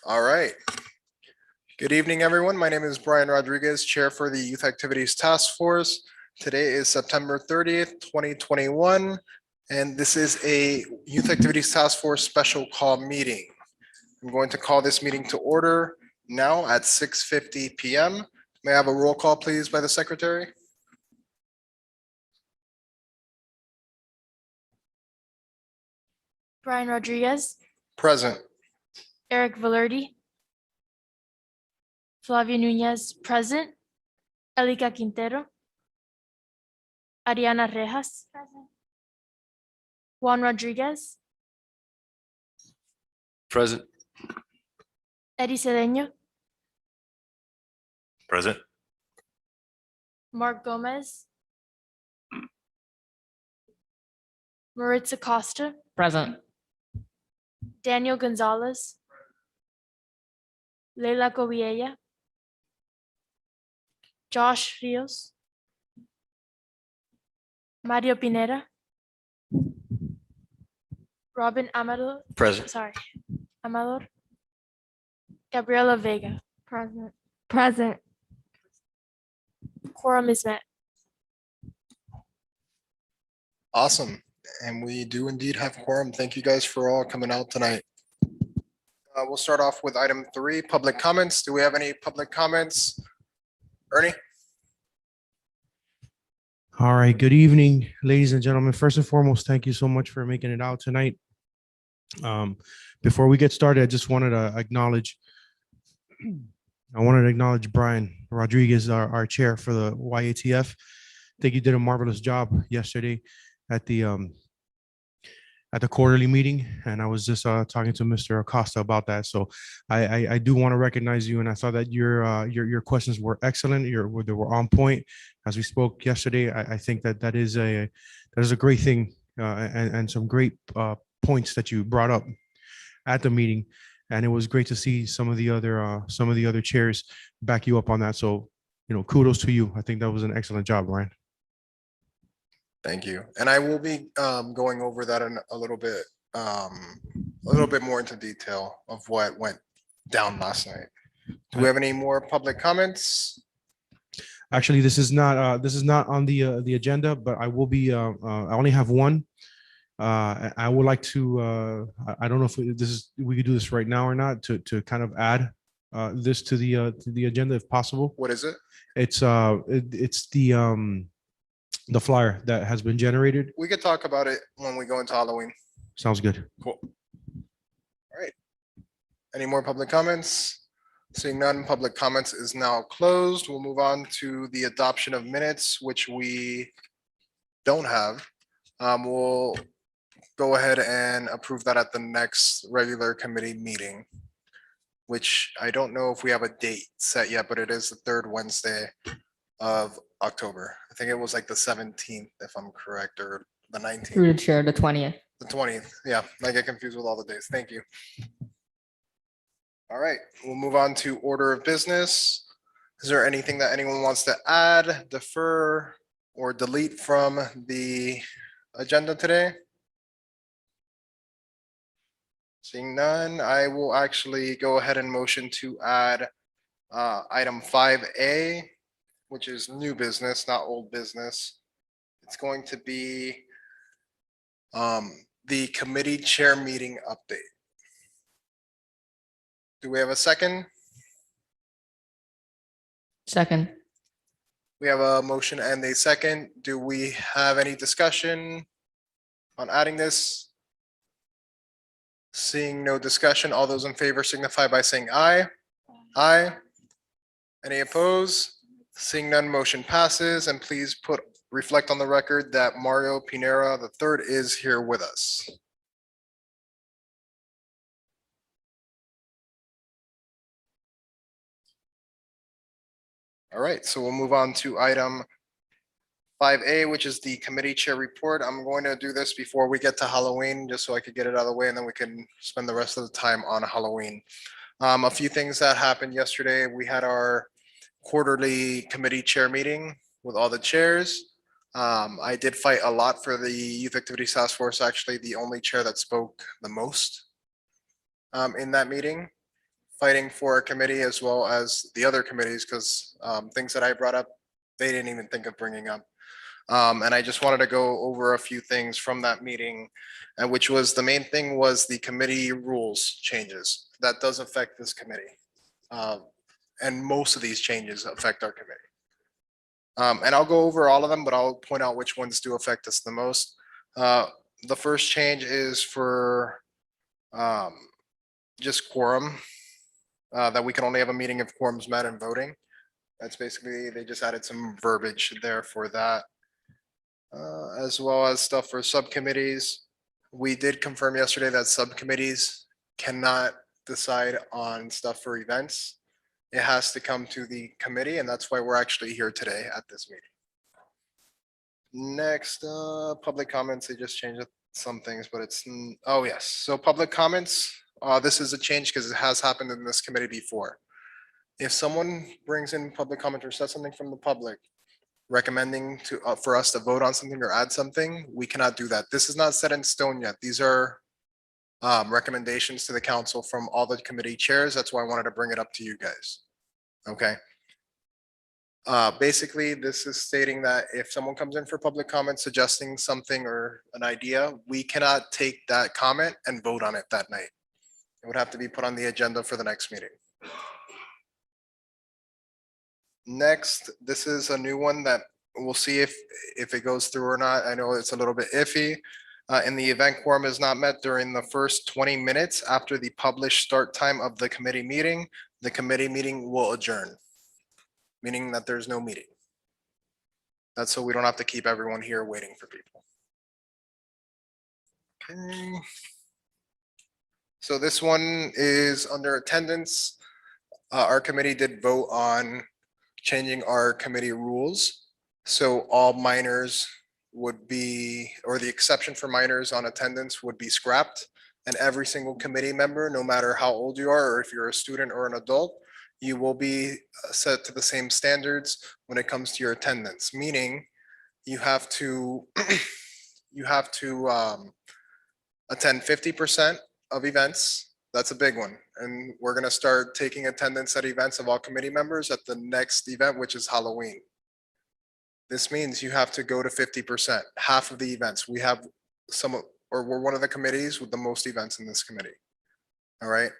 All right. Good evening, everyone. My name is Brian Rodriguez, Chair for the Youth Activities Task Force. Today is September 30th, 2021, and this is a Youth Activities Task Force special call meeting. I'm going to call this meeting to order now at 6:50 p.m. May I have a roll call, please, by the Secretary? Brian Rodriguez, Present. Eric Valerdi, Flavia Nunez, present. Elika Quintero, Ariana Rejas, present. Juan Rodriguez, Present. Eddie Cedeño, Present. Mark Gomez, Maritza Costa, Present. Daniel Gonzalez, Leila Coviella, Josh Rios, Mario Pineda, Robin Amador, Present. Amador, Gabriela Vega. Present. Quorum is met. Awesome. And we do indeed have quorum. Thank you guys for all coming out tonight. We'll start off with item 3, public comments. Do we have any public comments? Ernie? All right, good evening, ladies and gentlemen. First and foremost, thank you so much for making it out tonight. Before we get started, I just wanted to acknowledge Brian Rodriguez, our chair for the YATF. I think you did a marvelous job yesterday at the quarterly meeting, and I was just talking to Mr. Acosta about that. So I do want to recognize you, and I thought that your questions were excellent. They were on point. As we spoke yesterday, I think that is a great thing, and some great points that you brought up at the meeting, and it was great to see some of the other chairs back you up on that. So kudos to you. I think that was an excellent job, Ryan. Thank you. And I will be going over that in a little bit more into detail of what went down last night. Do we have any more public comments? Actually, this is not on the agenda, but I will be. I only have one. I would like to. I don't know if we could do this right now or not to kind of add this to the agenda if possible. What is it? It's the flyer that has been generated. We could talk about it when we go into Halloween. Sounds good. Cool. All right. Any more public comments? Seeing none, public comments is now closed. We'll move on to the adoption of minutes, which we don't have. We'll go ahead and approve that at the next regular committee meeting, which I don't know if we have a date set yet, but it is the third Wednesday of October. I think it was like the 17th, if I'm correct, or the 19th. Through the chair, the 20th. The 20th. Yeah, I get confused with all the days. Thank you. All right, we'll move on to order of business. Is there anything that anyone wants to add, defer, or delete from the agenda today? Seeing none, I will actually go ahead and motion to add item 5A, which is new business, not old business. It's going to be the committee chair meeting update. Do we have a second? Second. We have a motion and a second. Do we have any discussion on adding this? Seeing no discussion, all those in favor signify by saying aye. Aye. Any opposed? Seeing none, motion passes, and please reflect on the record that Mario Pinera III is here with us. All right, so we'll move on to item 5A, which is the committee chair report. I'm going to do this before we get to Halloween, just so I could get it out of the way, and then we can spend the rest of the time on Halloween. A few things that happened yesterday. We had our quarterly committee chair meeting with all the chairs. I did fight a lot for the Youth Activities Task Force, actually the only chair that spoke the most in that meeting. fighting for a committee as well as the other committees, because things that I brought up, they didn't even think of bringing up. And I just wanted to go over a few things from that meeting, and which was, the main thing was the committee rules changes. That does affect this committee. And most of these changes affect our committee. And I'll go over all of them, but I'll point out which ones do affect us the most. The first change is for just quorum, that we can only have a meeting if quorum's met and voting. That's basically, they just added some verbiage there for that. As well as stuff for subcommittees. We did confirm yesterday that subcommittees cannot decide on stuff for events. It has to come to the committee, and that's why we're actually here today at this meeting. Next, public comments, they just changed some things, but it's, oh yes, so public comments, this is a change because it has happened in this committee before. If someone brings in public comment or says something from the public, recommending to, for us to vote on something or add something, we cannot do that. This is not set in stone yet. These are recommendations to the council from all the committee chairs. That's why I wanted to bring it up to you guys. Okay. Basically, this is stating that if someone comes in for public comment suggesting something or an idea, we cannot take that comment and vote on it that night. It would have to be put on the agenda for the next meeting. Next, this is a new one that we'll see if it goes through or not. I know it's a little bit iffy. In the event quorum is not met during the first 20 minutes after the published start time of the committee meeting, the committee meeting will adjourn, meaning that there's no meeting. That's so we don't have to keep everyone here waiting for people. Okay. So this one is under attendance. Our committee did vote on changing our committee rules. So all minors would be, or the exception for minors on attendance would be scrapped. And every single committee member, no matter how old you are, or if you're a student or an adult, you will be set to the same standards when it comes to your attendance, meaning you have to attend 50% of events. That's a big one. And we're going to start taking attendance at events of all committee members at the next event, which is Halloween. This means you have to go to 50%, half of the events. We have some, or we're one of the committees with the most events in this committee. All right.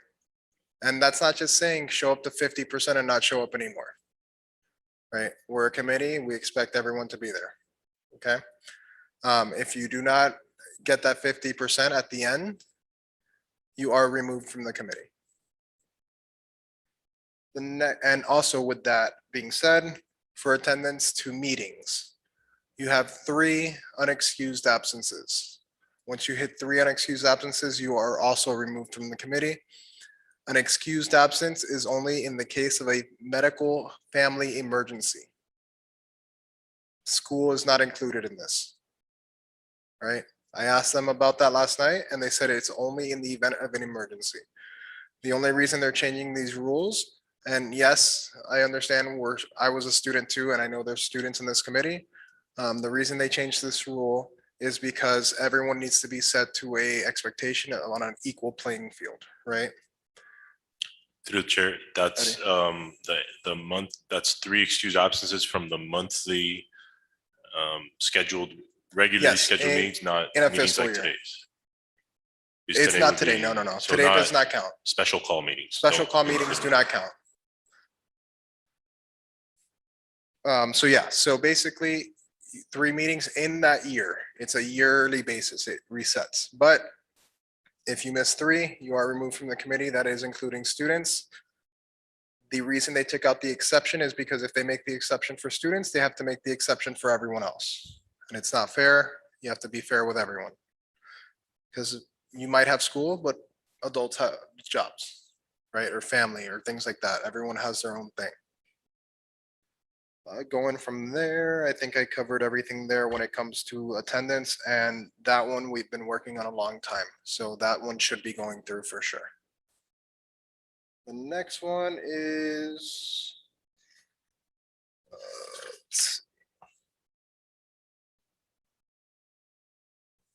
And that's not just saying show up to 50% and not show up anymore. Right. We're a committee. We expect everyone to be there. Okay. If you do not get that 50% at the end, you are removed from the committee. And also with that being said, for attendance to meetings, you have 3 unexcused absences. Once you hit 3 unexcused absences, you are also removed from the committee. An excused absence is only in the case of a medical family emergency. School is not included in this. Right? I asked them about that last night and they said it's only in the event of an emergency. The only reason they're changing these rules, and yes, I understand I was a student too, and I know there's students in this committee. The reason they changed this rule is because everyone needs to be set to a expectation on an equal playing field, right? Through the chair, that's the month, that's 3 excused absences from the monthly regularly Yes, scheduled meetings, not in a meetings fiscal like year. today's. It's Today not would today. be- No, no, no. so Today does not count. Special call meetings. Special don't- call meetings do not count. So yeah, so basically 3 meetings in that year. It's a yearly basis. It resets. But if you miss 3, you are removed from the committee. That is including students. The reason they took out the exception is because if they make the exception for students, they have to make the exception for everyone else. And it's not fair. You have to be fair with everyone. Because you might have school, but adults have jobs, right? Or family or things like that. Everyone has their own thing. Going from there, I think I covered everything there when it comes to attendance, and that one we've been working on a long time. So that one should be going through for sure. The next one is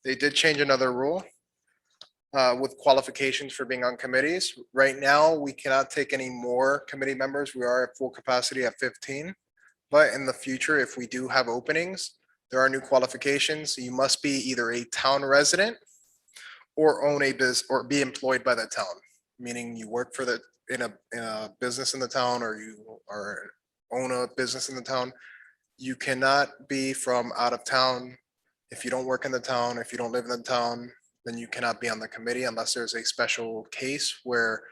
they did change another rule. with qualifications for being on committees. Right now, we cannot take any more committee members. We are at full capacity at 15. But in the future, if we do have openings, there are new qualifications. You must be either a town resident or own a business or be employed by the town, meaning you work for in a business in the town, or you are own a business in the town. You cannot be from out of town. If you don't work in the town, if you don't live in the town, then you cannot be on the committee unless there's a special case where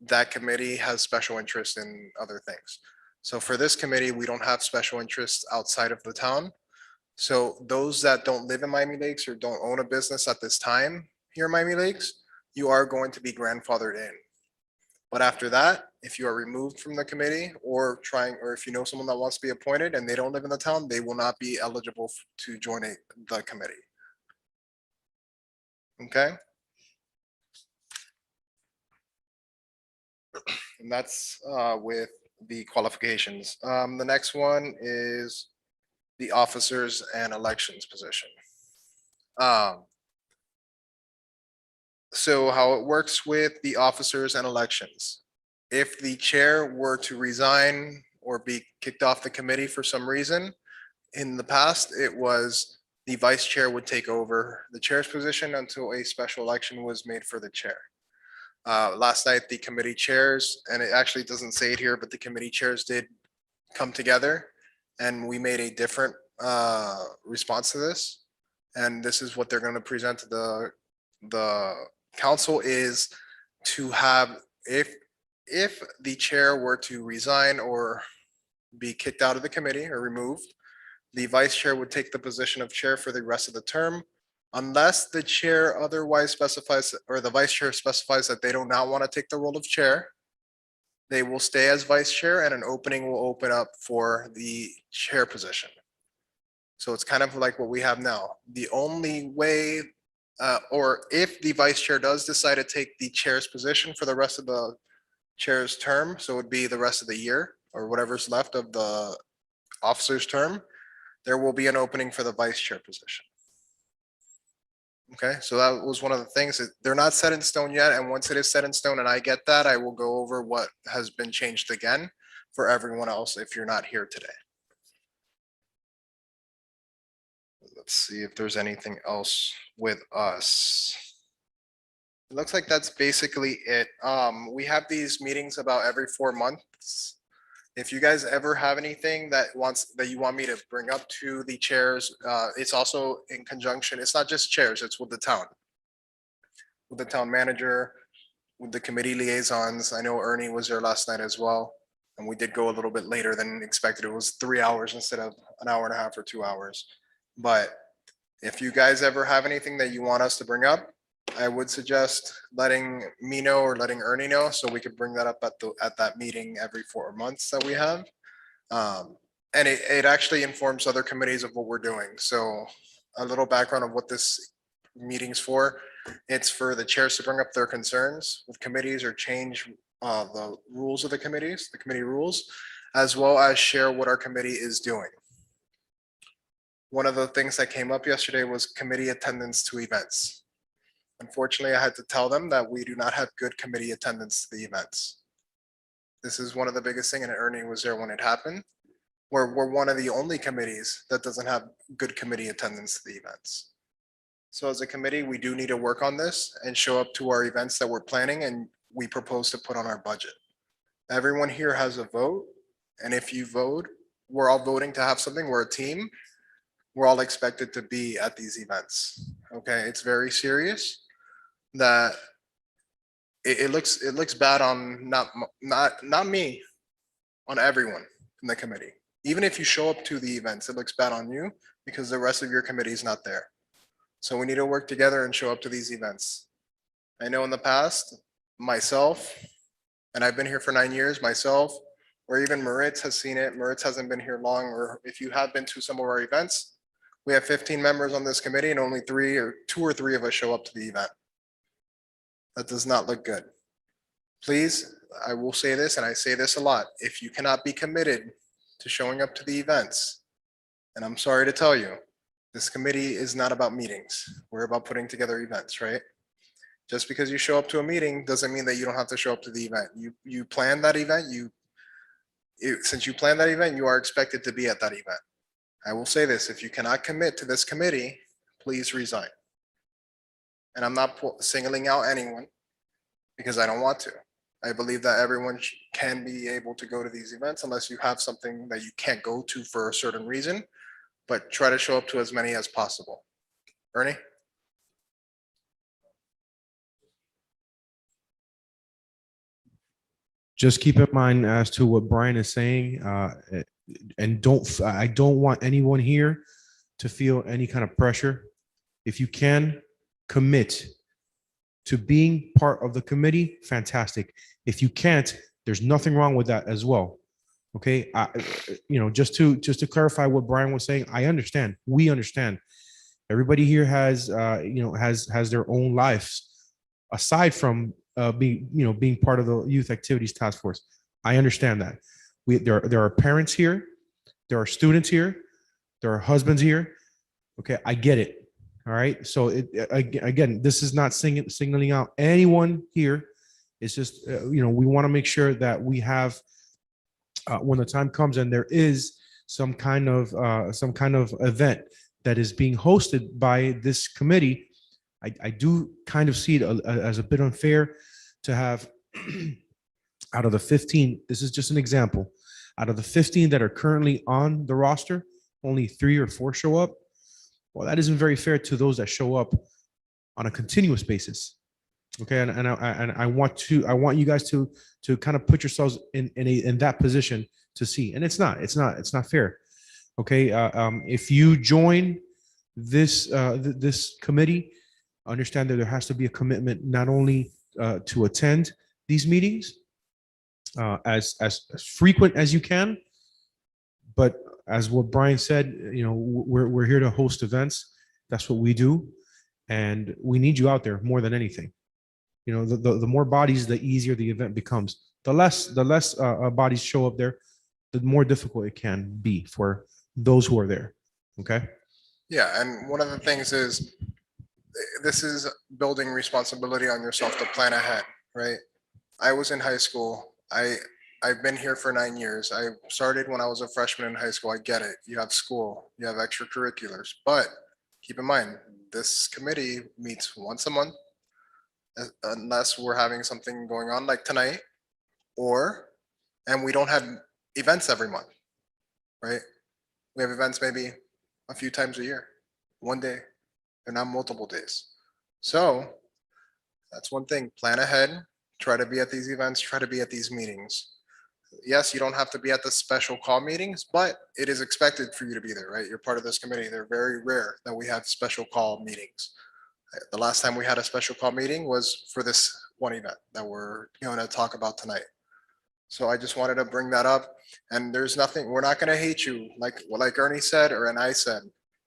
that committee has special interest in other things. So for this committee, we don't have special interests outside of the town. So those that don't live in Miami Lakes or don't own a business at this time here in Miami Lakes, you are going to be grandfathered in. But after that, if you are removed from the committee or if you know someone that wants to be appointed and they don't live in the town, they will not be eligible to join the committee. Okay? And that's with the qualifications. The next one is the officers and elections position. So how it works with the officers and elections. If the chair were to resign or be kicked off the committee for some reason, in the past, it was the vice chair would take over the chair's position until a special election was made for the chair. Last night, the committee chairs, and it actually doesn't say it here, but the committee chairs did come together and we made a different response to this. And this is what they're going to present to the council, is to have, if the chair were to resign or be kicked out of the committee or removed, the vice chair would take the position of chair for the rest of the term, unless the chair otherwise specifies, or the vice chair specifies that they do not want to take the role of chair. They will stay as vice chair and an opening will open up for the chair position. So it's kind of like what we have now. The only way, or if the vice chair does decide to take the chair's position for the rest of the chair's term, so it would be the rest of the year or whatever's left of the officer's term, there will be an opening for the vice chair position. Okay, so that was one of the things that they're not set in stone yet. And once it is set in stone and I get that, I will go over what has been changed again for everyone else if you're not here today. Let's see if there's anything else with us. It looks like that's basically it. We have these meetings about every 4 months. If you guys ever have anything that you want me to bring up to the chairs, it's also in conjunction. It's not just chairs, it's with the town. With the town manager, with the committee liaisons. I know Ernie was there last night as well. And we did go a little bit later than expected. It was 3 hours instead of an hour and a half or 2 hours. But if you guys ever have anything that you want us to bring up, I would suggest letting me know or letting Ernie know so we could bring that up at that meeting every 4 months that we have. And it actually informs other committees of what we're doing. So a little background of what this meeting's for. It's for the chairs to bring up their concerns with committees or change the rules of the committees, the committee rules, as well as share what our committee is doing. One of the things that came up yesterday was committee attendance to events. Unfortunately, I had to tell them that we do not have good committee attendance to the events. This is one of the biggest things, and Ernie was there when it happened. We're one of the only committees that doesn't have good committee attendance to the events. So as a committee, we do need to work on this and show up to our events that we're planning and we propose to put on our budget. Everyone here has a vote, and if you vote, we're all voting to have something, we're a team. We're all expected to be at these events. Okay, it's very serious that it looks bad on not me, on everyone in the committee. Even if you show up to the events, it looks bad on you because the rest of your committee is not there. So we need to work together and show up to these events. I know in the past, myself, and I've been here for 9 years, myself, or even Moritz has seen it. Moritz hasn't been here long, or if you have been to some of our events, we have 15 members on this committee and only 2 or 3 of us show up to the event. That does not look good. Please, I will say this, and I say this a lot. If you cannot be committed to showing up to the events, and I'm sorry to tell you, this committee is not about meetings. We're about putting together events, right? Just because you show up to a meeting doesn't mean that you don't have to show up to the event. You plan that event, since you plan that event, you are expected to be at that event. I will say this, if you cannot commit to this committee, please resign. And I'm not singling out anyone because I don't want to. I believe that everyone can be able to go to these events unless you have something that you can't go to for a certain reason, but try to show up to as many as possible. Ernie? Just keep in mind as to what Brian is saying, and I don't want anyone here to feel any kind of pressure. If you can commit to being part of the committee, fantastic. If you can't, there's nothing wrong with that as well. Okay, just to clarify what Brian was saying, I understand. We understand. Everybody here has has their own lives aside from being part of the youth activities task force. I understand that. There are parents here, there are students here, there are husbands here. Okay, I get it. All right. So again, this is not signaling out anyone here. It's just we want to make sure that we have when the time comes and there is some kind of event that is being hosted by this committee. I do kind of see it as a bit unfair to have out of the 15, this is just an example, out of the 15 that are currently on the roster, only 3 or 4 show up. Well, that isn't very fair to those that show up on a continuous basis. Okay, and I want you guys to kind of put yourselves in that position to see, and it's not fair. Okay, if you join this committee, understand that there has to be a commitment not only to attend these meetings as frequent as you can, but as what Brian said, we're here to host events. That's what we do, and we need you out there more than anything. The more bodies, the easier the event becomes. The less bodies show up there, the more difficult it can be for those who are there. Okay. Yeah, and one of the things is this is building responsibility on yourself to plan ahead, right? I was in high school. I've been here for 9 years. I started when I was a freshman in high school. I get it. You have school, you have extracurriculars, but keep in mind, this committee meets once a month, unless we're having something going on like tonight, and we don't have events every month, right? We have events maybe a few times a year, one day, and not multiple days. So that's one thing. Plan ahead, try to be at these events, try to be at these meetings. Yes, you don't have to be at the special call meetings, but it is expected for you to be there, right? You're part of this committee. They're very rare that we have special call meetings. The last time we had a special call meeting was for this one event that we're going to talk about tonight. So I just wanted to bring that up. And there's nothing, we're not going to hate you. Like Ernie said, and I said,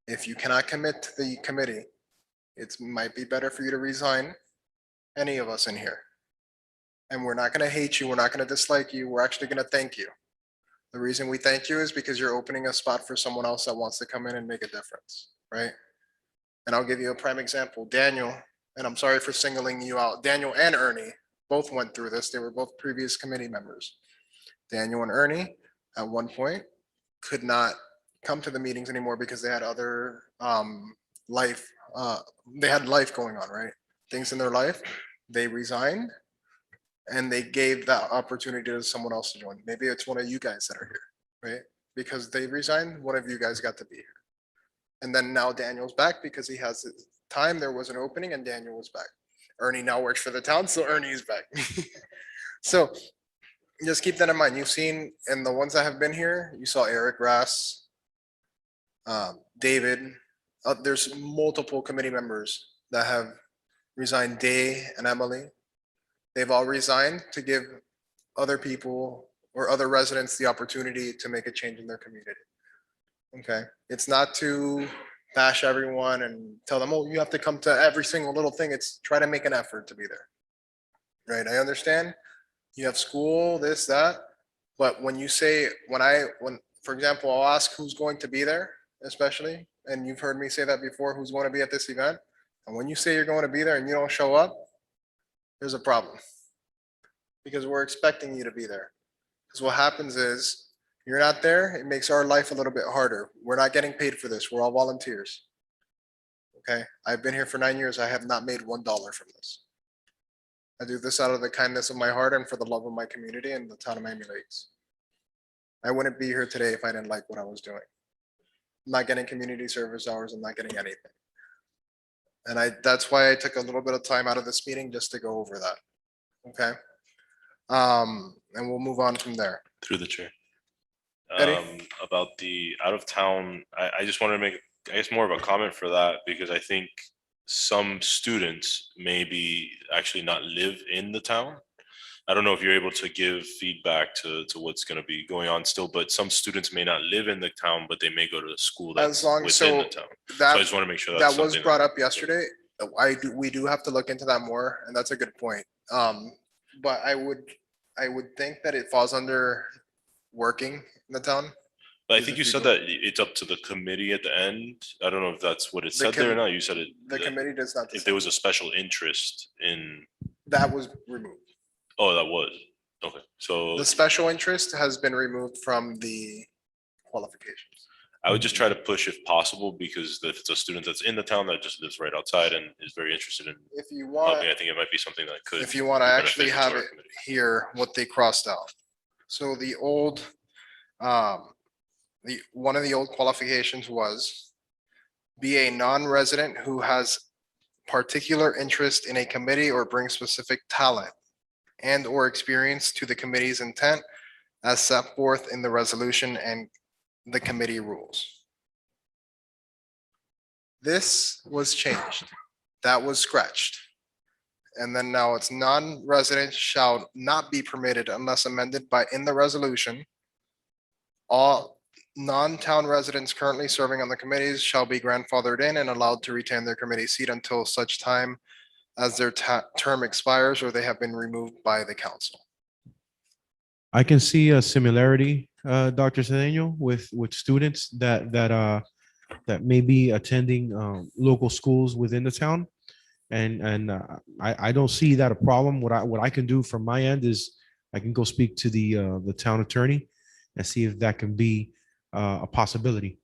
if you cannot commit to the committee, it might be better for you to resign, any of us in here. And we're not going to hate you. We're not going to dislike you. We're actually going to thank you. The reason we thank you is because you're opening a spot for someone else that wants to come in and make a difference, right? And I'll give you a prime example. Daniel, and I'm sorry for singling you out. Daniel and Ernie both went through this. They were both previous committee members. Daniel and Ernie at one point could not come to the meetings anymore because they had other life going on, right? Things in their life. They resigned and they gave that opportunity to someone else to join. Maybe it's one of you guys that are here, right? Because they resigned, one of you guys got to be here. And then now Daniel's back because he has his time. There was an opening and Daniel was back. Ernie now works for the town, so Ernie is back. So just keep that in mind. You've seen, and the ones that have been here, you saw Eric Rass, David. There's multiple committee members that have resigned. Day and Emily. They've all resigned to give other people or other residents the opportunity to make a change in their community. Okay, it's not to bash everyone and tell them, oh, you have to come to every single little thing. It's try to make an effort to be there. Right, I understand you have school, this, that, but when you say, for example, I'll ask who's going to be there, especially, and you've heard me say that before, who's going to be at this event. And when you say you're going to be there and you don't show up, there's a problem. Because we're expecting you to be there. Because what happens is, you're not there, it makes our life a little bit harder. We're not getting paid for this. We're all volunteers. Okay, I've been here for 9 years. I have not made $1 from this. I do this out of the kindness of my heart and for the love of my community and the town of Miami Lakes. I wouldn't be here today if I didn't like what I was doing. I'm not getting community service hours. I'm not getting anything. And that's why I took a little bit of time out of this meeting just to go over that. Okay. And we'll move on from there. Through the chair. Eddie? About the out of town, I just wanted to make, I guess, more of a comment for that, because I think some students maybe actually not live in the town. I don't know if you're able to give feedback to what's going to be going on still, but some students may not live in the town, but they may go to the school that's As long- within the so town. So I just want to make sure that's That was something brought up yesterday. We do have to look into that more, and that's a good point. But I would think that it falls under working in the town. But I Is think if you you said go- that it's up to the committee at the end. I don't know if that's what it The said there or com- not. You said it. The that committee does not, If there was a special interest in, that was removed. oh, that was, okay. So The special interest has been removed from the qualifications. I would just try to push if possible, because if it's a student that's in the town that just lives right outside and is very interested in If you want, helping, I think it might be something that could. if you want to be actually beneficial to have our it committee. here, what they crossed out. So the old, one of the old qualifications was be a non-resident who has particular interest in a committee or brings specific talent and or experience to the committee's intent as set forth in the resolution and the committee rules. This was changed. That was scratched. And then now it's non-resident shall not be permitted unless amended by in the resolution. All non-town residents currently serving on the committees shall be grandfathered in and allowed to retain their committee seat until such time as their term expires or they have been removed by the council. I can see a similarity, Dr. Sedano, with students that may be attending local schools within the town. And I don't see that a problem. What I can do from my end is I can go speak to the town attorney and see if that can be a possibility.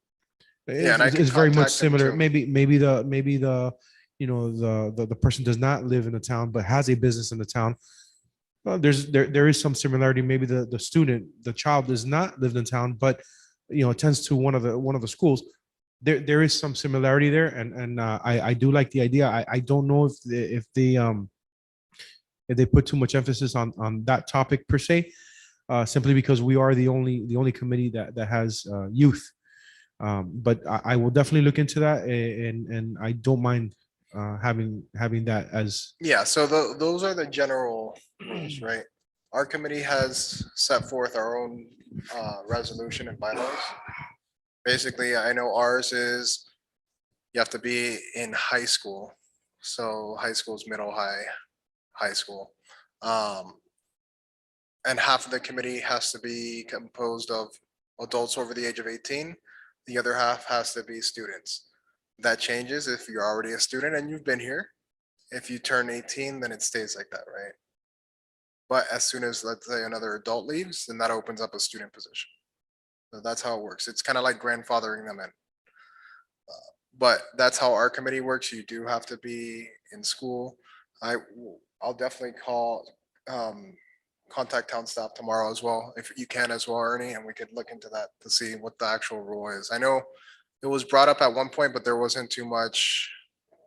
Yeah, and I can It's very much contact them similar. too. Maybe the you know the person does not live in the town but has a business in the town. There is some similarity. Maybe the child does not live in town, but attends to one of the schools. There is some similarity there, and I do like the idea. I don't know if they put too much emphasis on that topic per se, simply because we are the only committee that has youth. But I will definitely look into that, and I don't mind having that as. Yeah, so those are the general rules, right? Our committee has set forth our own resolution and bylaws. Basically, I know ours is you have to be in high school. So high school is middle high school. And half of the committee has to be composed of adults over the age of 18. The other half has to be students. That changes if you're already a student and you've been here. If you turn 18, then it stays like that, right? But as soon as, let's say, another adult leaves, then that opens up a student position. So that's how it works. It's kind of like grandfathering them in. But that's how our committee works. You do have to be in school. I'll definitely contact town staff tomorrow as well, if you can as well, Ernie, and we could look into that to see what the actual rule is. I know it was brought up at one point, but there wasn't too much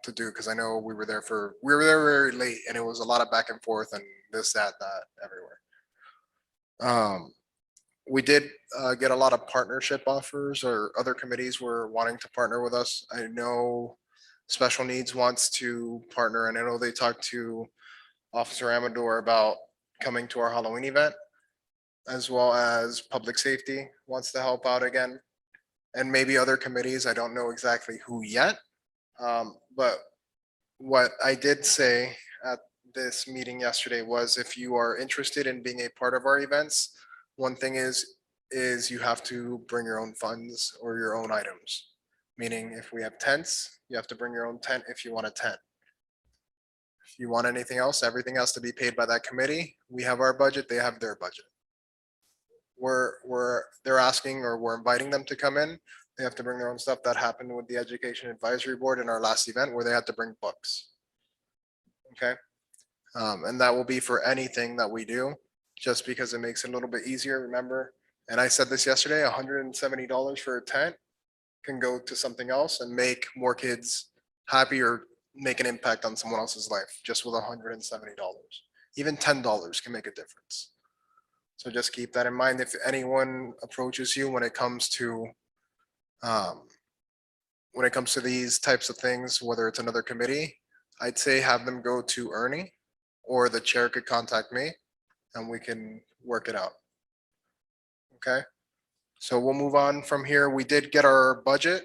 to do because I know we were there very late and it was a lot of back and forth and this, that, everywhere. We did get a lot of partnership offers, or other committees were wanting to partner with us. I know Special Needs wants to partner, and I know they talked to Officer Amador about coming to our Halloween event, as well as Public Safety wants to help out again, and maybe other committees. I don't know exactly who yet. But what I did say at this meeting yesterday was if you are interested in being a part of our events, one thing is you have to bring your own funds or your own items. Meaning if we have tents, you have to bring your own tent if you want a tent. If you want anything else, everything has to be paid by that committee. We have our budget, they have their budget. They're asking, or we're inviting them to come in. They have to bring their own stuff. That happened with the Education Advisory Board in our last event where they had to bring books. Okay. And that will be for anything that we do, just because it makes it a little bit easier, remember? And I said this yesterday, $170 for a tent can go to something else and make more kids happy or make an impact on someone else's life just with $170. Even $10 can make a difference. So just keep that in mind. If anyone approaches you when it comes to these types of things, whether it's another committee, I'd say have them go to Ernie, or the chair could contact me and we can work it out. Okay, so we'll move on from here. We did get our budget.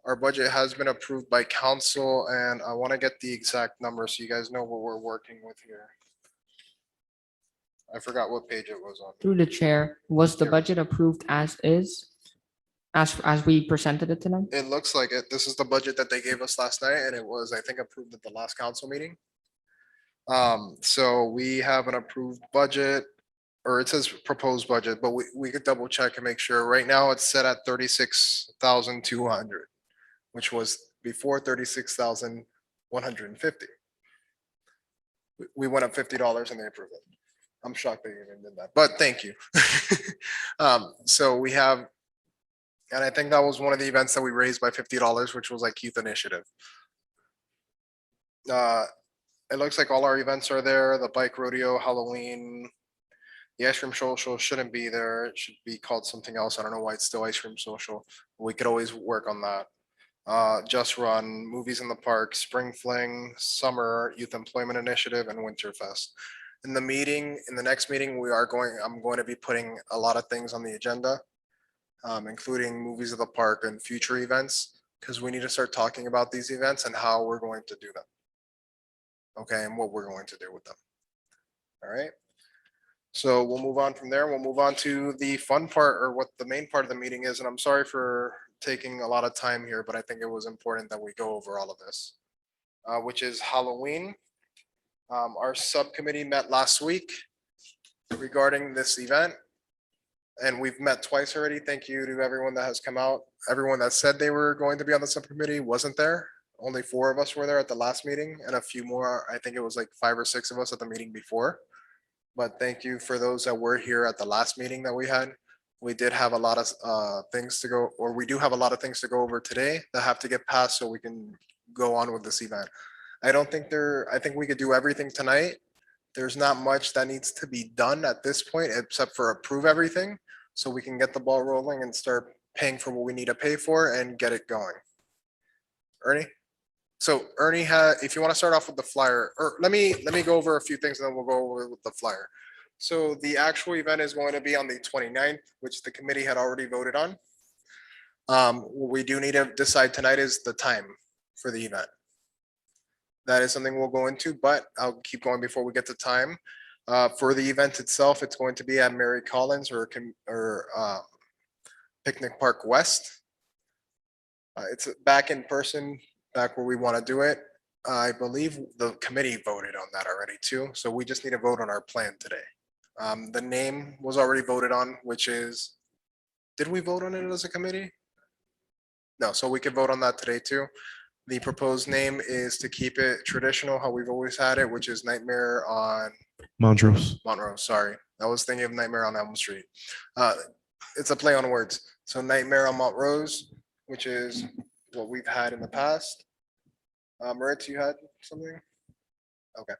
Our budget has been approved by council, and I want to get the exact number so you guys know what we're working with here. I forgot what page it was on. Through the chair, was the budget approved as is? As we presented it tonight? It looks like it. This is the budget that they gave us last night, and it was, I think, approved at the last council meeting. So we have an approved budget, or it says proposed budget, but we could double check and make sure. Right now it's set at 36,200, which was before 36,150. We went up $50 and they approved it. I'm shocked they even did that, but thank you. So we have, and I think that was one of the events that we raised by $50, which was like youth initiative. It looks like all our events are there. The bike rodeo, Halloween, the ice cream social shouldn't be there. It should be called something else. I don't know why it's still ice cream social. We could always work on that. Just Run, Movies in the Park, Spring Fling, Summer Youth Employment Initiative, and Winterfest. In the next meeting, I'm going to be putting a lot of things on the agenda, including Movies of the Park and future events, because we need to start talking about these events and how we're going to do them. Okay, and what we're going to do with them. All right. So we'll move on from there. We'll move on to the fun part, or what the main part of the meeting is. And I'm sorry for taking a lot of time here, but I think it was important that we go over all of this, which is Halloween. Our subcommittee met last week regarding this event, and we've met twice already. Thank you to everyone that has come out. Everyone that said they were going to be on the subcommittee wasn't there. Only 4 of us were there at the last meeting, and a few more. I think it was like 5 or 6 of us at the meeting before. But thank you for those that were here at the last meeting that we had. We did have a lot of things to go, or we do have a lot of things to go over today that have to get passed so we can go on with this event. I think we could do everything tonight. There's not much that needs to be done at this point except for approve everything so we can get the ball rolling and start paying for what we need to pay for and get it going. Ernie? So Ernie, if you want to start off with the flyer, or let me go over a few things and then we'll go over with the flyer. So the actual event is going to be on the 29th, which the committee had already voted on. What we do need to decide tonight is the time for the event. That is something we'll go into, but I'll keep going before we get to time. For the event itself, it's going to be at Mary Collins or Picnic Park West. It's back in person, back where we want to do it. I believe the committee voted on that already too, so we just need to vote on our plan today. The name was already voted on, which is, did we vote on it as a committee? No, so we can vote on that today too. The proposed name is to keep it traditional, how we've always had it, which is Nightmare on Montrose. Montrose. Sorry, I was thinking of Nightmare on Elm Street. It's a play on words. So Nightmare on Montrose, which is what we've had in the past. Moritz, you had something? Okay.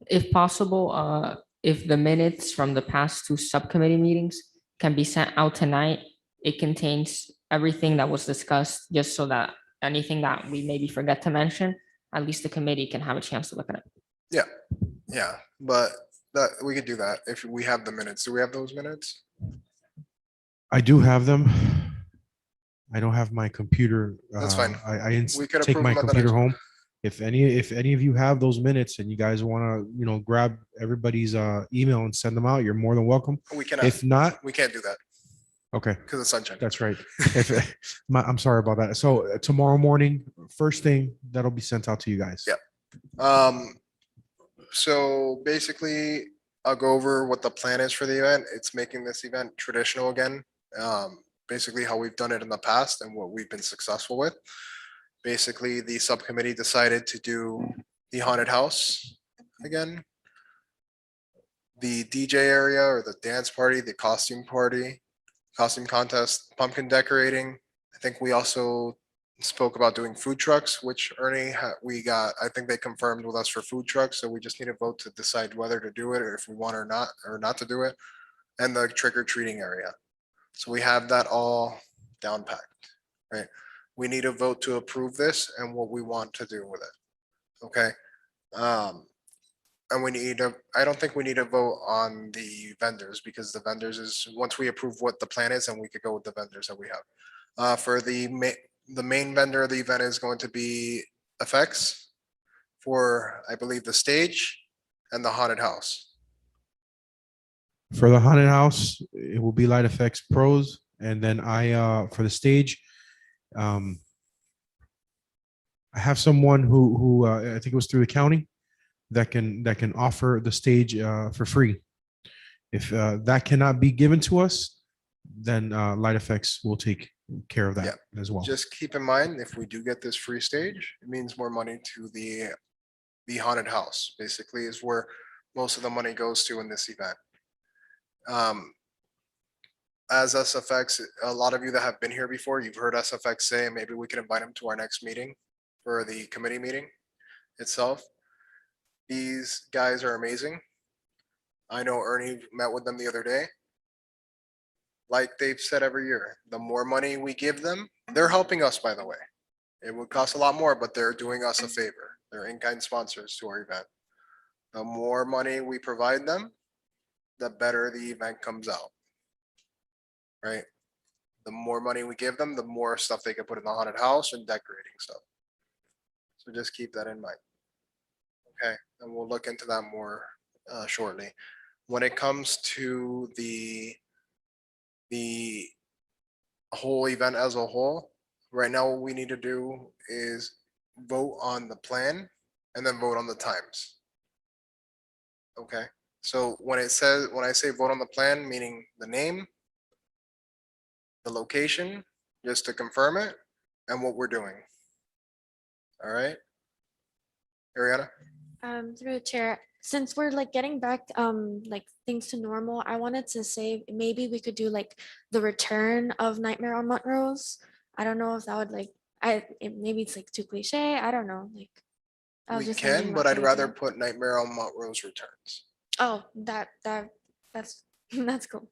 If possible, if the minutes from the past 2 subcommittee meetings can be sent out tonight, it contains everything that was discussed, just so that anything that we maybe forget to mention, at least the committee can have a chance to look at it. Yeah, but we could do that if we have the minutes. Do we have those minutes? I do have them. I don't have my computer. That's fine. I didn't We could take approve my them at the computer next one. home. If any of you have those minutes and you guys want to, grab everybody's email and send them out, you're more than welcome. We cannot. If not, We can't do that okay, because it's sunshine. that's right. I'm sorry about that. So tomorrow morning, first thing, that'll be sent out to you guys. Yeah. So basically, I'll go over what the plan is for the event. It's making this event traditional again. Basically how we've done it in the past and what we've been successful with. Basically, the subcommittee decided to do the haunted house again, the DJ area or the dance party, the costume party, costume contest, pumpkin decorating. I think we also spoke about doing food trucks, which Ernie, we got, I think they confirmed with us for food trucks. So we just need a vote to decide whether to do it or if we want or not to do it. And the trick or treating area. So we have that all down packed, right? We need a vote to approve this and what we want to do with it. Okay. And we need a, I don't think we need a vote on the vendors because the vendors is, once we approve what the plan is, and we could go with the vendors that we have. For the main vendor of the event is going to be effects for, I believe, the stage and the haunted house. For the haunted house, it will be Light Effects Pros, and then for the stage, I have someone who I think it was through the county that can offer the stage for free. If that cannot be given to us, then Light Effects will take care of that as well. Just keep in mind, if we do get this free stage, it means more money to the haunted house, basically is where most of the money goes to in this event. As SFX, a lot of you that have been here before, you've heard SFX say, maybe we can invite them to our next meeting for the committee meeting itself. These guys are amazing. I know Ernie met with them the other day. Like they've said every year, the more money we give them, they're helping us, by the way. It would cost a lot more, but they're doing us a favor. They're in-kind sponsors to our event. The more money we provide them, the better the event comes out. Right? The more money we give them, the more stuff they can put in the haunted house and decorating stuff. So just keep that in mind. Okay, and we'll look into that more shortly. When it comes to the whole event as a whole, right now what we need to do is vote on the plan and then vote on the times. Okay, so when I say vote on the plan, meaning the name, the location, just to confirm it, and what we're doing. All right, Ariana? Through the chair, since we're like getting back like things to normal, I wanted to say maybe we could do like the return of Nightmare on Montrose. I don't know if that would like maybe it's like too cliche. I don't know. Like I was We just thinking can, about but I'd the rather idea. put Nightmare on Montrose Returns. Oh, that's that's cool.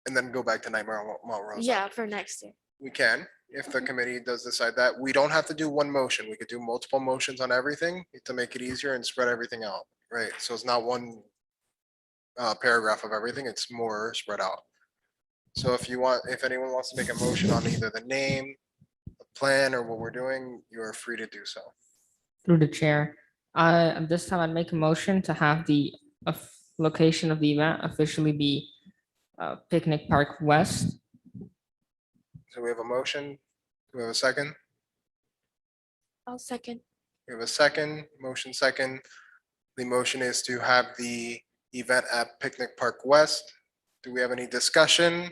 And then go back to Nightmare on Montrose. Yeah, for next year. We can, if the committee does decide that. We don't have to do one motion. We could do multiple motions on everything to make it easier and spread everything out, right? So it's not one paragraph of everything, it's more spread out. So if anyone wants to make a motion on either the name, the plan, or what we're doing, you are free to do so. Through the chair, this time I'd make a motion to have the location of the event officially be Picnic Park West. So we have a motion. Do we have a second? I'll second. We have a second, motion second. The motion is to have the event at Picnic Park West. Do we have any discussion?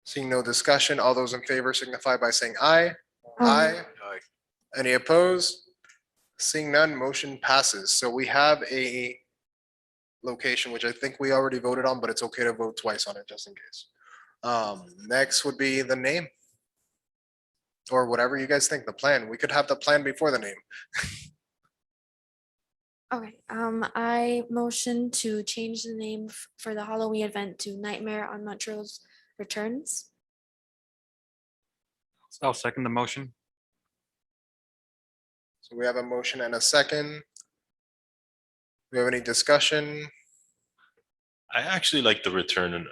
Seeing no discussion, all those in favor signify by saying aye. Aye. Any opposed? Seeing none, motion passes. So we have a location, which I think we already voted on, but it's okay to vote twice on it just in case. Next would be the name. Or whatever you guys think, the plan. We could have the plan before the name. Okay, I motion to change the name for the Halloween event to Nightmare on Montrose Returns. I'll second the motion. So we have a motion and a second. Do we have any discussion? I actually like the return of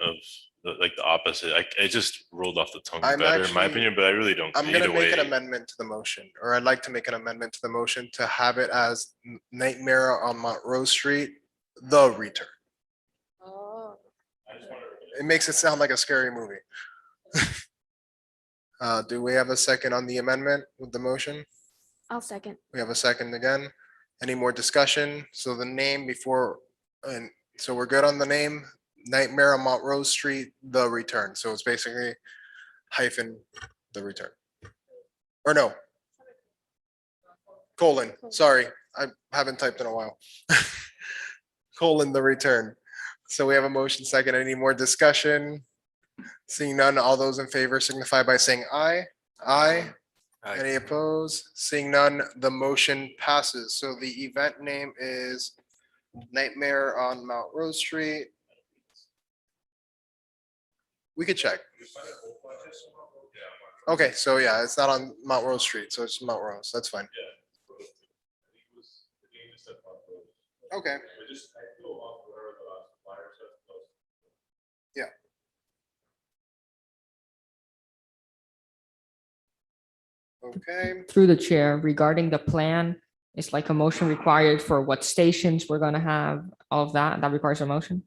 like the opposite. It just rolled off the tongue I'm better in my actually- opinion, but I really don't. I'm gonna Either make an way, amendment to the motion, or I'd like to make an amendment to the motion to have it as Nightmare on Montrose Street, The Return. Oh. It makes it sound like a scary movie. Do we have a second on the amendment with the motion? I'll second. We have a second again. Any more discussion? So the name before, and so we're good on the name, Nightmare on Montrose Street, The Return. So it's basically hyphen The Return. Or no. Colon, sorry, I haven't typed in a while. Colon, The Return. So we have a motion second. Any more discussion? Seeing none, all those in favor signify by saying aye. Aye. Any opposed? Seeing none, the motion passes. So the event name is Nightmare on Mount Rose Street. We could check. Okay, so yeah, it's not on Mount Rose Street, so it's Mount Rose. That's fine. Okay. Yeah. Okay, Through the chair, regarding the plan, it's like a motion required for what stations we're gonna have, all of that, that requires a motion.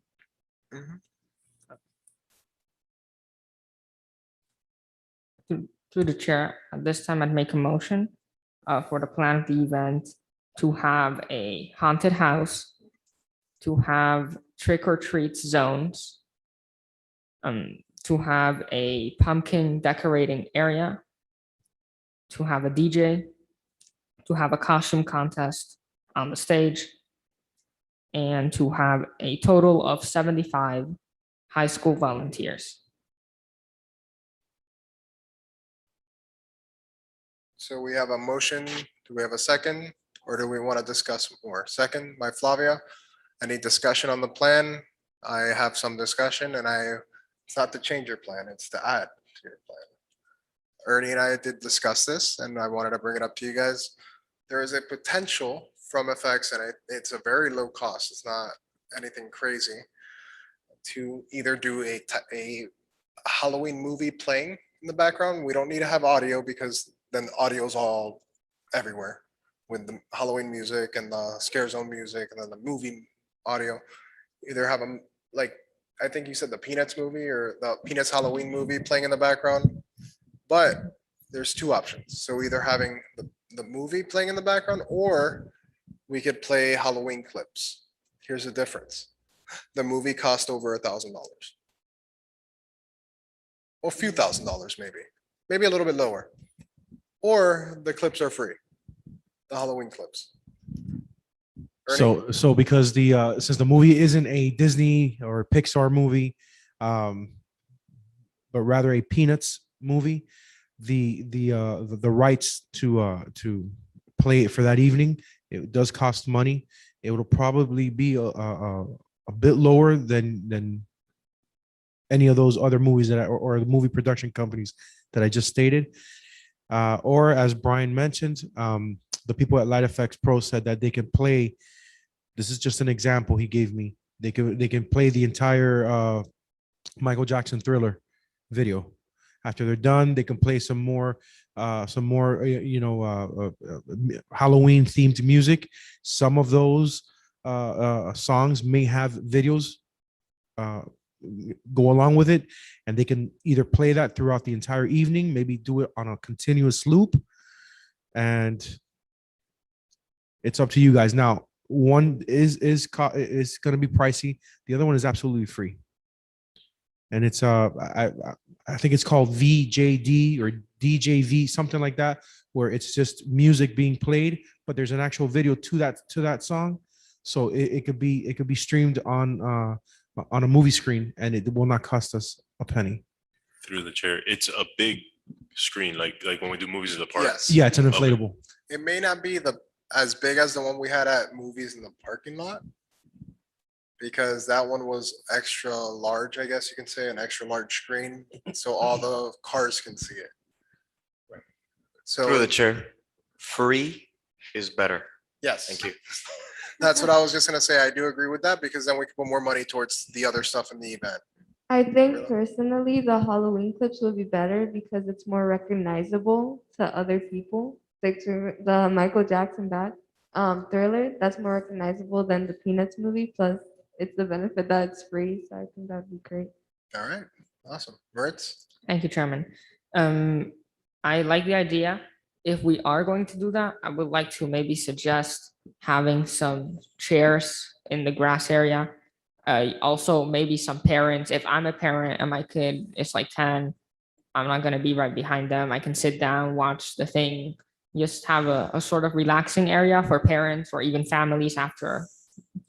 Mhm. Through the chair, at this time, I'd make a motion for the plan of the event to have a haunted house, to have trick or treat zones, to have a pumpkin decorating area, to have a DJ, to have a costume contest on the stage, and to have a total of 75 high school volunteers. so we have a motion. Do we have a second? Or do we want to discuss more? Second by Flavia. Any discussion on the plan? I have some discussion and it's not to change your plan, it's to add to your plan. Ernie and I did discuss this and I wanted to bring it up to you guys. There is a potential from effects and it's a very low cost. It's not anything crazy to either do a Halloween movie playing in the background. We don't need to have audio because then audio's all everywhere with the Halloween music and the scare zone music and then the movie audio. Either have them like, I think you said the Peanuts movie or the Peanuts Halloween movie playing in the background. But there's two options. So either having the movie playing in the background or we could play Halloween clips. Here's the difference. The movie cost over $1,000. Well, a few $1,000s maybe a little bit lower. Or the clips are free, the Halloween clips. Ernie? So because since the movie isn't a Disney or Pixar movie, but rather a Peanuts movie, the rights to play it for that evening, it does cost money. It will probably be a bit lower than any of those other movies that or the movie production companies that I just stated. Or as Brian mentioned, the people at Light Effects Pro said that they can play. This is just an example he gave me. They can play the entire Michael Jackson Thriller video. After they're done, they can play some more Halloween themed music. Some of those songs may have videos go along with it, and they can either play that throughout the entire evening, maybe do it on a continuous loop, and it's up to you guys. Now, one is going to be pricey. The other one is absolutely free, and it's I think it's called VJD or DJV, something like that, where it's just music being played, but there's an actual video to that song, so it could be streamed on a movie screen, and it will not cost us a penny. Through the chair, it's a big screen, like when we do movies at the park. Yes. Yeah, it's an inflatable. It may not be as big as the one we had at movies in the parking lot, because that one was extra large, I guess you can say, an extra large screen, so all the cars can see it. Through the So, chair, free is better. yes. Thank you. That's what I was just gonna say. I do agree with that because then we can put more money towards the other stuff in the event. I think personally, the Halloween clips will be better because it's more recognizable to other people. Like to the Michael Jackson Thriller, that's more recognizable than the Peanuts movie. Plus, it's the benefit that it's free, so I think that'd be great. All right, awesome. Moritz? Thank you, Chairman. I like the idea. if we are going to do that, I would like to maybe suggest having some chairs in the grass area. Also maybe some parents, if I'm a parent and my kid is like 10, I'm not gonna be right behind them. I can sit down, watch the thing, just have a sort of relaxing area for parents or even families after,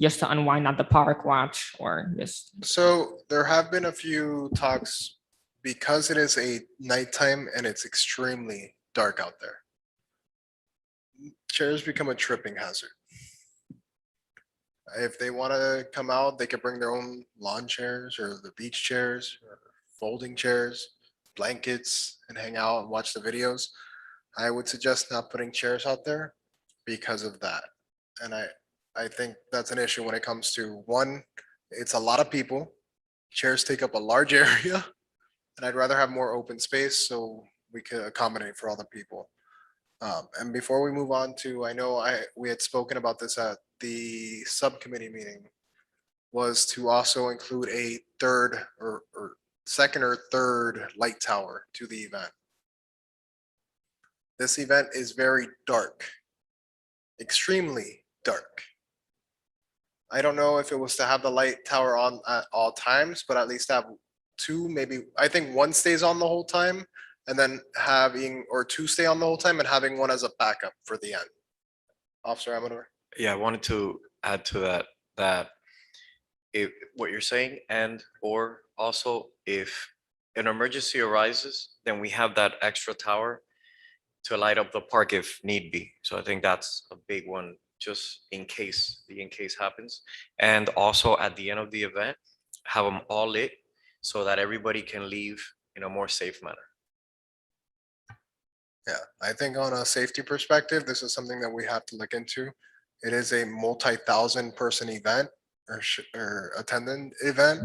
just to unwind at the park, watch, or just, So there have been a few talks because it is a nighttime and it's extremely dark out there. Chairs become a tripping hazard. If they want to come out, they can bring their own lawn chairs or the beach chairs or folding chairs, blankets, and hang out and watch the videos. I would suggest not putting chairs out there because of that. And I think that's an issue when it comes to one, it's a lot of people. Chairs take up a large area, and I'd rather have more open space so we could accommodate for all the people. And before we move on to, I know we had spoken about this at the subcommittee meeting, was to also include a third or second or third light tower to the event. This event is very dark, extremely dark. I don't know if it was to have the light tower on at all times, but at least have two, maybe, I think one stays on the whole time, and then having, or two stay on the whole time and having one as a backup for the end. Officer Amador? Yeah, I wanted to add to that if what you're saying, and or also if an emergency arises, then we have that extra tower to light up the park if need be. So I think that's a big one, just in case the in case happens. And also at the end of the event, have them all lit so that everybody can leave in a more safe manner. Yeah, I think on a safety perspective, this is something that we have to look into. It is a multi-thousand person event or attendant event.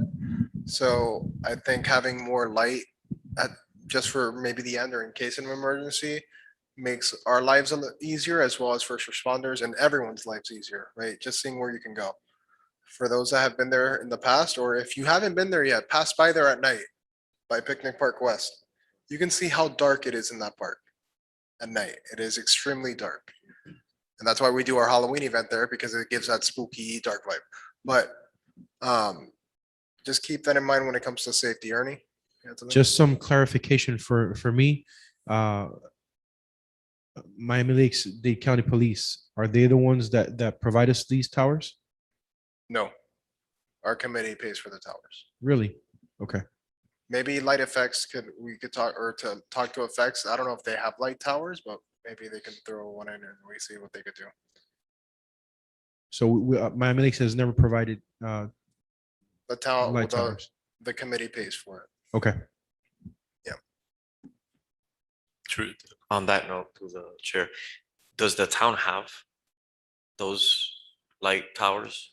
So I think having more light at just for maybe the end or in case of an emergency makes our lives a little easier, as well as first responders and everyone's lives easier, right? Just seeing where you can go. For those that have been there in the past, or if you haven't been there yet, pass by there at night by Picnic Park West. You can see how dark it is in that park at night. It is extremely dark. And that's why we do our Halloween event there, because it gives that spooky dark vibe. But just keep that in mind when it comes to safety. Ernie? You had something? Just some clarification for me. Miami-Dade County Police, are they the ones that provide us these towers? No. Our committee pays for the towers. Really? Okay. Maybe light effects we could talk, or to talk to effects. I don't know if they have light towers, but maybe they can throw one in and we see what they could do. So Miami-Dade has never provided The town, light towers. the committee pays for it. Okay. True. On that note, to the chair, does the town have those light towers?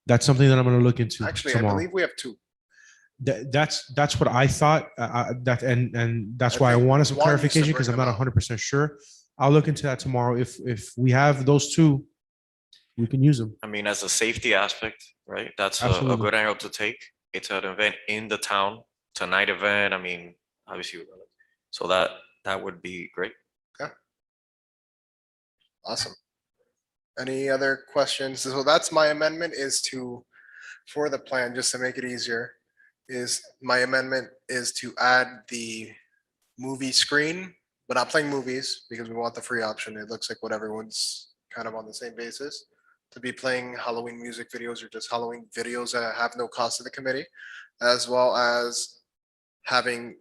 That's something that I'm going to look into Actually, I tomorrow. believe we have two. That's what I thought. And that's I why I think wanted some one used to clarification, because bring I'm them not out. 100% sure. I'll look into that tomorrow. If we have those two, we can use them. I mean, as a safety aspect, right? That's a Absolutely. good angle to take. It's an event in the town, it's a night event. I mean, obviously, so that would be great. Awesome. Any other questions? So that's my amendment, is to, for the plan, just to make it easier, is my amendment is to add the movie screen, but not playing movies because we want the free option. It looks like what everyone's kind of on the same basis, to be playing Halloween music videos or just Halloween videos that have no cost to the committee, as well as having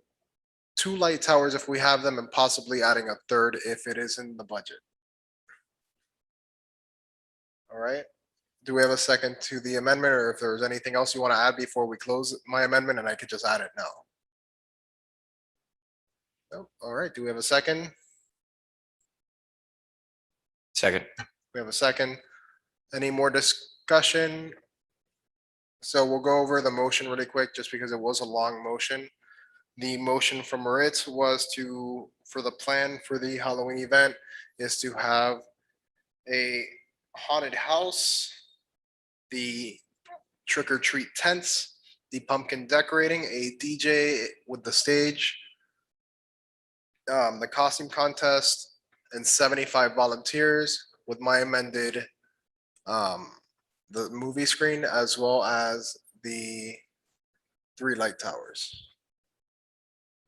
two light towers if we have them, and possibly adding a third if it is in the budget. All right. Do we have a second to the amendment, or if there's anything else you want to add before we close my amendment, and I could just add it now? No. All right. Do we have a second? Second. We have a second. Any more discussion? So we'll go over the motion really quick, just because it was a long motion. The motion from Moritz was for the plan for the Halloween event is to have a haunted house, the trick or treat tents, the pumpkin decorating, a DJ with the stage, the costume contest and 75 volunteers with my amended the movie screen as well as the 3 light towers.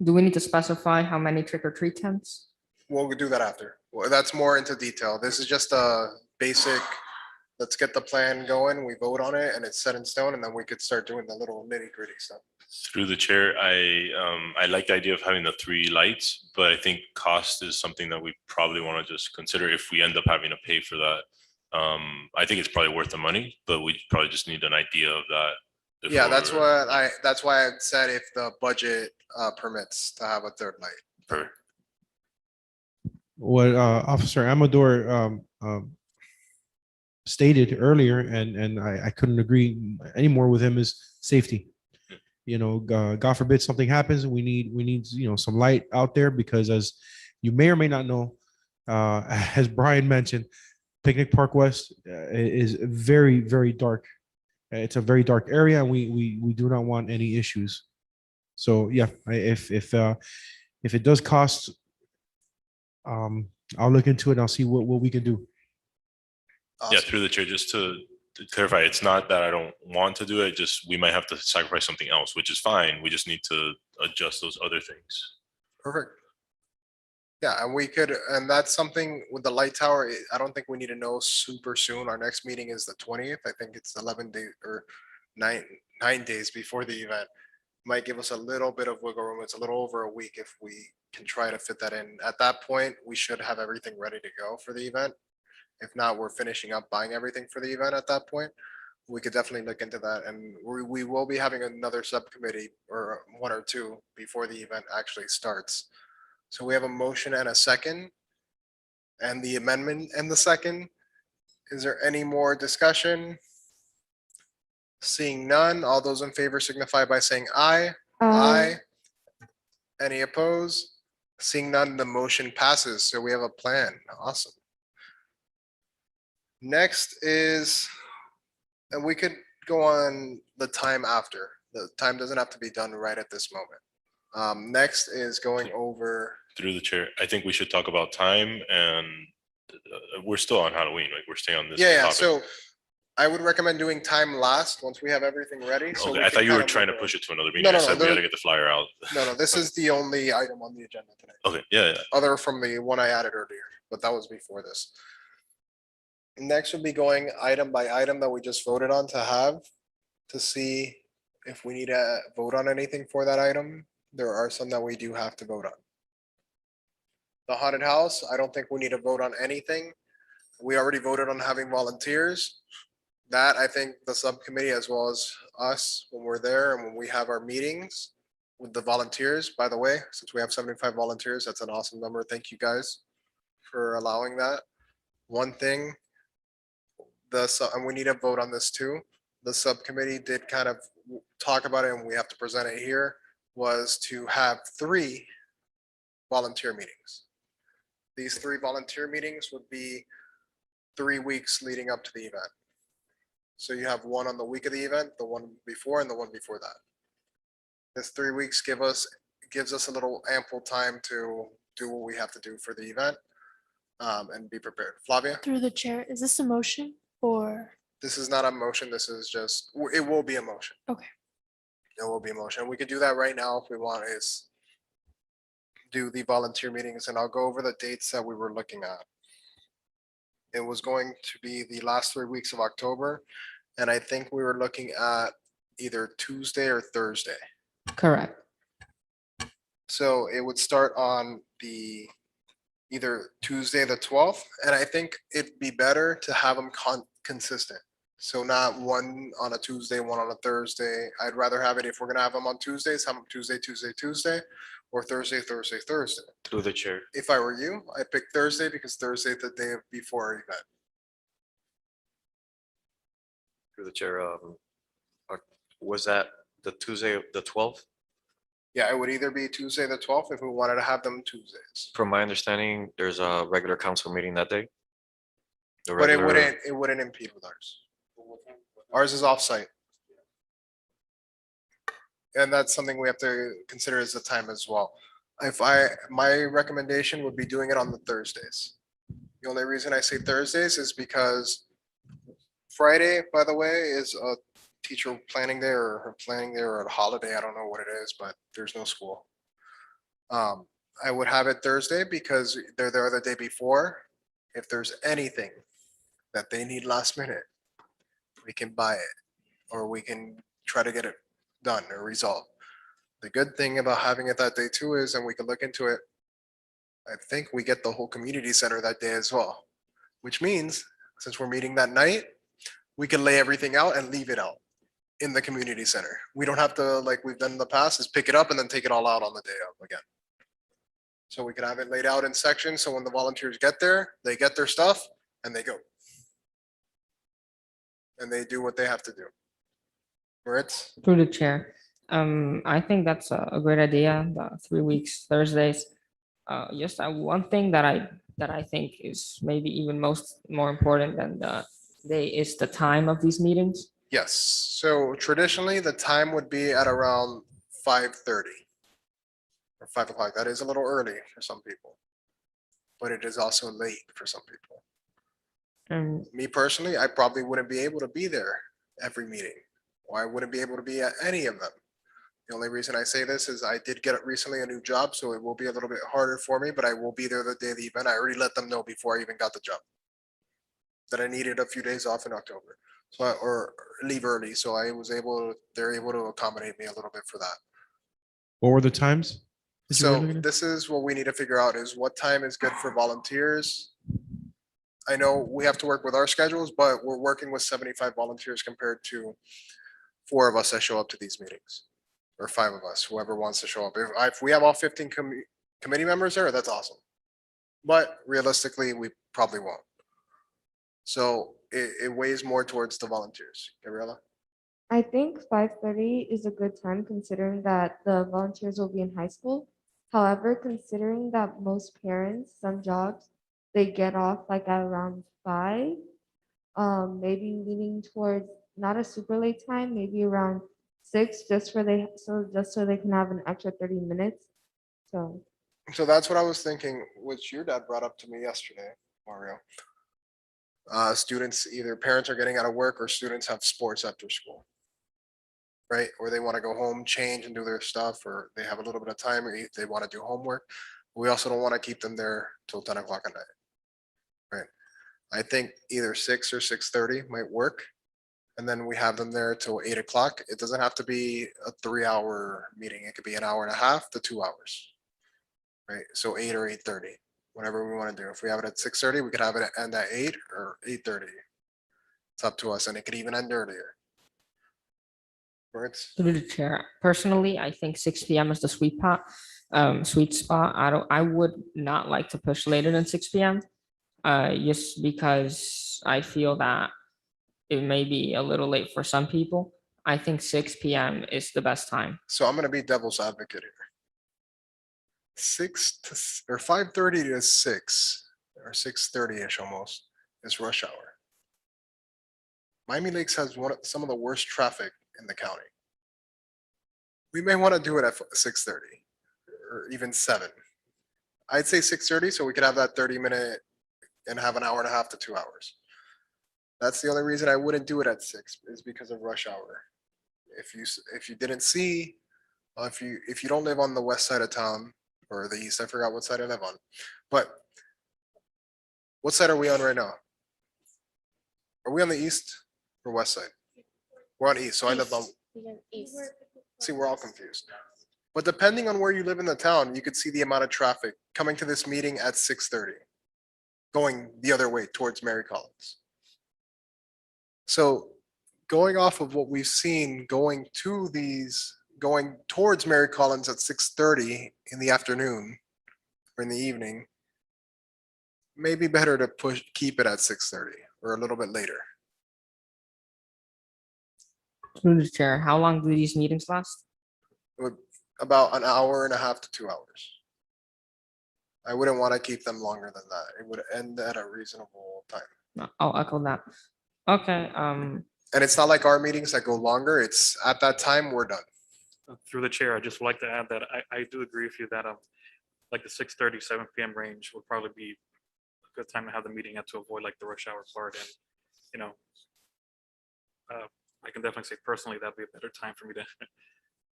Do we need to specify how many trick or treat tents? We'll do that after. Well, that's more into detail. This is just a basic, let's get the plan going, we vote on it and it's set in stone, and then we could start doing the little nitty gritty stuff. Through the chair, I like the idea of having the 3 lights, but I think cost is something that we probably want to just consider if we end up having to pay for that. I think it's probably worth the money, but we probably just need an idea of that. if Yeah, that's we're- that's why I said if the budget permits to have a 3rd light. Perfect. What Officer Amador stated earlier, and I couldn't agree anymore with him, is safety. You know, God forbid something happens, we need, you know, some light out there, because as you may or may not know, as Brian mentioned, Picnic Park West is very, very dark. It's a very dark area, and we do not want any issues. So yeah, if it does cost, I'll look into it and I'll see what we can do. Yeah, Awesome. through the chair, just to clarify, it's not that I don't want to do it, just we might have to sacrifice something else, which is fine. We just need to adjust those other things. Perfect. Yeah, and we could, and that's something with the light tower, I don't think we need to know super soon. Our next meeting is the 20th. I think it's 11 days or 9 days before the event. Might give us a little bit of wiggle room. It's a little over a week if we can try to fit that in. At that point, we should have everything ready to go for the event. If not, we're finishing up buying everything for the event at that point. We could definitely look into that, and we will be having another subcommittee or 1 or 2 before the event actually starts. So we have a motion and a second, and the amendment and the second. Is there any more discussion? Seeing none, all those in favor signify by saying aye. Aye. Any opposed? Seeing none, the motion passes. So we have a plan. Awesome. Next is, and we could go on the time after. The time doesn't have to be done right at this moment. Next is going over, Through the chair, I think we should talk about time, and we're still on Halloween, like we're staying on this yeah, topic. so I would recommend doing time last, once we have everything ready. So Okay, we I can thought you were kind of trying to move push around. it to another meeting. No, I no, said we there- gotta get the flyer out. No, this is the only item on the agenda today, Okay, yeah, other from the one I added earlier, but that was before this. Next would be going item by item that we just voted on to have, to see if we need to vote on anything for that item. There are some that we do have to vote on. The haunted house, I don't think we need to vote on anything. We already voted on having volunteers. That, I think the subcommittee as well as us, when we're there and when we have our meetings with the volunteers, by the way, since we have 75 volunteers, that's an awesome number. Thank you guys for allowing that. One thing, and we need to vote on this too. The subcommittee did kind of talk about it, and we have to present it here, was to have 3 volunteer meetings. These 3 volunteer meetings would be 3 weeks leading up to the event. So you have one on the week of the event, the one before, and the one before that. This 3 weeks gives us a little ample time to do what we have to do for the event, and be prepared. Flavia, Through the chair, is this a motion or? this is not a motion. This is just, it will be a motion. Okay. It will be a motion. We could do that right now if we want, is do the volunteer meetings, and I'll go over the dates that we were looking at. It was going to be the last 3 weeks of October, and I think we were looking at either Tuesday or Thursday. Correct. So it would start on the either Tuesday, the 12th, and I think it'd be better to have them consistent. So not one on a Tuesday, one on a Thursday. I'd rather have it, if we're gonna have them on Tuesdays, have them Tuesday, Tuesday, Tuesday, or Thursday, Thursday, Thursday. Through the chair. If I were you, I'd pick Thursday because Thursday is the day before our event. Through the chair, was that the Tuesday, the 12th? Yeah, it would either be Tuesday, the 12th, if we wanted to have them Tuesdays. From my understanding, there's a regular council meeting that day. The But regular- it wouldn't impede with ours. Ours is off-site. And that's something we have to consider as the time as well. My recommendation would be doing it on the Thursdays. The only reason I say Thursdays is because Friday, by the way, is a teacher planning day or her planning day or a holiday. I don't know what it is, but there's no school. I would have it Thursday because they're there the day before. If there's anything that they need last minute, we can buy it or we can try to get it done or resolved. The good thing about having it that day too is, and we can look into it, I think we get the whole community center that day as well, which means since we're meeting that night, we can lay everything out and leave it out in the community center. We don't have to, like we've done in the past, is pick it up and then take it all out on the day of again. So we could have it laid out in sections. So when the volunteers get there, they get their stuff and they go. And they do what they have to do. Moritz? Through the chair. I think that's a great idea, the 3 weeks, Thursdays. Just one thing that I think is maybe even more important than the day is the time of these meetings. Yes. So traditionally, the time would be at around 5:30 or 5 o'clock. That is a little early for some people, but it is also late for some people. And Me personally, I probably wouldn't be able to be there every meeting, or I wouldn't be able to be at any of them. The only reason I say this is I did get recently a new job, so it will be a little bit harder for me, but I will be there the day of the event. I already let them know before I even got the job that I needed a few days off in October, so or leave early. So they're able to accommodate me a little bit for that. What were the times? that you were So looking at? this is what we need to figure out is what time is good for volunteers. I know we have to work with our schedules, but we're working with 75 volunteers compared to 4 of us that show up to these meetings. Or 5 of us, whoever wants to show up. If we have all 15 committee members there, that's awesome. But realistically, we probably won't. So it weighs more towards the volunteers. Gabriela? I think 5:30 is a good time considering that the volunteers will be in high school. However, considering that most parents, some jobs, they get off like at around 5, maybe leaning towards not a super late time, maybe around 6, just so they can have an extra 30 minutes. So So that's what I was thinking, which your dad brought up to me yesterday, Mario. Students, either parents are getting out of work or students have sports after school. Right? Or they want to go home, change and do their stuff, or they have a little bit of time, or they want to do homework. We also don't want to keep them there till 10 o'clock at night. Right? I think either 6 or 6:30 might work. And then we have them there till 8 o'clock. It doesn't have to be a 3-hour meeting. It could be an hour and a half to 2 hours. Right? So 8 or 8:30, whatever we want to do. If we have it at 6:30, we could have it end at 8 or 8:30. It's up to us, and it could even end earlier. Words? through the chair, personally, I think 6 p.m. is the sweet spot. I would not like to push later than 6 p.m. Just because I feel that it may be a little late for some people. I think 6 p.m. is the best time. So I'm going to be devil's advocate here. 5:30 to 6 or 6:30-ish almost is rush hour. Miami Lakes has some of the worst traffic in the county. We may want to do it at 6:30 or even 7. I'd say 6:30 so we could have that 30-minute and have an hour and a half to 2 hours. That's the only reason I wouldn't do it at 6 is because of rush hour. If you didn't see, if you don't live on the west side of town or the east, I forgot what side I live on, but what side are we on right now? Are we on the east or west side? We're on east, so I live on. East. See, we're all confused. But depending on where you live in the town, you could see the amount of traffic coming to this meeting at 6:30, going the other way towards Mary Collins. So going off of what we've seen going towards Mary Collins at 6:30 in the afternoon or in the evening, maybe better to keep it at 6:30 or a little bit later. Through the chair, how long do these meetings last? About an hour and a half to 2 hours. I wouldn't want to keep them longer than that. It would end at a reasonable time. No, I'll echo that. Okay, And it's not like our meetings that go longer. It's at that time, we're done. Through the chair, I just would like to add that I do agree with you that like the 6:30, 7 PM range would probably be a good time to have the meeting at to avoid like the rush hour part and, you know, I can definitely say personally, that'd be a better time for me to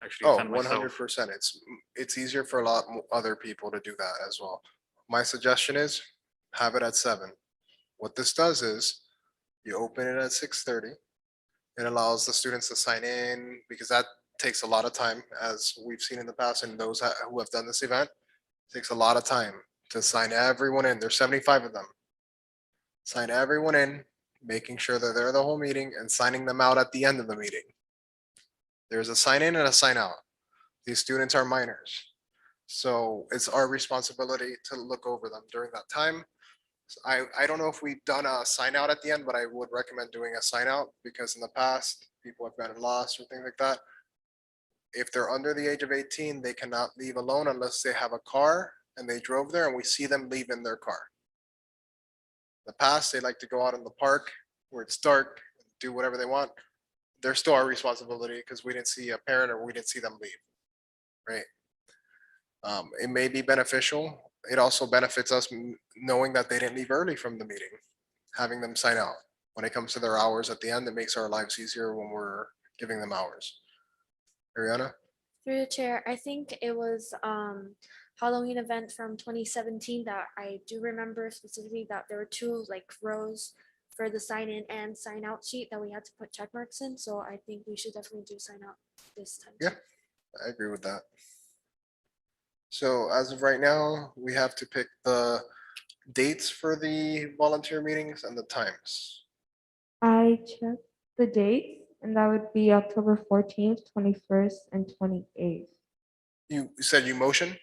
actually Oh, attend myself. 100%. It's easier for a lot other people to do that as well. My suggestion is have it at 7. What this does is you open it at 6:30. It allows the students to sign in because that takes a lot of time, as we've seen in the past, and those who have done this event, takes a lot of time to sign everyone in. There's 75 of them. Sign everyone in, making sure they're there the whole meeting and signing them out at the end of the meeting. There's a sign in and a sign out. These students are minors. So it's our responsibility to look over them during that time. I don't know if we've done a sign out at the end, but I would recommend doing a sign out because in the past, people have gotten lost or things like that. If they're under the age of 18, they cannot leave alone unless they have a car and they drove there and we see them leave in their car. In the past, they like to go out in the park where it's dark, do whatever they want. They're still our responsibility because we didn't see a parent or we didn't see them leave, right? It may be beneficial. It also benefits us knowing that they didn't leave early from the meeting, having them sign out. When it comes to their hours at the end, it makes our lives easier when we're giving them hours. Ariana? Through the chair, I think it was Halloween event from 2017 that I do remember specifically that there were 2 like rows for the sign in and sign out sheet that we had to put check marks in. So I think we should definitely do sign out this time. Yeah. I agree with that. So as of right now, we have to pick the dates for the volunteer meetings and the times. I checked the dates, and that would be October 14th, 21st, and 28th. You said you motion?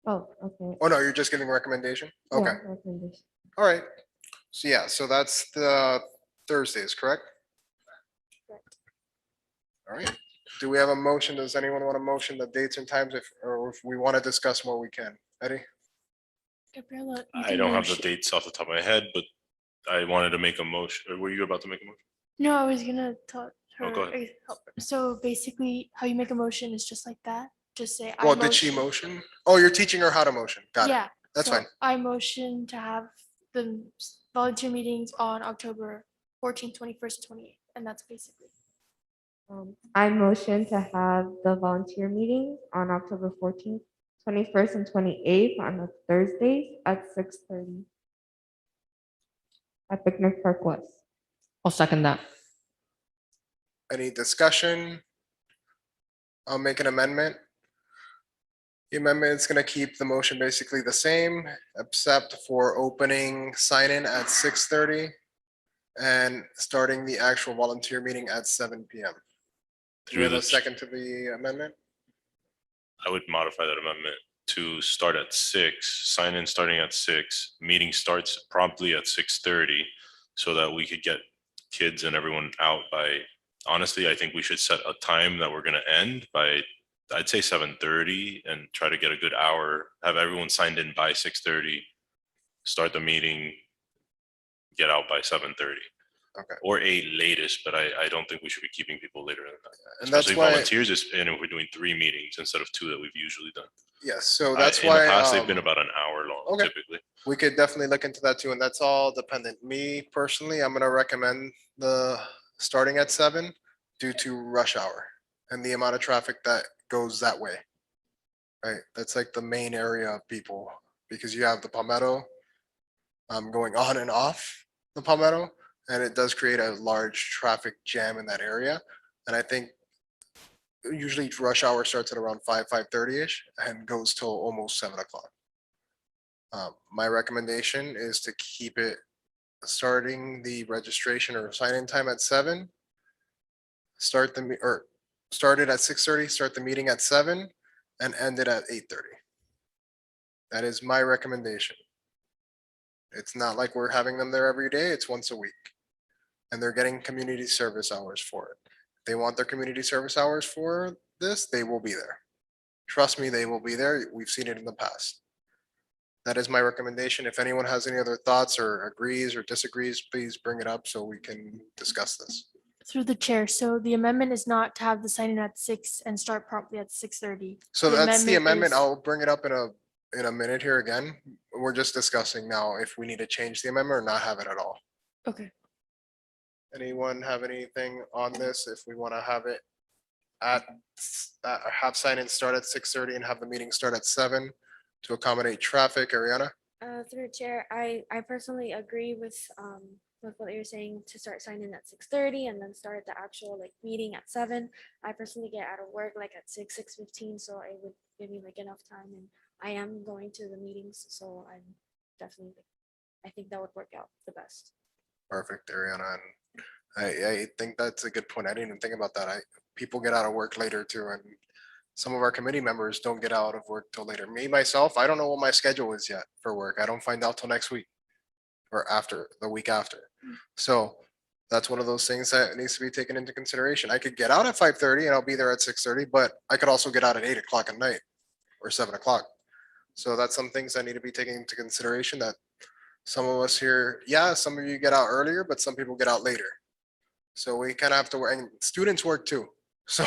Oh, okay. Oh, no, you're just giving recommendation? Yeah, Okay, recommendation. all right. So yeah, so that's the Thursdays, correct? Correct. All right. Do we have a motion? Does anyone want to motion the dates and times or if we want to discuss more, we can. Eddie? Gabriella, I don't have the dates off the top of my head, but I wanted to make a motion. Or were you about to make a motion? No, I was gonna tell her. Oh, go ahead. So basically, how you make a motion is just like that. Just say. I Well, did she motion? Oh, you're teaching her how to motion. Got it. Yeah. That's so fine. I motion to have the volunteer meetings on October 14th, 21st, 28th, and that's basically. I motion to have the volunteer meetings on October 14th, 21st, and 28th on the Thursdays at 6:30 at Picnic Park West. I'll second that. Any discussion? I'll make an amendment. The amendment is going to keep the motion basically the same, except for opening sign-in at 6:30 and starting the actual volunteer meeting at 7 PM. Do we have a second to the amendment? I would modify that amendment to start at 6, sign in starting at 6, meeting starts promptly at 6:30 so that we could get kids and everyone out by, honestly, I think we should set a time that we're gonna end by, I'd say 7:30 and try to get a good hour, have everyone signed in by 6:30, start the meeting, get out by 7:30. Okay. Or 8 latest, but I don't think we should be keeping people later than that. And that's Especially why, volunteers, and if we're doing 3 meetings instead of 2 that we've usually done. yes, so that's In the why past, they've been about an hour long okay. typically. we could definitely look into that too, and that's all dependent. Me personally, I'm gonna recommend the starting at 7 due to rush hour and the amount of traffic that goes that way. Right, that's like the main area of people, because you have the Palmetto going on and off the Palmetto, and it does create a large traffic jam in that area. And I think usually rush hour starts at around 5:30-ish and goes till almost 7 o'clock. My recommendation is to keep it starting the registration or sign-in time at 7. Start it at 6:30, start the meeting at 7 and end it at 8:30. That is my recommendation. It's not like we're having them there every day, it's once a week. And they're getting community service hours for it. If they want their community service hours for this, they will be there. Trust me, they will be there. We've seen it in the past. That is my recommendation. If anyone has any other thoughts or agrees or disagrees, please bring it up so we can discuss this. Through the chair, so the amendment is not to have the sign in at 6 and start promptly at 6:30. So The that's the amendment. amendment is- I'll bring it up in a minute here again. We're just discussing now if we need to change the amendment or not have it at all. Okay. Anyone have anything on this? If we want to have it at, have sign-in start at 6:30 and have the meeting start at 7 to accommodate traffic, Ariana? Through chair, I personally agree with what you're saying to start signing at 6:30 and then start the actual like meeting at 7. I personally get out of work like at 6:15, so it would give me like enough time, and I am going to the meetings, so I'm definitely, I think that would work out the best. Perfect, Ariana. And I think that's a good point. I didn't even think about that. People get out of work later too, and some of our committee members don't get out of work till later. Me, myself, I don't know what my schedule is yet for work. I don't find out till next week or after, the week after. So that's one of those things that needs to be taken into consideration. I could get out at 5:30 and I'll be there at 6:30, but I could also get out at 8 o'clock at night or 7 o'clock. So that's some things that need to be taken into consideration, that some of us here, yeah, some of you get out earlier, but some people get out later. So we kind of have to work, and students work too. So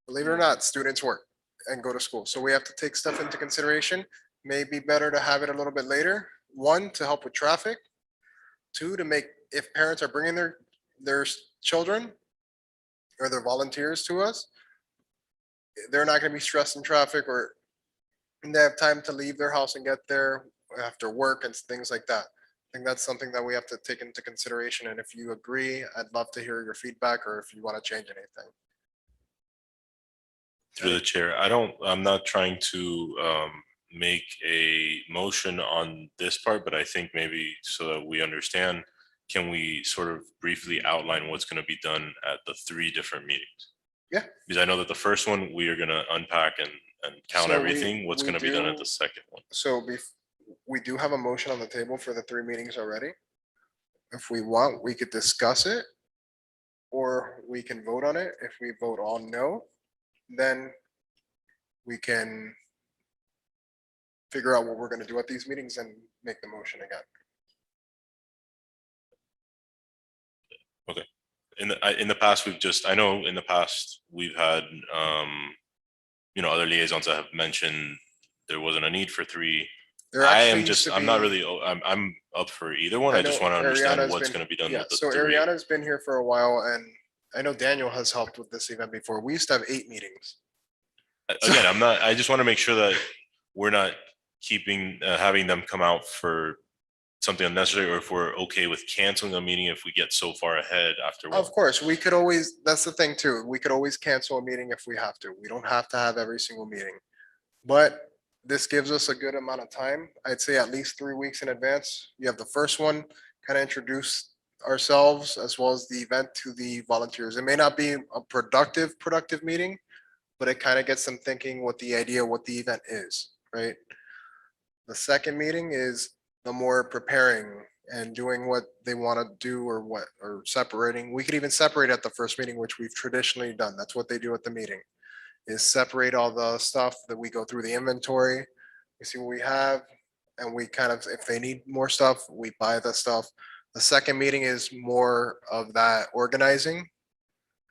believe it or not, students work and go to school. So we have to take stuff into consideration. Maybe better to have it a little bit later. One, to help with traffic. Two, to make, if parents are bringing their children or their volunteers to us, they're not going to be stressed in traffic, or they have time to leave their house and get there after work and things like that. I think that's something that we have to take into consideration. And if you agree, I'd love to hear your feedback, or if you want to change anything. Through the chair, I'm not trying to make a motion on this part, but I think maybe so that we understand, can we sort of briefly outline what's going to be done at the 3 different meetings? Yeah. Because I know that the first one, we are going to unpack and count So everything. What's we going to be done at do- the second one? So we do have a motion on the table for the 3 meetings already. If we want, we could discuss it, or we can vote on it. If we vote on no, then we can figure out what we're going to do at these meetings and make the motion again. In the past, I know in the past, we've had, other liaisons that have mentioned there wasn't a need for 3. There I actually am used to I'm not be- really, I'm up for either one. I just know want to understand Ariana's what's been- going to be done yeah, with the so 3. Ariana's been here for a while, and I know Daniel has helped with this event before. We used to have 8 meetings. Again, I just want to make sure that we're not having them come out for something unnecessary, or if we're okay with canceling a meeting if we get so far ahead after one. Of course, we could always, that's the thing too. We could always cancel a meeting if we have to. We don't have to have every single meeting. But this gives us a good amount of time. I'd say at least 3 weeks in advance. You have the first one, kind of introduce ourselves as well as the event to the volunteers. It may not be a productive meeting, but it kind of gets them thinking what the event is, right? The second meeting is the more preparing and doing what they want to do, or separating. We could even separate at the first meeting, which we've traditionally done. That's what they do at the meeting, is separate all the stuff that we go through the inventory. We see what we have, and we kind of, if they need more stuff, we buy the stuff. The second meeting is more of that organizing,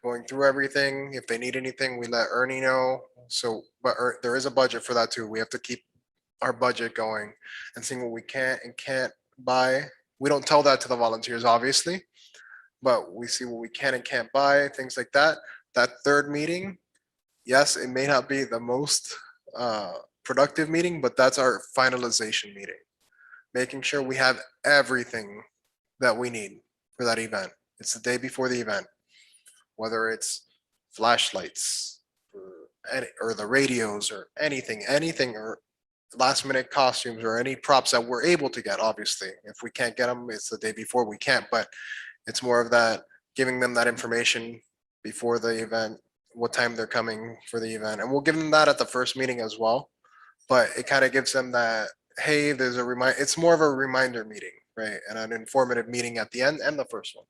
going through everything. If they need anything, we let Ernie know. So, but there is a budget for that too. We have to keep our budget going and seeing what we can and can't buy. We don't tell that to the volunteers, obviously, but we see what we can and can't buy, things like that. That third meeting, yes, it may not be the most productive meeting, but that's our finalization meeting. Making sure we have everything that we need for that event. It's the day before the event, whether it's flashlights or the radios or anything, or last minute costumes or any props that we're able to get. Obviously, if we can't get them, it's the day before, we can't, but it's more of that, giving them that information before the event, what time they're coming for the event. And we'll give them that at the first meeting as well. But it kind of gives them that, hey, there's a it's more of a reminder meeting, right? And an informative meeting at the end and the first one.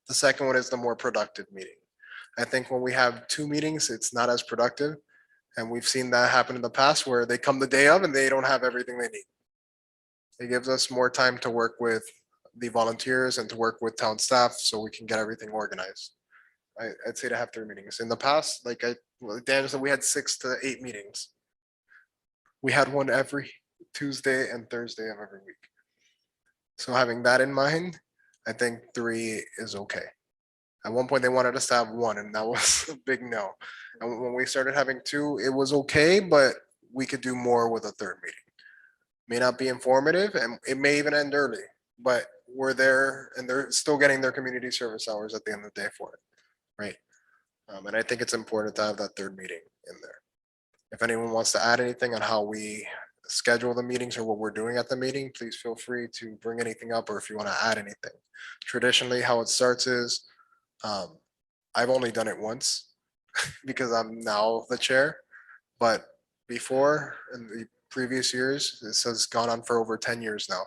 The second one is the more productive meeting. I think when we have 2 meetings, it's not as productive. And we've seen that happen in the past where they come the day of and they don't have everything they need. It gives us more time to work with the volunteers and to work with town staff so we can get everything organized. I'd say to have 3 meetings. In the past, Dan said, we had 6 to 8 meetings. We had one every Tuesday and Thursday of every week. So having that in mind, I think 3 is okay. At one point, they wanted us to have 1, and that was a big no. And when we started having 2, it was okay, but we could do more with a 3rd meeting. May not be informative, and it may even end early, but we're there, and they're still getting their community service hours at the end of the day for it, right? And I think it's important to have that 3rd meeting in there. If anyone wants to add anything on how we schedule the meetings or what we're doing at the meeting, please feel free to bring anything up, or if you want to add anything. Traditionally, how it starts is, I've only done it once because I'm now the chair, but before, in the previous years, this has gone on for over 10 years now.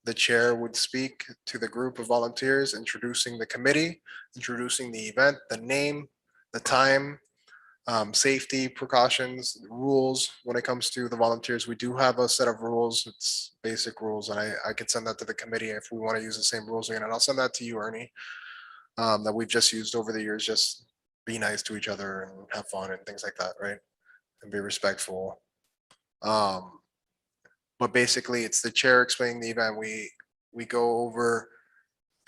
The chair would speak to the group of volunteers, introducing the committee, introducing the event, the name, the time, safety precautions, rules. When it comes to the volunteers, we do have a set of rules. It's basic rules, and I could send that to the committee if we want to use the same rules again. And I'll send that to you, Ernie, that we've just used over the years. Just be nice to each other and have fun and things like that, right? And be respectful. But basically, it's the chair explaining the event. We go over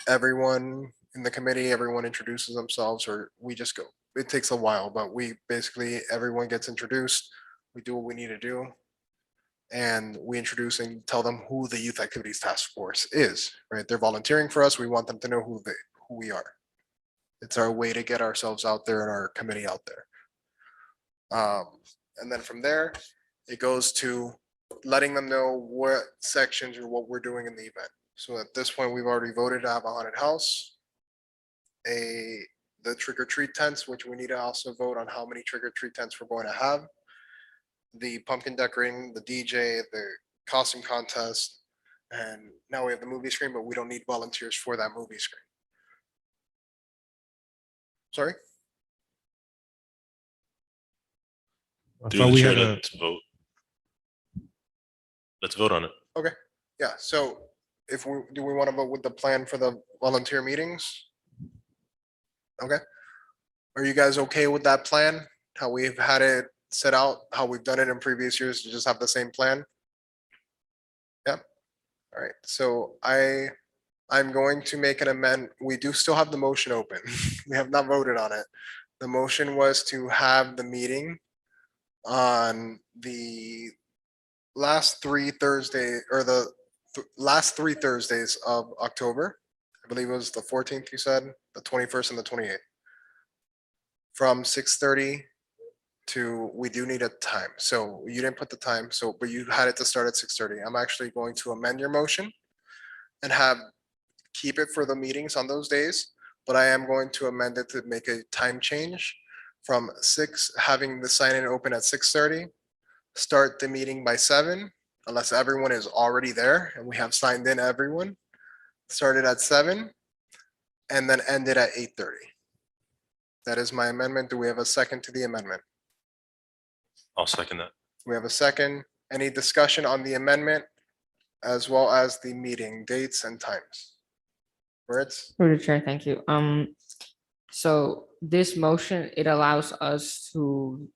everyone in the committee, everyone introduces themselves, or we just go. It takes a while, but we basically, everyone gets introduced. We do what we need to do. And we introduce and tell them who the Youth Activities Task Force is, right? They're volunteering for us. We want them to know who we are. It's our way to get ourselves out there and our committee out there. And then from there, it goes to letting them know what sections or what we're doing in the event. So at this point, we've already voted to have a haunted house, the trick or treat tents, which we need to also vote on how many trick or treat tents we're going to have, the pumpkin decorating, the DJ, the costume contest, and now we have the movie screen, but we don't need volunteers for that movie screen. Sorry? I Through thought the we chair, had a, let's vote. Let's vote on it. Yeah, so do we want to vote with the plan for the volunteer meetings? Okay. Are you guys okay with that plan? How we've had it set out, how we've done it in previous years, to just have the same plan? Yeah. All right, so I'm going to make an amendment. We do still have the motion open. We have not voted on it. The motion was to have the meeting on the last 3 Thursday, or the last 3 Thursdays of October. I believe it was the 14th, you said, the 21st and the 28th. From 6:30 to, we do need a time. So you didn't put the time, so, but you had it to start at 6:30. I'm actually going to amend your motion and keep it for the meetings on those days, but I am going to amend it to make a time change from having the sign-in open at 6:30, start the meeting by 7, unless everyone is already there and we have signed in everyone, started at 7, and then end it at 8:30. That is my amendment. Do we have a second to the amendment? I'll second that. We have a second. Any discussion on the amendment as well as the meeting dates and times? Words? Through the chair, thank you. So this motion, it allows us to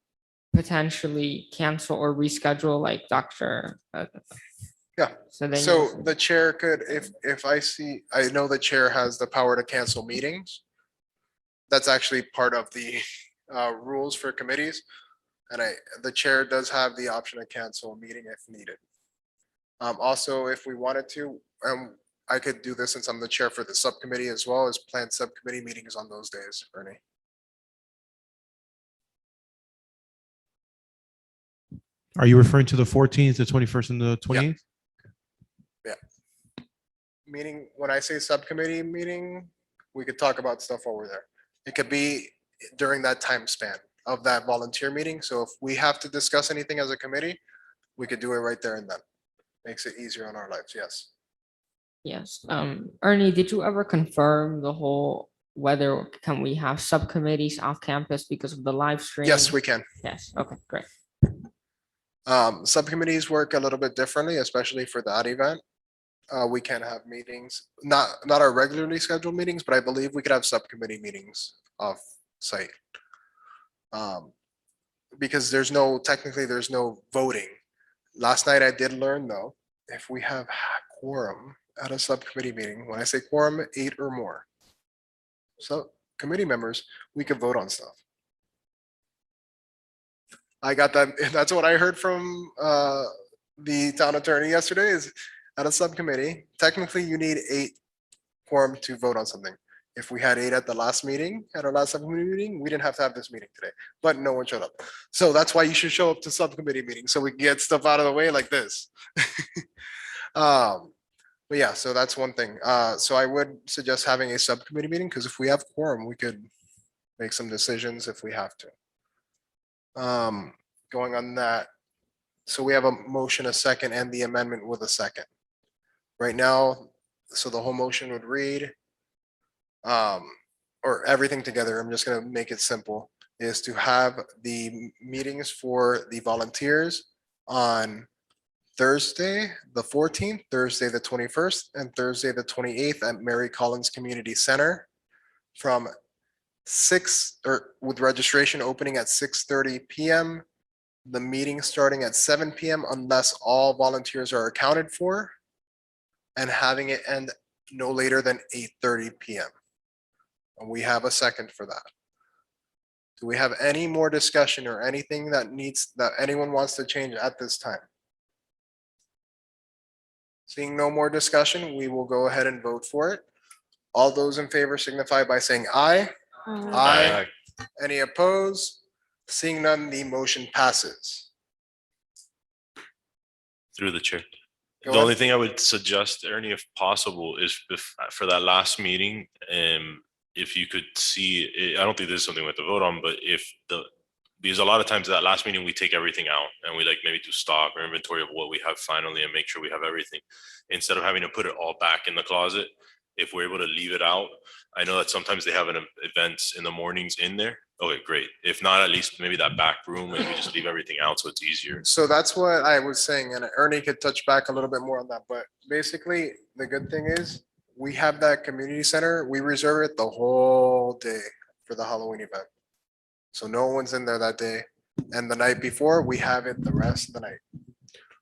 potentially cancel or reschedule like Dr. Yeah. So then. So the chair could, if I know the chair has the power to cancel meetings. That's actually part of the rules for committees. And the chair does have the option to cancel a meeting if needed. Also, if we wanted to, I could do this since I'm the chair for the subcommittee as well, as plan subcommittee meetings on those days, Ernie. are you referring to the 14th, the 21st, and the 28th? Meeting, when I say subcommittee meeting, we could talk about stuff over there. It could be during that time span of that volunteer meeting. So if we have to discuss anything as a committee, we could do it right there and then. Makes it easier on our lives, yes. Yes, Ernie, did you ever confirm the whole whether can we have subcommittees off campus because of the live stream? Yes, we can. Yes, okay, great. Subcommittees work a little bit differently, especially for that event. We can have meetings, not our regularly scheduled meetings, but I believe we could have subcommittee meetings off site. Because technically there's no voting Last night I did learn though, if we have quorum at a subcommittee meeting, when I say quorum, 8 or more. So committee members, we could vote on stuff. I got that. That's what I heard from the town attorney yesterday is at a subcommittee, technically you need 8 quorum to vote on something. If we had 8 at the last meeting, at our last subcommittee meeting, we didn't have to have this meeting today, but no one showed up. So that's why you should show up to subcommittee meetings so we can get stuff out of the way like this. But yeah, so that's one thing. So I would suggest having a subcommittee meeting because if we have quorum, we could make some decisions if we have to. Going on that. So we have a motion, a second, and the amendment with a second. Right now, so the whole motion would read, or everything together, I'm just gonna make it simple, is to have the meetings for the volunteers on Thursday, the 14th, Thursday, the 21st, and Thursday, the 28th at Mary Collins Community Center from 6, or with registration opening at 6:30 p.m. The meeting starting at 7 p.m. unless all volunteers are accounted for, and having it end no later than 8:30 p.m. And we have a second for that. Do we have any more discussion or anything that anyone wants to change at this time? Seeing no more discussion, we will go ahead and vote for it. All those in favor signify by saying aye. Aye. Any opposed? Seeing none, the motion passes. Through the chair. Go The only ahead. thing I would suggest, Ernie, if possible, is for that last meeting, if you could see, I don't think this is something we have to vote on, but because a lot of times at that last meeting, we take everything out and we like maybe do stock or inventory of what we have finally and make sure we have everything. Instead of having to put it all back in the closet, if we're able to leave it out, I know that sometimes they have events in the mornings in there. Okay, great. If not, at least maybe that back room and we just leave everything out so it's easier. So that's what I was saying, and Ernie could touch back a little bit more on that, but basically, the good thing is, we have that community center, we reserve it the whole day for the Halloween event. So no one's in there that day, and the night before, we have it the rest of the night.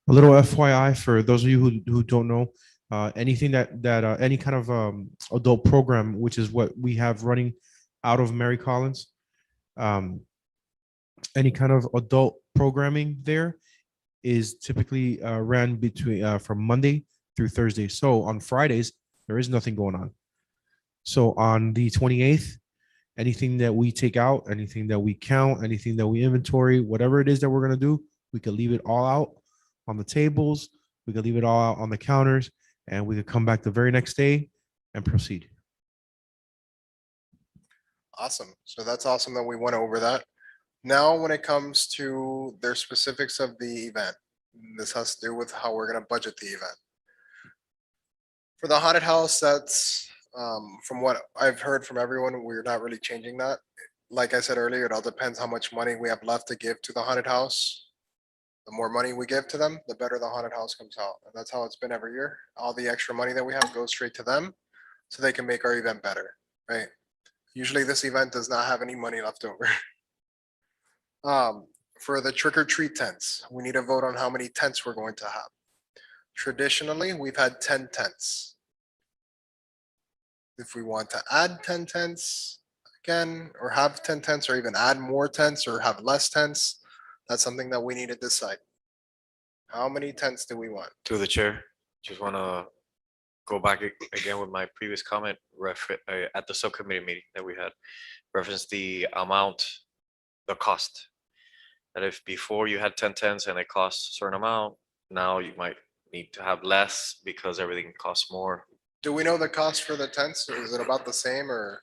A little FYI for those of you who don't know, anything that any kind of adult program, which is what we have running out of Mary Collins, any kind of adult programming there is typically ran between from Monday through Thursday. So on Fridays, there is nothing going on. So on the 28th, anything that we take out, anything that we count, anything that we inventory, whatever it is that we're going to do, we could leave it all out on the tables. We could leave it all out on the counters, and we could come back the very next day and proceed. Awesome. So that's awesome that we went over that. Now, when it comes to their specifics of the event, this has to do with how we're going to budget the event. For the haunted house, that's from what I've heard from everyone, we're not really changing that. Like I said earlier, it all depends how much money we have left to give to the haunted house. The more money we give to them, the better the haunted house comes out. And that's how it's been every year. All the extra money that we have goes straight to them so they can make our event better, right? Usually this event does not have any money left over. For the trick or treat tents, we need to vote on how many tents we're going to have. Traditionally, we've had 10 tents. If we want to add 10 tents again, or have 10 tents, or even add more tents, or have less tents, that's something that we need to decide. How many tents do we want? To the chair, just want to go back again with my previous comment at the subcommittee meeting that we had, reference the amount, the cost. That if before you had 10 tents and it costs a certain amount, now you might need to have less because everything costs more. Do we know the cost for the tents? Is it about the same or?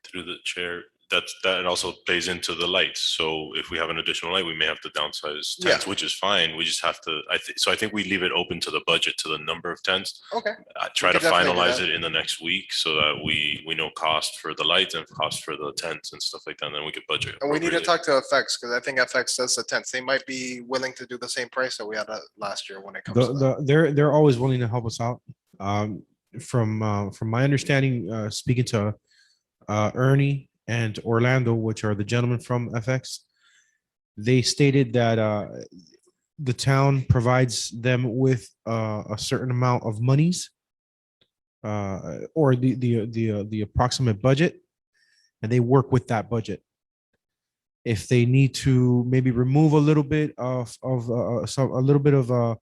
Through the chair, that also plays into the lights. So if we have an additional light, we may have to downsize tents, which is fine. We just have to, I think we leave it open to the budget, to the number of tents. Okay. Try to could definitely do finalize that. it in the next week so that we know cost for the lights and cost for the tents and stuff like that. And then we could budget. And we need to appropriately. talk to FX because I think FX does the tents. They might be willing to do the same price that we had last year when it comes to that. They're always willing to help us out. From my understanding, speaking to Ernie and Orlando, which are the gentlemen from FX, they stated that the town provides them with a certain amount of monies or the approximate budget, and they work with that budget. If they need to maybe remove a little bit of a little bit of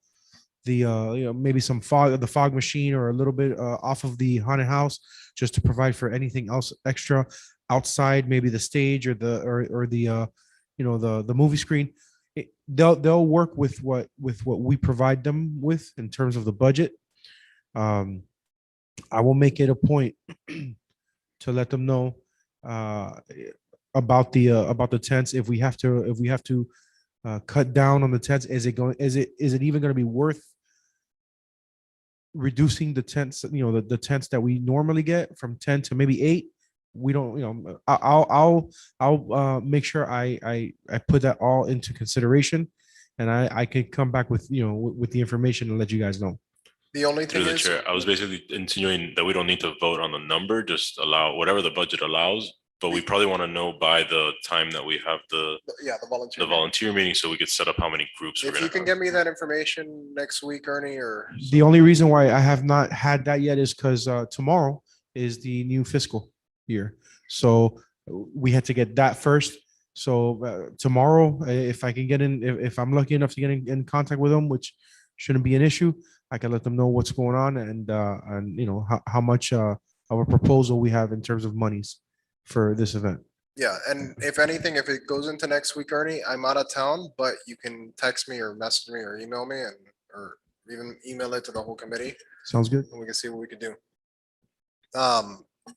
maybe some fog, the fog machine, or a little bit off of the haunted house, just to provide for anything else extra outside, maybe the stage or the the movie screen. They'll work with what we provide them with in terms of the budget. I will make it a point to let them know about the tents. If we have to cut down on the tents, is it even going to be worth reducing the tents, the tents that we normally get from 10 to maybe 8? We don't, I'll make sure I put that all into consideration, and I can come back with, with the information and let you guys know. The only thing Through the is, chair, I was basically insinuating that we don't need to vote on the number, just allow whatever the budget allows. But we probably want to know by the time that we have the yeah, the volunteer. volunteer meeting, so we could set up how many groups we're If gonna you can have. get me that information next week, Ernie, or The only reason why I have not had that yet is because tomorrow is the new fiscal year. So we had to get that first. So tomorrow, if I can get in, if I'm lucky enough to get in contact with them, which shouldn't be an issue, I can let them know what's going on and how much of a proposal we have in terms of monies for this event. yeah, and if anything, if it goes into next week, Ernie, I'm out of town, but you can text me or message me or email me or even email it to the whole committee, Sounds good. and we can see what we could do.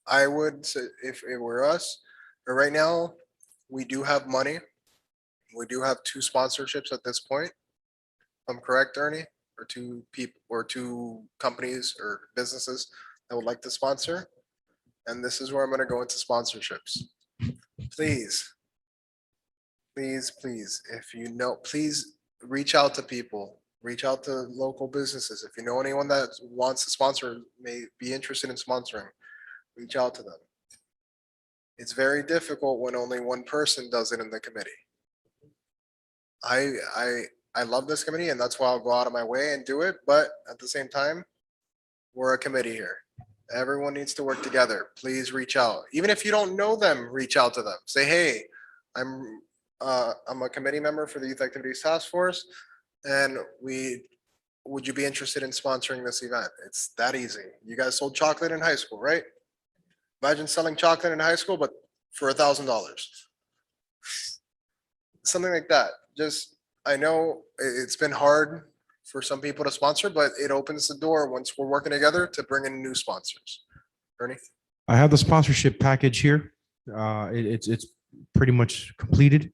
I would say if it were us, but right now, we do have money. We do have 2 sponsorships at this point. If I'm correct, Ernie, or 2 people or 2 companies or businesses that would like to sponsor. And this is where I'm going to go into sponsorships. Please, if you know, please reach out to people, reach out to local businesses. If you know anyone that wants to sponsor, may be interested in sponsoring, reach out to them. It's very difficult when only one person does it in the committee. I love this committee, and that's why I'll go out of my way and do it. But at the same time, we're a committee here. Everyone needs to work together. Please reach out. Even if you don't know them, reach out to them. Say, hey, I'm a committee member for the Youth Activities Task Force, and would you be interested in sponsoring this event? It's that easy. You guys sold chocolate in high school, right? Imagine selling chocolate in high school, but for $1,000. Something like that. Just, I know it's been hard for some people to sponsor, but it opens the door once we're working together to bring in new sponsors. Ernie? I have the sponsorship package here. It's pretty much completed.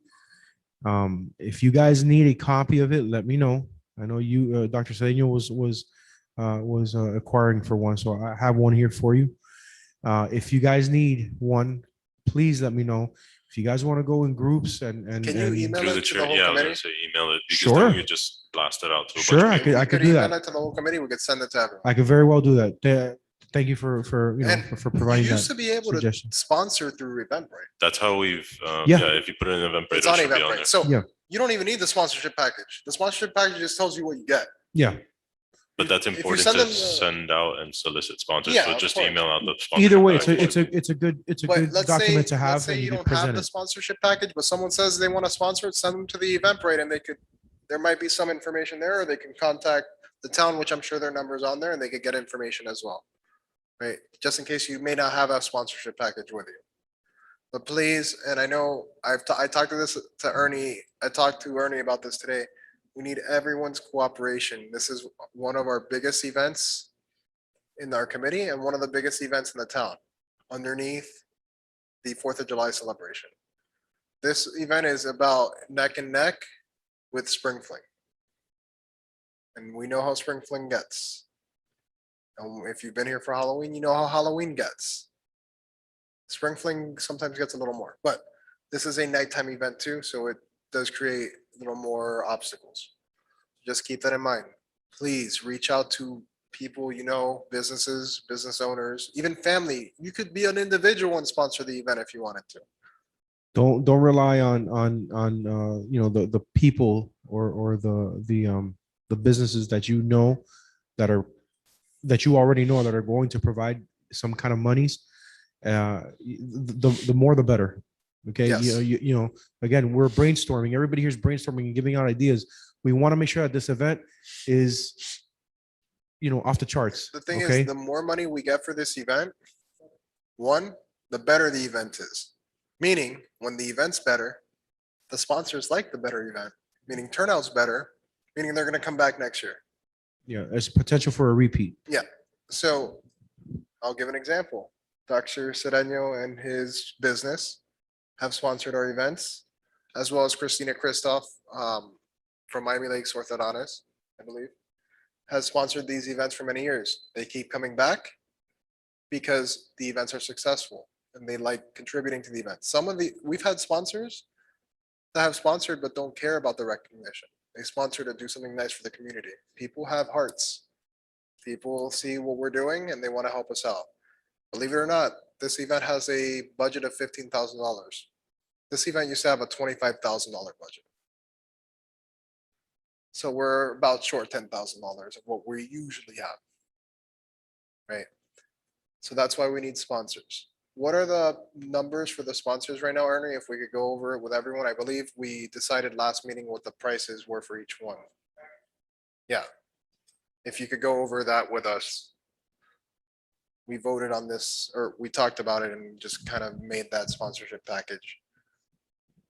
If you guys need a copy of it, let me know. I know you, Dr. Sedano was acquiring for one, so I have one here for you. If you guys need one, please let me know. If you guys want to go in groups and Can you email Through it the to the chair, whole yeah, I was gonna committee? say email it, because Sure. then we could just blast it out to a bunch Sure, of I people. could If we do email that. it to the whole committee, we could send it to everyone. I could very well do that. Thank you for And for You providing used that to be able to suggestion. sponsor through Eventbrite. That's how we've, Yeah. yeah, if you put it in Eventbrite, It's it on should be on there. Eventbrite. So Yeah. you don't even need the sponsorship package. The sponsorship package just tells you what you get. Yeah. But that's if you important send to them the- send out and solicit sponsors, Yeah, so of just course. email out the. Either sponsorship way, package. it's a good But let's say, document to let's have, say and you you can don't have present the it. sponsorship package, but someone says they want to sponsor it, send them to the Eventbrite and there might be some information there, or they can contact the town, which I'm sure their number's on there, and they could get information as well. Right? Just in case you may not have a sponsorship package with you. But please, and I know I talked to Ernie, I talked to Ernie about this today. We need everyone's cooperation. This is one of our biggest events in our committee and one of the biggest events in the town underneath the 4th of July celebration. This event is about neck and neck with Spring Fling. And we know how Spring Fling gets. And if you've been here for Halloween, you know how Halloween gets. Spring Fling sometimes gets a little more, but this is a nighttime event too, so it does create a little more obstacles. Just keep that in mind. Please reach out to people, businesses, business owners, even family. You could be an individual and sponsor the event if you wanted to. Don't rely on the people or the businesses that you know that are that you already know that are going to provide some kind of monies, the more the better. Okay, Yes. you know, again, we're brainstorming. Everybody here is brainstorming and giving out ideas. We want to make sure that this event is, you know, off the charts. The thing Okay, is, the more money we get for this event, one, the better the event is. Meaning, when the event's better, the sponsors like the better event, meaning turnout's better, meaning they're gonna come back next year. yeah, there's potential for a repeat. So I'll give an example. Dr. Sedano and his business have sponsored our events, as well as Christina Christoph from Miami Lakes Orthodontists, I believe, has sponsored these events for many years. They keep coming back because the events are successful and they like contributing to the event. We've had sponsors that have sponsored but don't care about the recognition. They sponsor to do something nice for the community. People have hearts. People see what we're doing and they want to help us out. Believe it or not, this event has a budget of $15,000. This event used to have a $25,000 budget. So we're about short $10,000 of what we usually have. Right? So that's why we need sponsors. What are the numbers for the sponsors right now, Ernie? If we could go over it with everyone, I believe we decided last meeting what the prices were for each one. Yeah. If you could go over that with us. We voted on this, or we talked about it and just kind of made that sponsorship package.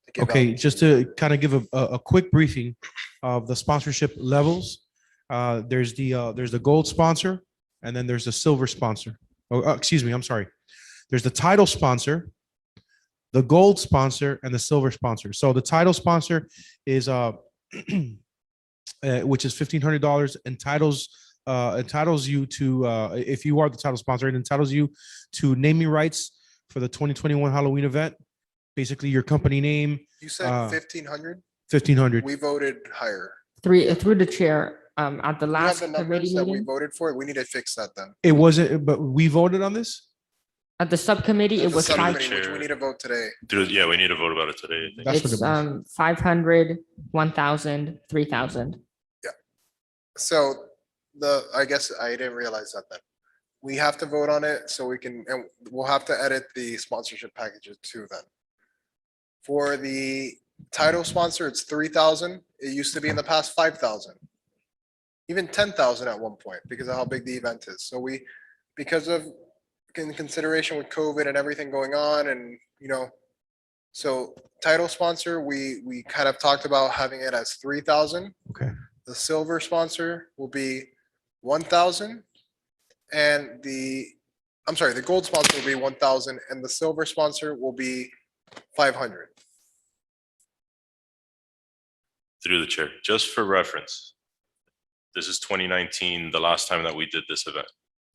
to give Okay, out. just to kind of give a quick briefing of the sponsorship levels. There's the gold sponsor, and then there's the silver sponsor. Oh, excuse me, I'm sorry. There's the title sponsor, the gold sponsor, and the silver sponsor. So the title sponsor is which is $1,500, entitles you to if you are the title sponsor, it entitles you to naming rights for the 2021 Halloween event. Basically, your company name. You said 1,500? 1,500. We voted higher. Through the chair, at the You have last the committee numbers that we meeting, voted for? We need to fix that then. It wasn't, but we voted on this. at the subcommittee, it The was subcommittee, five, which we need to vote today. Yeah, we need to vote about it today. I think. That's what it it's was. 500, 1,000, 3,000. So I guess I didn't realize that then. We have to vote on it so we can, and we'll have to edit the sponsorship packages too then. For the title sponsor, it's 3,000. It used to be in the past 5,000. Even 10,000 at one point because of how big the event is. So because of in consideration with COVID and everything going on and, so title sponsor, we kind of talked about having it as 3,000. Okay. The silver sponsor will be 1,000 and the gold sponsor will be 1,000 and the silver sponsor will be 500. Through the chair, just for reference, this is 2019, the last time that we did this event.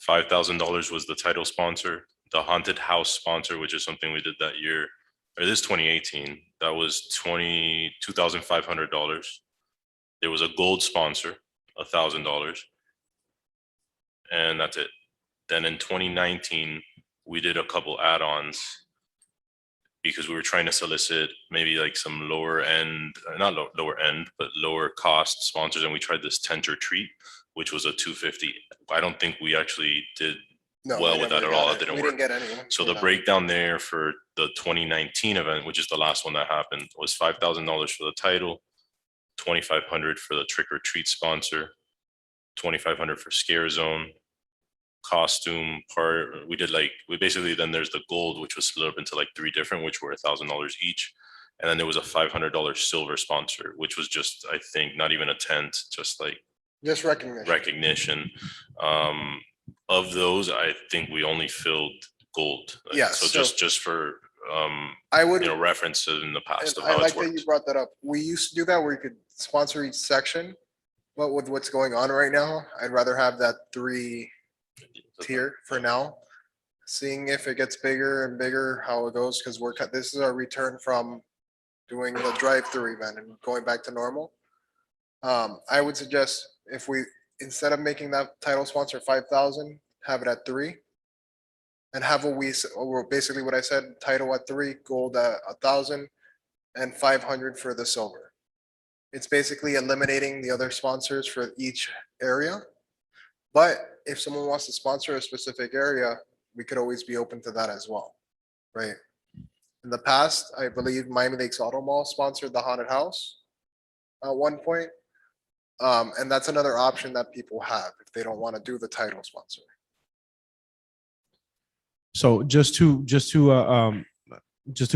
$5,000 was the title sponsor, the haunted house sponsor, which is something we did that year, or this 2018, that was $22,500. There was a gold sponsor, $1,000. And that's it. Then in 2019, we did a couple add-ons because we were trying to solicit maybe like some lower end, not lower end, but lower cost sponsors. And we tried this tent or treat, which was a $250. I don't think we actually did No, well we with that never at all. got It didn't We work. didn't get anyone. So for the that. breakdown there for the 2019 event, which is the last one that happened, was $5,000 for the title, $2,500 for the trick or treat sponsor, $2,500 for scare zone, costume part. We basically, then there's the gold, which was split up into like three different, which were $1,000 each. And then there was a $500 silver sponsor, which was just, I think, not even a tent, just like Just recognition. recognition. Of those, I think we only filled gold. Like, Yeah, So so- just for, I would, reference in the past and of I how it's like that you worked. brought that up. We used to do that where you could sponsor each section. But with what's going on right now, I'd rather have that 3 tier for now. Seeing if it gets bigger and bigger, how it goes, because this is our return from doing the drive-through event and going back to normal. I would suggest if we, instead of making that title sponsor 5,000, have it at 3. And have basically what I said, title at 3, gold at 1,000, and 500 for the silver. It's basically eliminating the other sponsors for each area. But if someone wants to sponsor a specific area, we could always be open to that as well, right? In the past, I believe Miami Lakes Auto Mall sponsored the haunted house at one point. And that's another option that people have if they don't want to do the title sponsor. So just to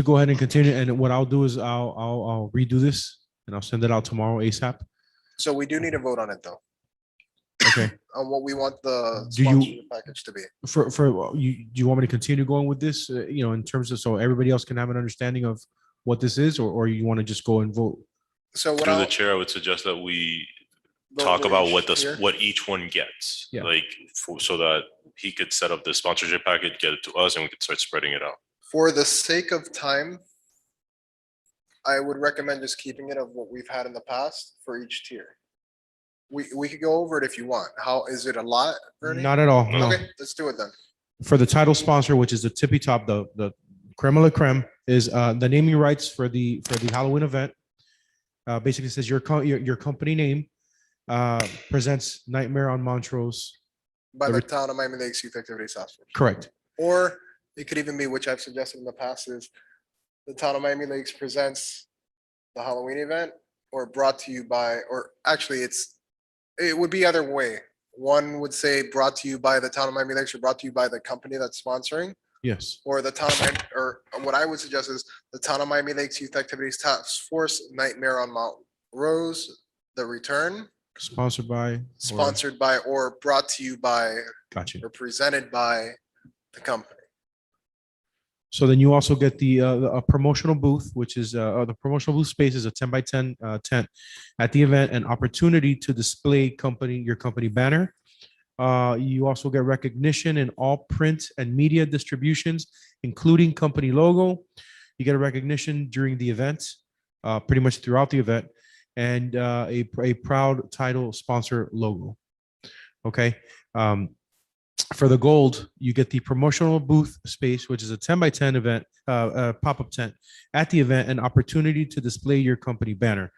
go ahead and continue, and what I'll do is I'll redo this and I'll send it out tomorrow ASAP. So we do need a vote on it though, Okay, on what we want the Do you- sponsorship package to be. for you, do you want me to continue going with this, in terms of, so everybody else can have an understanding of what this is, or you want to just go and vote? So what Through the I'll. chair, I would suggest that we go talk over about each what tier. what each one gets. Yeah. Like, so that he could set up the sponsorship package, get it to us, and we could start spreading it out. For the sake of time, I would recommend just keeping it of what we've had in the past for each tier. We could go over it if you want. How, is it a lot, Bernie? Not at all, no. Okay, let's do it then. For the title sponsor, which is the tippy top, the creme de la creme, is the naming rights for the Halloween event. Basically says your company name presents Nightmare on Montrose. By The the re- town of Miami Lakes Youth Activities Task Force. Correct. Or it could even be, which I've suggested in the past, is the town of Miami Lakes presents the Halloween event, or brought to you by, or actually it would be either way. One would say brought to you by the town of Miami Lakes, or brought to you by the company that's sponsoring, Yes. or the town, or what I would suggest is the town of Miami Lakes Youth Activities Task Force, Nightmare on Mount Rose, The Return, Sponsored by. or- sponsored by, or brought to you by, Gotcha. or presented by the company. So then you also get a promotional booth, which is the promotional booth space is a 10 by 10 tent at the event, an opportunity to display your company banner. You also get recognition in all print and media distributions, including company logo. You get a recognition during the event, pretty much throughout the event, and a proud title sponsor logo. Okay. For the gold, you get the promotional booth space, which is a 10 by 10 event, pop-up tent at the event, an opportunity to display your company banner.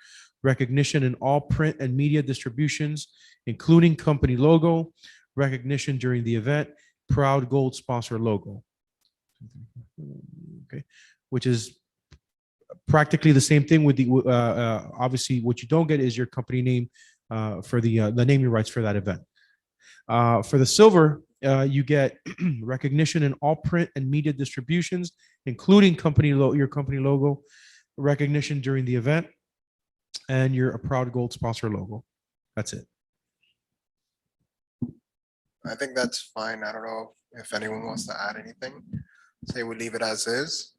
Recognition in all print and media distributions, including company logo, recognition during the event, proud gold sponsor logo. Okay, which is practically the same thing with the, obviously what you don't get is your company name for the naming rights for that event. For the silver, you get recognition in all print and media distributions, including your company logo, recognition during the event, and you're a proud gold sponsor logo. That's it. I think that's fine. I don't know if anyone wants to add anything. Say we leave it as is.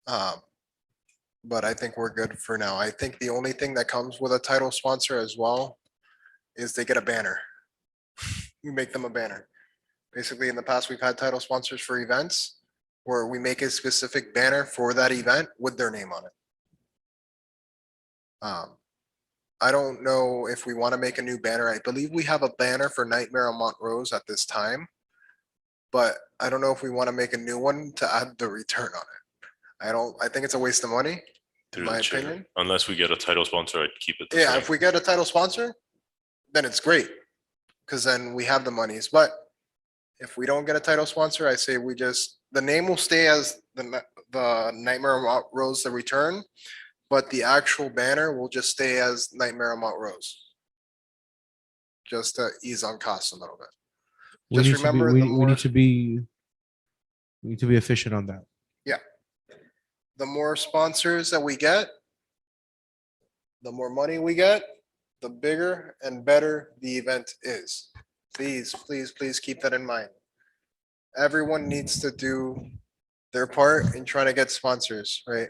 But I think we're good for now. I think the only thing that comes with a title sponsor as well is they get a banner. We make them a banner. Basically, in the past, we've had title sponsors for events where we make a specific banner for that event with their name on it. I don't know if we want to make a new banner. I believe we have a banner for Nightmare on Montrose at this time. But I don't know if we want to make a new one to add the return on it. I think it's a waste of money, in Through my the chair. opinion. Unless we get a title sponsor, I'd keep it the Yeah, same. if we get a title sponsor, then it's great. Because then we have the monies. But if we don't get a title sponsor, I say we just, the name will stay as the Nightmare on Mount Rose, The Return. But the actual banner will just stay as Nightmare on Mount Rose. Just to ease on costs a little bit. We Just need to be- remember we the we more, need to be, we need to be efficient on that. the more sponsors that we get, the more money we get, the bigger and better the event is. Please, please, please keep that in mind. Everyone needs to do their part in trying to get sponsors, right?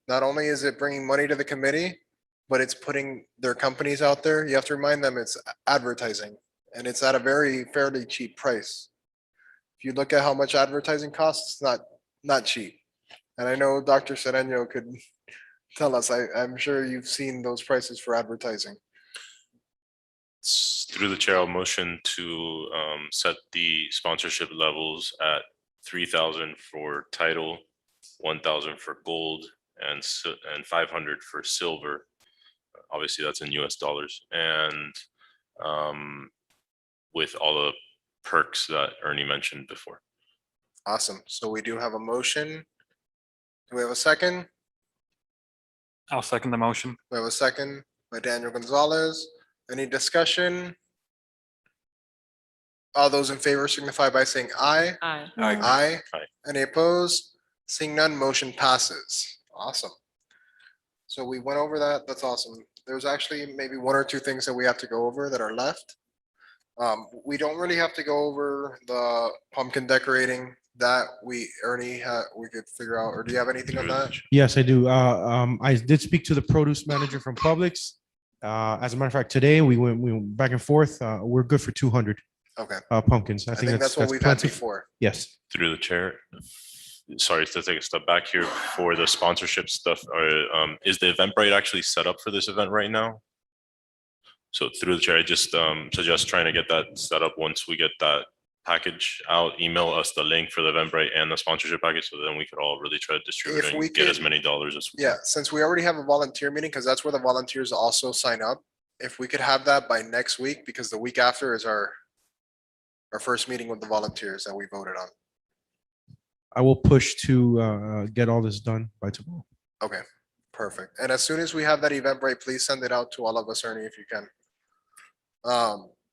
Not only is it bringing money to the committee, but it's putting their companies out there. You have to remind them it's advertising, and it's at a very fairly cheap price. If you look at how much advertising costs, it's not cheap. And I know Dr. Sereno could tell us, I'm sure you've seen those prices for advertising. Through the chair, I'll motion to set the sponsorship levels at 3,000 for title, 1,000 for gold, and 500 for silver. Obviously, that's in US dollars. And with all the perks that Ernie mentioned before. Awesome. So we do have a motion. Do we have a second? I'll second the motion. We have a second by Daniel Gonzalez. Any discussion? All those in favor signify by saying aye. Aye. Aye. Aye. Any opposed? Seeing none, motion passes. Awesome. So we went over that. That's awesome. There's actually maybe one or two things that we have to go over that are left. We don't really have to go over the pumpkin decorating that Ernie had, we could figure out, or do you have anything on that? Yes, I do. I did speak to the produce manager from Publix. As a matter of fact, today we went back and forth. We're good for 200 Okay, pumpkins. I think that's what we've had plenty. before. Yes. Through the chair, sorry to take a step back here for the sponsorship stuff. Is the Eventbrite actually set up for this event right now? So through the chair, I just suggest trying to get that set up. Once we get that package out, email us the link for the Eventbrite and the sponsorship package, so then we could all really try to distribute If and we get as could- many dollars as we Yeah, can. since we already have a volunteer meeting, because that's where the volunteers also sign up. If we could have that by next week, because the week after is our first meeting with the volunteers that we voted on. I will push to get all this done by tomorrow. Okay, perfect. And as soon as we have that Eventbrite, please send it out to all of us, Ernie, if you can.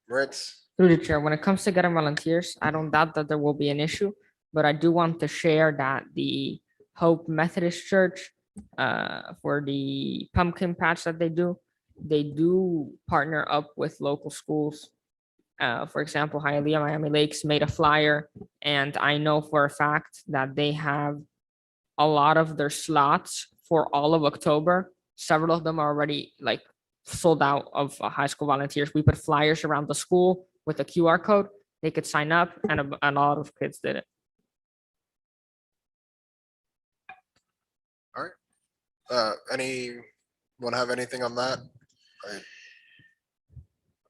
Ritz, Through the chair, when it comes to getting volunteers, I don't doubt that there will be an issue, but I do want to share that the Hope Methodist Church, for the pumpkin patch that they do partner up with local schools. For example, Hialeah, Miami Lakes made a flyer, and I know for a fact that they have a lot of their slots for all of October. Several of them are already like sold out of high school volunteers. We put flyers around the school with a QR code. They could sign up, and a lot of kids did it. anyone have anything on that?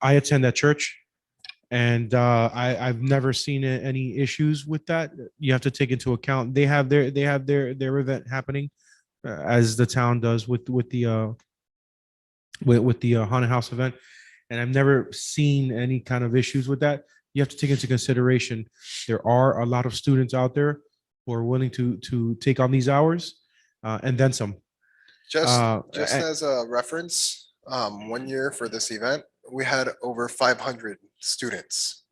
I attend that church, and I've never seen any issues with that. You have to take into account they have their event happening, as the town does with the haunted house event, and I've never seen any kind of issues with that. You have to take into consideration there are a lot of students out there who are willing to take on these hours, and then some. Just And- as a reference, 1 year for this event, we had over 500 students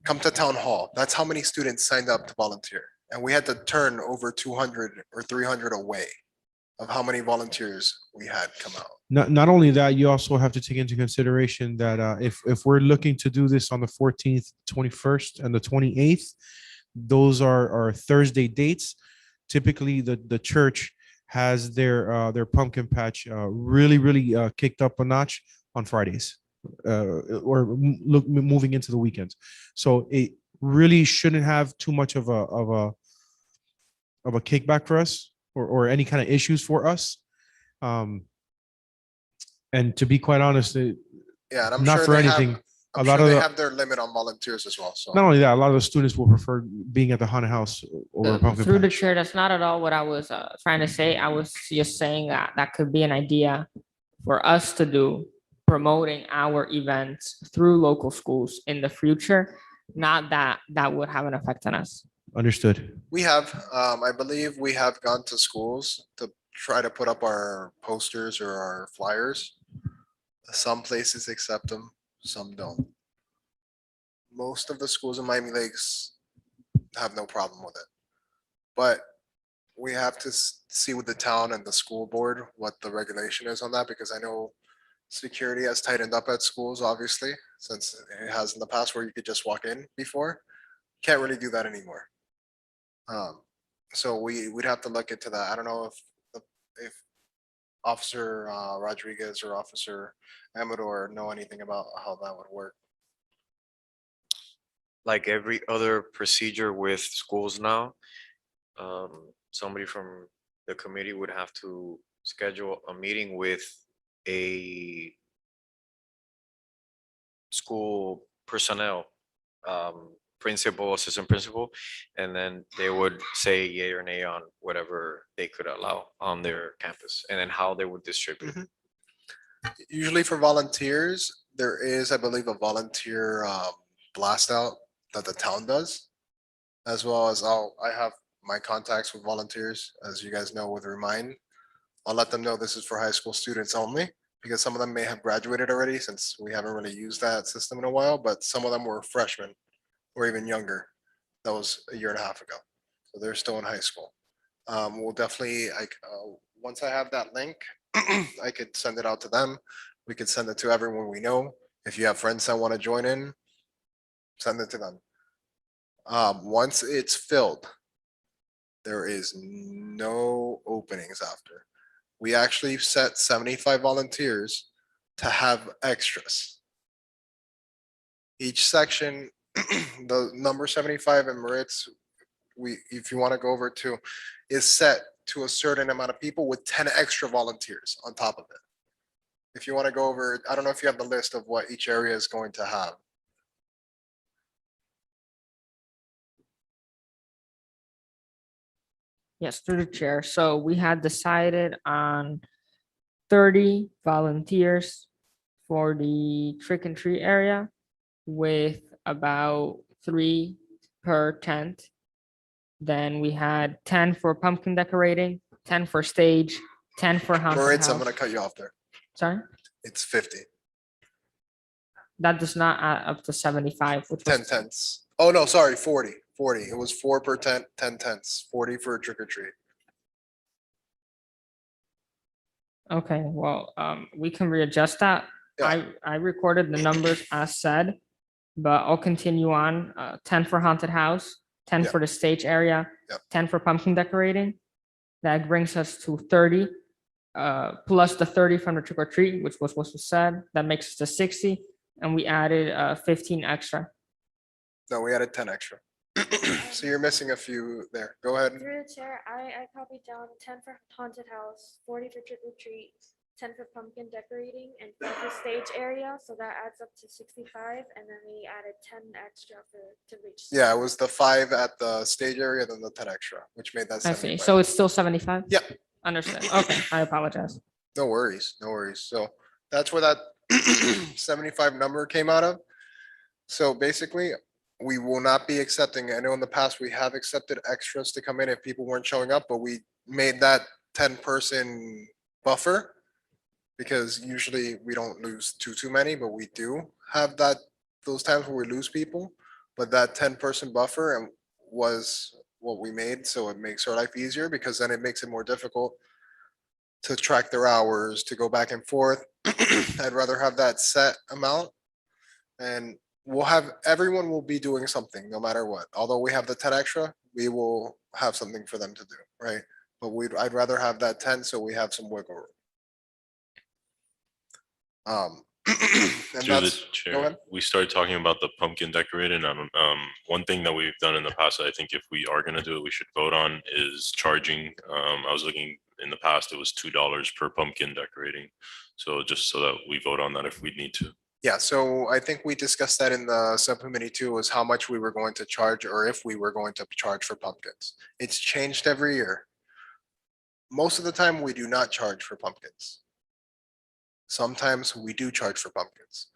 come to town hall. That's how many students signed up to volunteer. And we had to turn over 200 or 300 away of how many volunteers we had come out. Not only that, you also have to take into consideration that if we're looking to do this on the 14th, 21st, and the 28th, those are Thursday dates. Typically, the church has their pumpkin patch really kicked up a notch on Fridays, or moving into the weekends. So it really shouldn't have too much of a kickback for us, or any kind of issues for us. And to be quite honest, Yeah, and I'm not sure for they have, anything. I'm A lot sure of they the- have their limit on volunteers as well, so. Not only that, a lot of the students will prefer being at the haunted house over a pumpkin Through the patch. chair, that's not at all what I was trying to say. I was just saying that that could be an idea for us to do, promoting our events through local schools in the future. Not that that would have an effect on us. Understood. We have, I believe we have gone to schools to try to put up our posters or our flyers. Some places accept them, some don't. Most of the schools in Miami Lakes have no problem with it. But we have to see with the town and the school board what the regulation is on that, because I know security has tightened up at schools, obviously, since it has in the past where you could just walk in before. Can't really do that anymore. So we'd have to look into that. I don't know if Officer Rodriguez or Officer Amador know anything about how that would work. Like every other procedure with schools now, somebody from the committee would have to schedule a meeting with a school personnel, principal, assistant principal, and then they would say yay or nay on whatever they could allow on their campus, and then how they would distribute. Usually for volunteers, there is, I believe, a volunteer blast out that the town does. As well as I have my contacts with volunteers, as you guys know, with Remind. I'll let them know this is for high school students only, because some of them may have graduated already since we haven't really used that system in a while, but some of them were freshmen or even younger. That was a year and a half ago. So they're still in high school. We'll definitely, once I have that link, I could send it out to them. We could send it to everyone we know. If you have friends that want to join in, send it to them. Once it's filled, there is no openings after. We actually set 75 volunteers to have extras. Each section, the number 75 in Maritz, if you want to go over to, is set to a certain amount of people with 10 extra volunteers on top of it. If you want to go over, I don't know if you have the list of what each area is going to have. Yes, through the chair. So we had decided on 30 volunteers for the trick and treat area with about 3 per tent. Then we had 10 for pumpkin decorating, 10 for stage, 10 for haunted Maritz, I'm house. gonna cut you off there. Sorry, It's 50, that does not add up to 75, which 10 was tents. Oh, no, sorry, 40. It was 4 per tent, 10 tents, 40 for a trick or treat. okay. Well, we can readjust that. Yeah. I recorded the numbers as said, but I'll continue on. 10 for haunted house, 10 Yeah. for the stage area, Yep. 10 for pumpkin decorating. That brings us to 30, plus the 30 from the trick or treat, which was what was said. That makes us to 60, and we added 15 extra. No, we added 10 extra. So you're missing a few there. Go ahead. Through the chair, I copied down 10 for haunted house, 40 for trick or treat, 10 for pumpkin decorating, and 10 for stage area, so that adds up to 65, and then we added 10 extra to reach. Yeah, it was the 5 at the stage area, then the 10 extra, which made that I see. 75. So it's still 75? Yep. Understood. Okay, I apologize. No worries, no worries. So that's where that 75 number came out of. So basically, we will not be accepting, I know in the past we have accepted extras to come in if people weren't showing up, but we made that 10-person buffer. Because usually we don't lose too many, but we do have those times where we lose people. But that 10-person buffer and was what we made, so it makes our life easier because then it makes it more difficult to track their hours, to go back and forth. I'd rather have that set amount. And everyone will be doing something no matter what. Although we have the 10 extra, we will have something for them to do, right? But I'd rather have that 10 so we have some wiggle room. And Through the that's, go chair, ahead. we started talking about the pumpkin decorating. One thing that we've done in the past, I think if we are gonna do it, we should vote on is charging. I was looking in the past, it was $2 per pumpkin decorating. So just so that we vote on that if we need to. Yeah, so I think we discussed that in the subcommittee too, was how much we were going to charge or if we were going to charge for pumpkins. It's changed every year. Most of the time, we do not charge for pumpkins. Sometimes we do charge for pumpkins.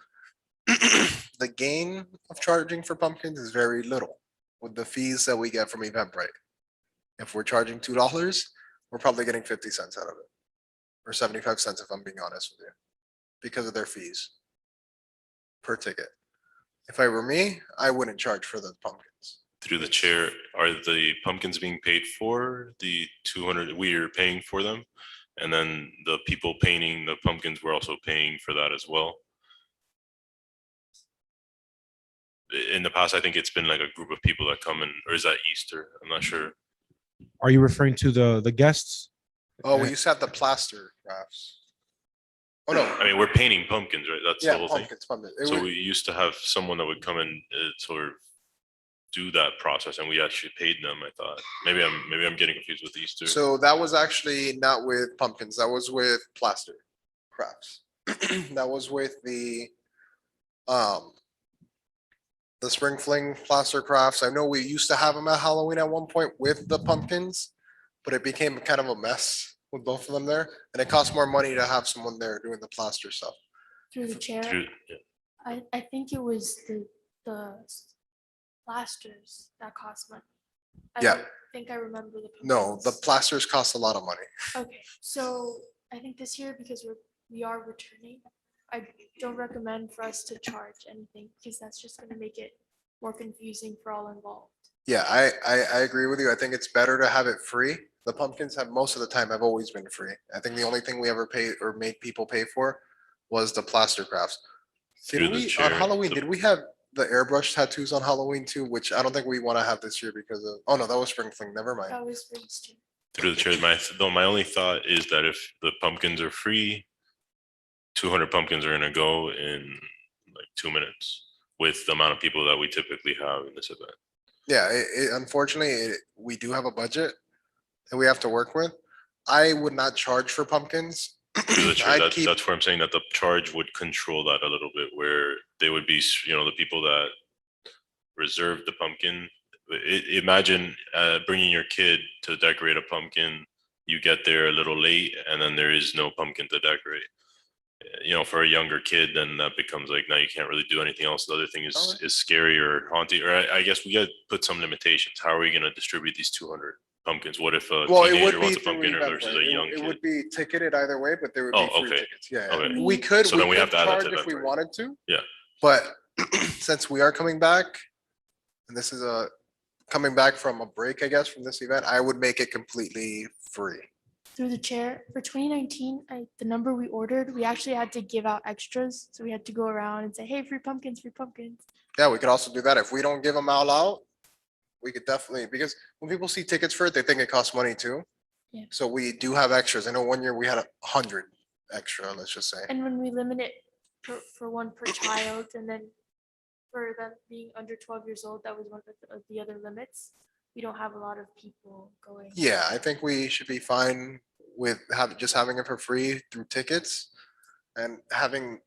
The gain of charging for pumpkins is very little with the fees that we get from Eventbrite. If we're charging $2, we're probably getting 50 cents out of it. Or 75 cents if I'm being honest with you, because of their fees per ticket. If I were me, I wouldn't charge for the pumpkins. Through the chair, are the pumpkins being paid for? The 200, we are paying for them? And then the people painting the pumpkins, we're also paying for that as well? In the past, I think it's been like a group of people that come in, or is that Easter? I'm not sure. Are you referring to the guests? Oh, we used to have the plaster crafts. Oh, no. I mean, we're painting pumpkins, right? That's the Yeah, whole thing. pumpkins. It So would- we used to have someone that would come and sort of do that process, and we actually paid them, I thought. Maybe I'm getting confused with Easter. So that was actually not with pumpkins, that was with plaster crafts. That was with the spring fling plaster crafts. I know we used to have them at Halloween at one point with the pumpkins, but it became kind of a mess with both of them there, and it costs more money to have someone there doing the plaster stuff. Through the chair, Yeah. I think it was the plasters that cost money. I Yeah. don't think I remember the. No, the pumpkins. plasters cost a lot of money. Okay, so I think this year, because we are returning, I don't recommend for us to charge anything, because that's just gonna make it more confusing for all involved. Yeah, I agree with you. I think it's better to have it free. The pumpkins have, most of the time, have always been free. I think the only thing we ever paid or made people pay for was the plaster crafts. Through Did the we, on chair, Halloween, the- did we have the airbrush tattoos on Halloween too, which I don't think we want to have this year because of, oh no, that was spring fling, never mind. That was for Easter. Through the chair, my only thought is that if the pumpkins are free, 200 pumpkins are gonna go in like 2 minutes with the amount of people that we typically have in this event. Yeah, unfortunately, we do have a budget that we have to work with. I would not charge for pumpkins. Through the chair, I'd keep, that's where I'm saying that the charge would control that a little bit, where they would be, the people that reserve the pumpkin. Imagine bringing your kid to decorate a pumpkin, you get there a little late, and then there is no pumpkin to decorate. For a younger kid, then that becomes like, now you can't really do anything else. The other thing is scary or haunting, or I guess we got to put some limitations. How are we going to distribute these 200 pumpkins? What if a well, it would teenager be wants a through pumpkin Eventbrite. versus a young It kid? would be ticketed either way, but there would Oh, be free okay. tickets. Yeah, Okay. we could, So then we have to add that to charge if we Eventbrite. wanted to. Yeah. But since we are coming back, and this is coming back from a break, I guess, from this event, I would make it completely free. Through the chair, for 2019, the number we ordered, we actually had to give out extras. So we had to go around and say, hey, free pumpkins, free pumpkins. Yeah, we could also do that. If we don't give them all out, we could definitely, because when people see tickets for it, they think it costs money too. Yeah. So we do have extras. I know one year we had 100 extra, let's just say. And when we limit it for one per child, and then for them being under 12 years old, that was one of the other limits. We don't have a lot of people going. Yeah, I think we should be fine with just having it for free through tickets and having,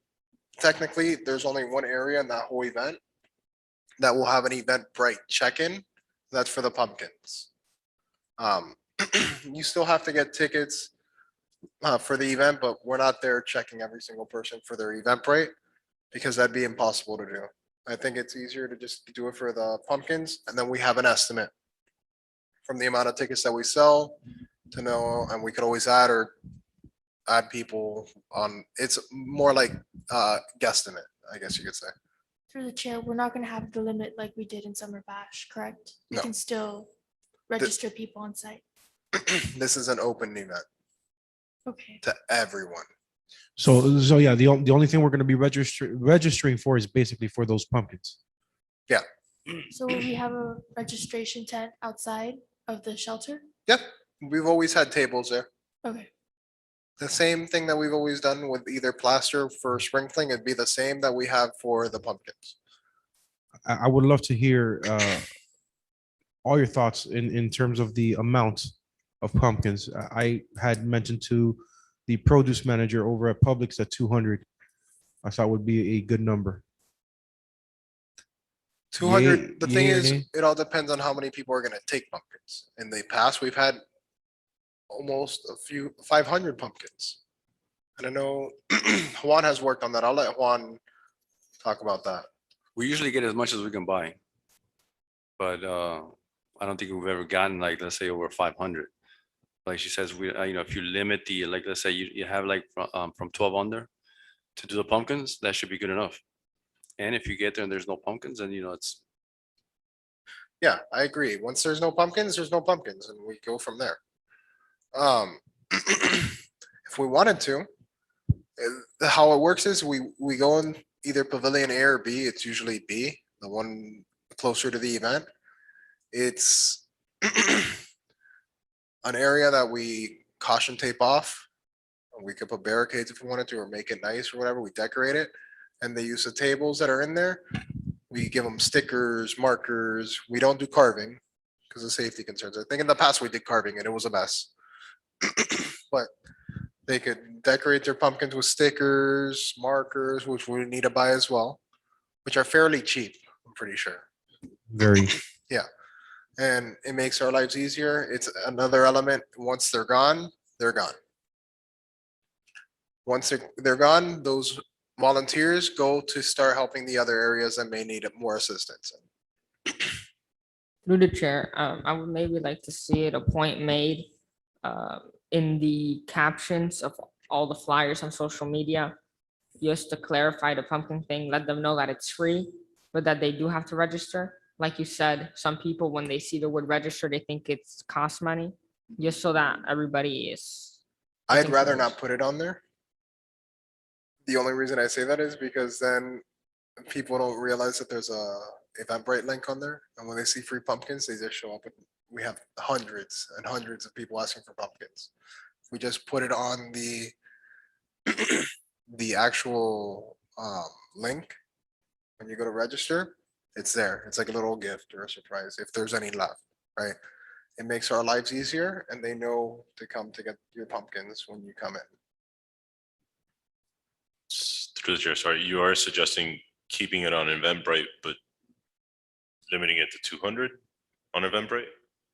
technically, there's only one area in that whole event that will have an Eventbrite check-in. That's for the pumpkins. You still have to get tickets for the event, but we're not there checking every single person for their Eventbrite because that'd be impossible to do. I think it's easier to just do it for the pumpkins, and then we have an estimate from the amount of tickets that we sell to know, and we could always add people on. It's more like guesstimate, I guess you could say. Through the chair, we're not going to have the limit like we did in Summer Bash, correct? We No. can still register people on site. This is an open event Okay. to everyone. So yeah, the only thing we're going to be registering for is basically for those pumpkins. So will we have a registration tent outside of the shelter? Yep, we've always had tables there. Okay. The same thing that we've always done with either plaster for sprinkling, it'd be the same that we have for the pumpkins. I would love to hear all your thoughts in terms of the amount of pumpkins. I had mentioned to the produce manager over at Publix at 200. I thought would be a good number. 200, the thing yay or is, nay? it all depends on how many people are gonna take pumpkins. In the past, we've had almost 500 pumpkins. And I know Juan has worked on that. I'll let Juan talk about that. We usually get as much as we can buy. But I don't think we've ever gotten like, let's say over 500. Like she says, if you limit the, like, let's say you have like from 12 under to do the pumpkins, that should be good enough. And if you get there and there's no pumpkins, then it's. Yeah, I agree. Once there's no pumpkins, there's no pumpkins, and we go from there. If we wanted to, how it works is we go in either pavilion A or B. It's usually B, the one closer to the event. It's an area that we caution tape off. We could put barricades if we wanted to, or make it nice or whatever. We decorate it, and they use the tables that are in there. We give them stickers, markers. We don't do carving because of safety concerns. I think in the past we did carving and it was a mess. But they could decorate their pumpkins with stickers, markers, which we need to buy as well, which are fairly cheap, I'm pretty sure. Very. And it makes our lives easier. It's another element. Once they're gone, they're gone. Once they're gone, those volunteers go to start helping the other areas that may need more assistance. Through the chair, I would maybe like to see it a point made in the captions of all the flyers on social media, just to clarify the pumpkin thing, let them know that it's free, but that they do have to register. Like you said, some people, when they see the word register, they think it's cost money, just so that everybody is. I'd rather not put it on there. The only reason I say that is because then people don't realize that there's a Eventbrite link on there. And when they see free pumpkins, they just show up. And we have hundreds and hundreds of people asking for pumpkins. We just put it on the the actual link. When you go to register, it's there. It's like a little gift or a surprise if there's any left, right? It makes our lives easier and they know to come to get your pumpkins when you come in. Through the chair, sorry, you are suggesting keeping it on Eventbrite, but limiting it to 200 on Eventbrite?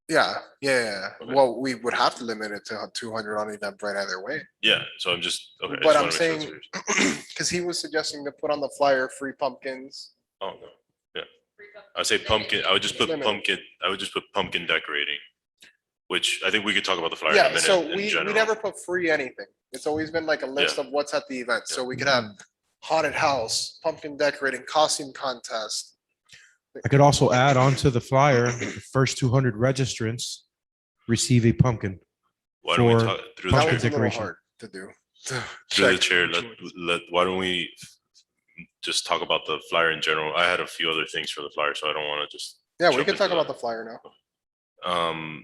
Yeah, yeah. Okay. Well, we would have to limit it to 200 on Eventbrite either way. Yeah, so I'm just, okay. I But just I'm wanna make sure that's saying, what you're saying. because he was suggesting to put on the flyer free pumpkins. Oh, no, yeah. I'd say pumpkin, I would just put Limit. pumpkin decorating, which I think we could talk about the flyer in a Yeah, minute so in we general. never put free anything. It's always been like a list of what's at the event. So we could have haunted house, pumpkin decorating, costume contest. I could also add on to the flyer, the first 200 registrants receive a pumpkin. Why don't we for talk through the That pumpkin one's a chair? little decoration. hard to do. Through the Check. chair, why don't we just talk about the flyer in general? I had a few other things for the flyer, so I don't want to just. Yeah, we jump can talk into about that. the flyer now.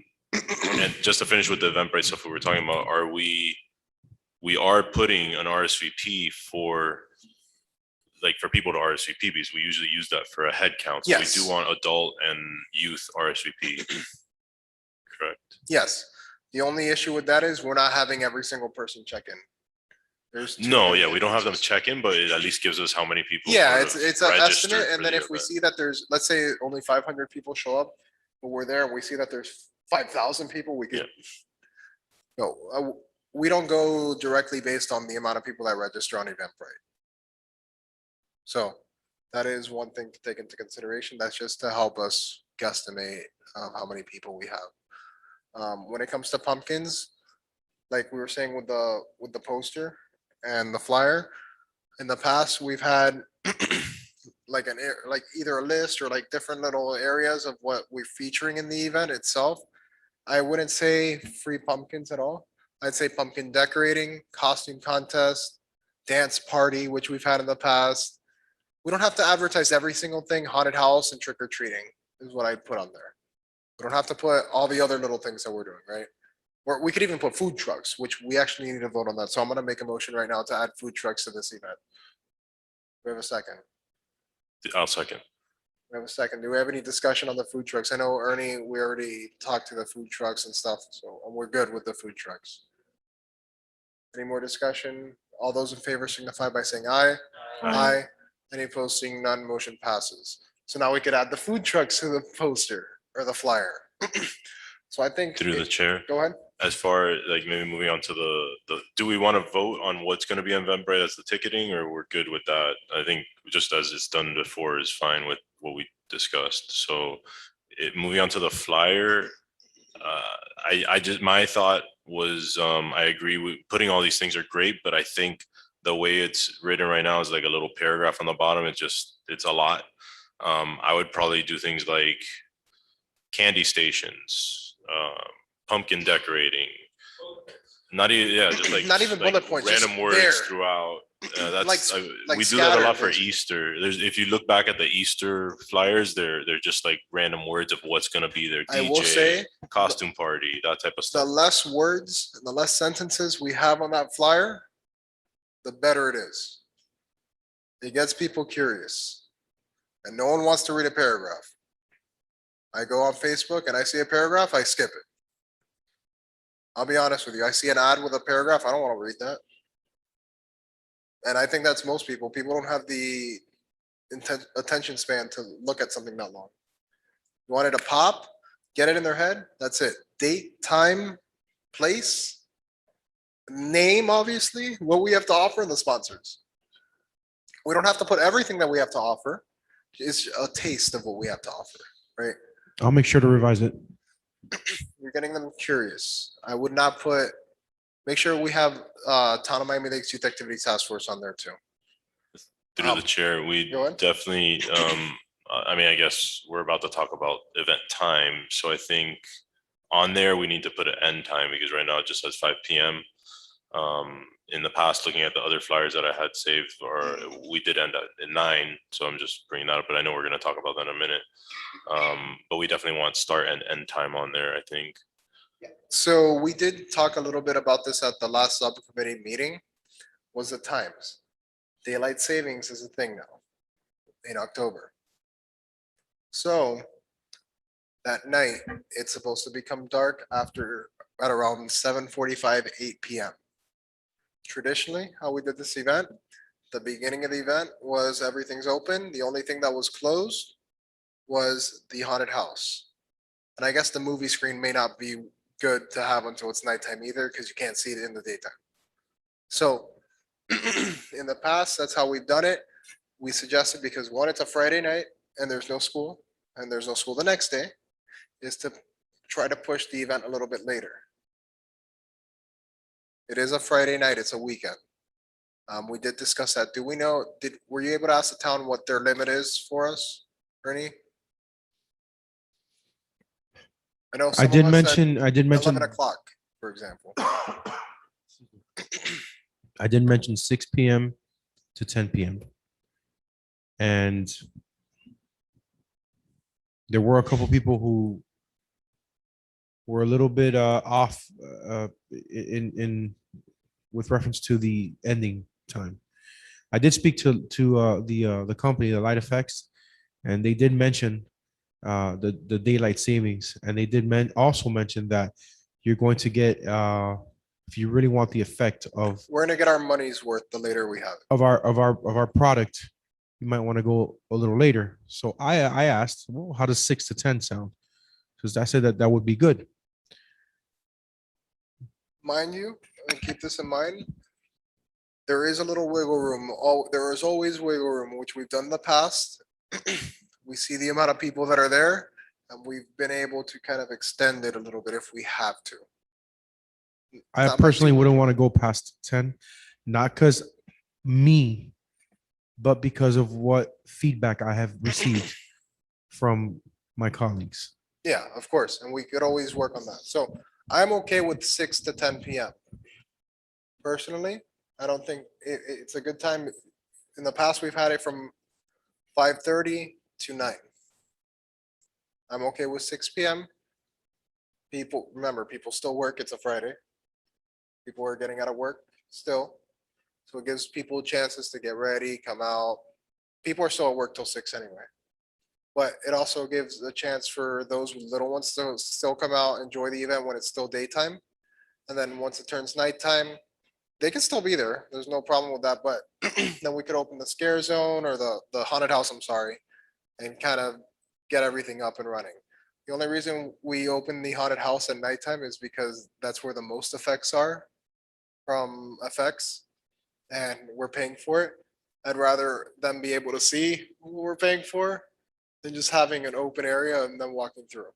And just to finish with the Eventbrite stuff we were talking about, we are putting an RSVP for, like, for people to RSVP because we usually use that for a head count. So we Yes. do want adult and youth RSVP. Correct. Yes. The only issue with that is we're not having every single person check in. There's too No, many yeah, we don't have them differences. check in, but it at least gives us how many people. Yeah, sort of it's an registered estimate, for and then the if we event. see that there's, let's say only 500 people show up, but we're there and we see that there's 5,000 people, we could. No, we don't go directly based on the amount of people that register on Eventbrite. So that is one thing to take into consideration. That's just to help us guesstimate how many people we have. When it comes to pumpkins, like we were saying with the poster and the flyer, in the past, we've had like like either a list or like different little areas of what we're featuring in the event itself. I wouldn't say free pumpkins at all. I'd say pumpkin decorating, costume contest, dance party, which we've had in the past. We don't have to advertise every single thing, haunted house and trick or treating is what I'd put on there. We don't have to put all the other little things that we're doing, right? Or we could even put food trucks, which we actually need to vote on that. So I'm gonna make a motion right now to add food trucks to this event. We have a second. I'll second. We have a second. Do we have any discussion on the food trucks? I know Ernie, we already talked to the food trucks and stuff, so we're good with the food trucks. Any more discussion? All those in favor signify by saying aye. Aye. Any opposed, seeing none, motion passes. So now we could add the food trucks to the poster or the flyer. So I think. Through the chair, Go ahead. as far like maybe moving on to the, do we want to vote on what's going to be on Eventbrite as the ticketing, or we're good with that? I think just as it's done before is fine with what we discussed. So moving on to the flyer, my thought was, I agree with putting all these things are great, but I think the way it's written right now is like a little paragraph on the bottom. It's a lot. I would probably do things like candy stations, pumpkin decorating, not even, yeah, just like. Not even like bullet points, just Random words there. throughout. That's, like we do that a lot scattered, for basically. Easter. If you look back at the Easter flyers, they're just like random words of what's gonna be there. I will DJ, say, costume party, that type of the stuff. less words, and the less sentences we have on that flyer, the better it is. It gets people curious. And no one wants to read a paragraph. I go on Facebook and I see a paragraph, I skip it. I'll be honest with you. I see an ad with a paragraph, I don't want to read that. And I think that's most people. People don't have the attention span to look at something that long. You want it to pop, get it in their head, that's it. Date, time, place, name, obviously, what we have to offer and the sponsors. We don't have to put everything that we have to offer. It's a taste of what we have to offer, right? I'll make sure to revise it. You're getting them curious. I would not put, make sure we have Town of Miami-Dade's Youth Activities Task Force on there too. Through the chair, we go ahead. definitely, I mean, I guess we're about to talk about event time, so I think on there, we need to put an end time, because right now it just says 5 PM. In the past, looking at the other flyers that I had saved, or we did end at 9, so I'm just bringing that up, but I know we're gonna talk about that in a minute. But we definitely want start and end time on there, I think. So we did talk a little bit about this at the last subcommittee meeting, was the times. Daylight savings is a thing now in October. So that night, it's supposed to become dark after, at around 7:45, 8 PM. Traditionally, how we did this event, the beginning of the event was everything's open. The only thing that was closed was the haunted house. And I guess the movie screen may not be good to have until it's nighttime either, because you can't see it in the daytime. So in the past, that's how we've done it. We suggested, because one, it's a Friday night and there's no school, and there's no school the next day, is to try to push the event a little bit later. It is a Friday night, it's a weekend. We did discuss that. Do we know, were you able to ask the town what their limit is for us, Ernie? I know I some did of us said mention, I did mention, 11 o'clock, for example. I did mention 6 PM to 10 PM. And there were a couple people who were a little bit off in with reference to the ending time. I did speak to the company, the Light Effects, and they did mention the daylight savings, and they did also mention that you're going to get if you really want the effect of We're gonna get our money's worth the later we have it. our product, you might want to go a little later. So I asked, well, how does 6 to 10 sound? Because I said that would be good. Mind you, and keep this in mind, there is a little wiggle room. There is always wiggle room, which we've done in the past. We see the amount of people that are there, and we've been able to kind of extend it a little bit if we have to. I Not by personally too wouldn't much. want to go past 10, not because me, but because of what feedback I have received from my colleagues. Yeah, of course, and we could always work on that. So I'm okay with 6 to 10 PM. Personally, I don't think it's a good time. In the past, we've had it from 5:30 to 9. I'm okay with 6 PM. People, remember, people still work. It's a Friday. People are getting out of work still. So it gives people chances to get ready, come out. People are still at work till 6 anyway. But it also gives a chance for those with little ones to still come out, enjoy the event when it's still daytime. And then once it turns nighttime, they can still be there. There's no problem with that. But then we could open the scare zone or the haunted house, I'm sorry, and kind of get everything up and running. The only reason we open the haunted house at nighttime is because that's where the most effects are from effects, and we're paying for it. I'd rather them be able to see what we're paying for than just having an open area and then walking through.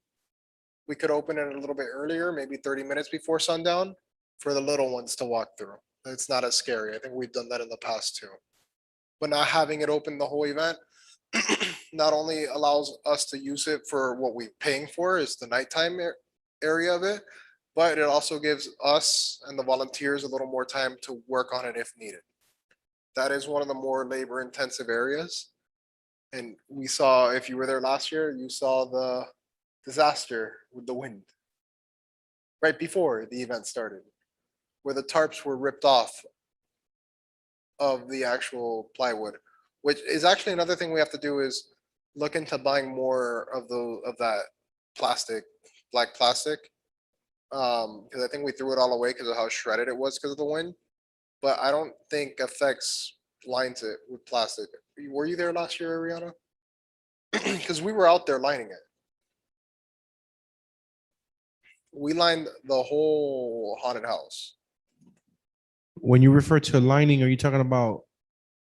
We could open it a little bit earlier, maybe 30 minutes before sundown, for the little ones to walk through. It's not as scary. I think we've done that in the past too. But not having it open the whole event not only allows us to use it for what we're paying for, is the nighttime area of it, but it also gives us and the volunteers a little more time to work on it if needed. That is one of the more labor intensive areas. And we saw, if you were there last year, you saw the disaster with the wind right before the event started, where the tarps were ripped off of the actual plywood, which is actually another thing we have to do, is look into buying more of that plastic, black plastic. Because I think we threw it all away because of how shredded it was because of the wind. But I don't think Effects lines it with plastic. Were you there last year, Ariana? Because we were out there lining it. We lined the whole haunted house. When you refer to lining, are you talking about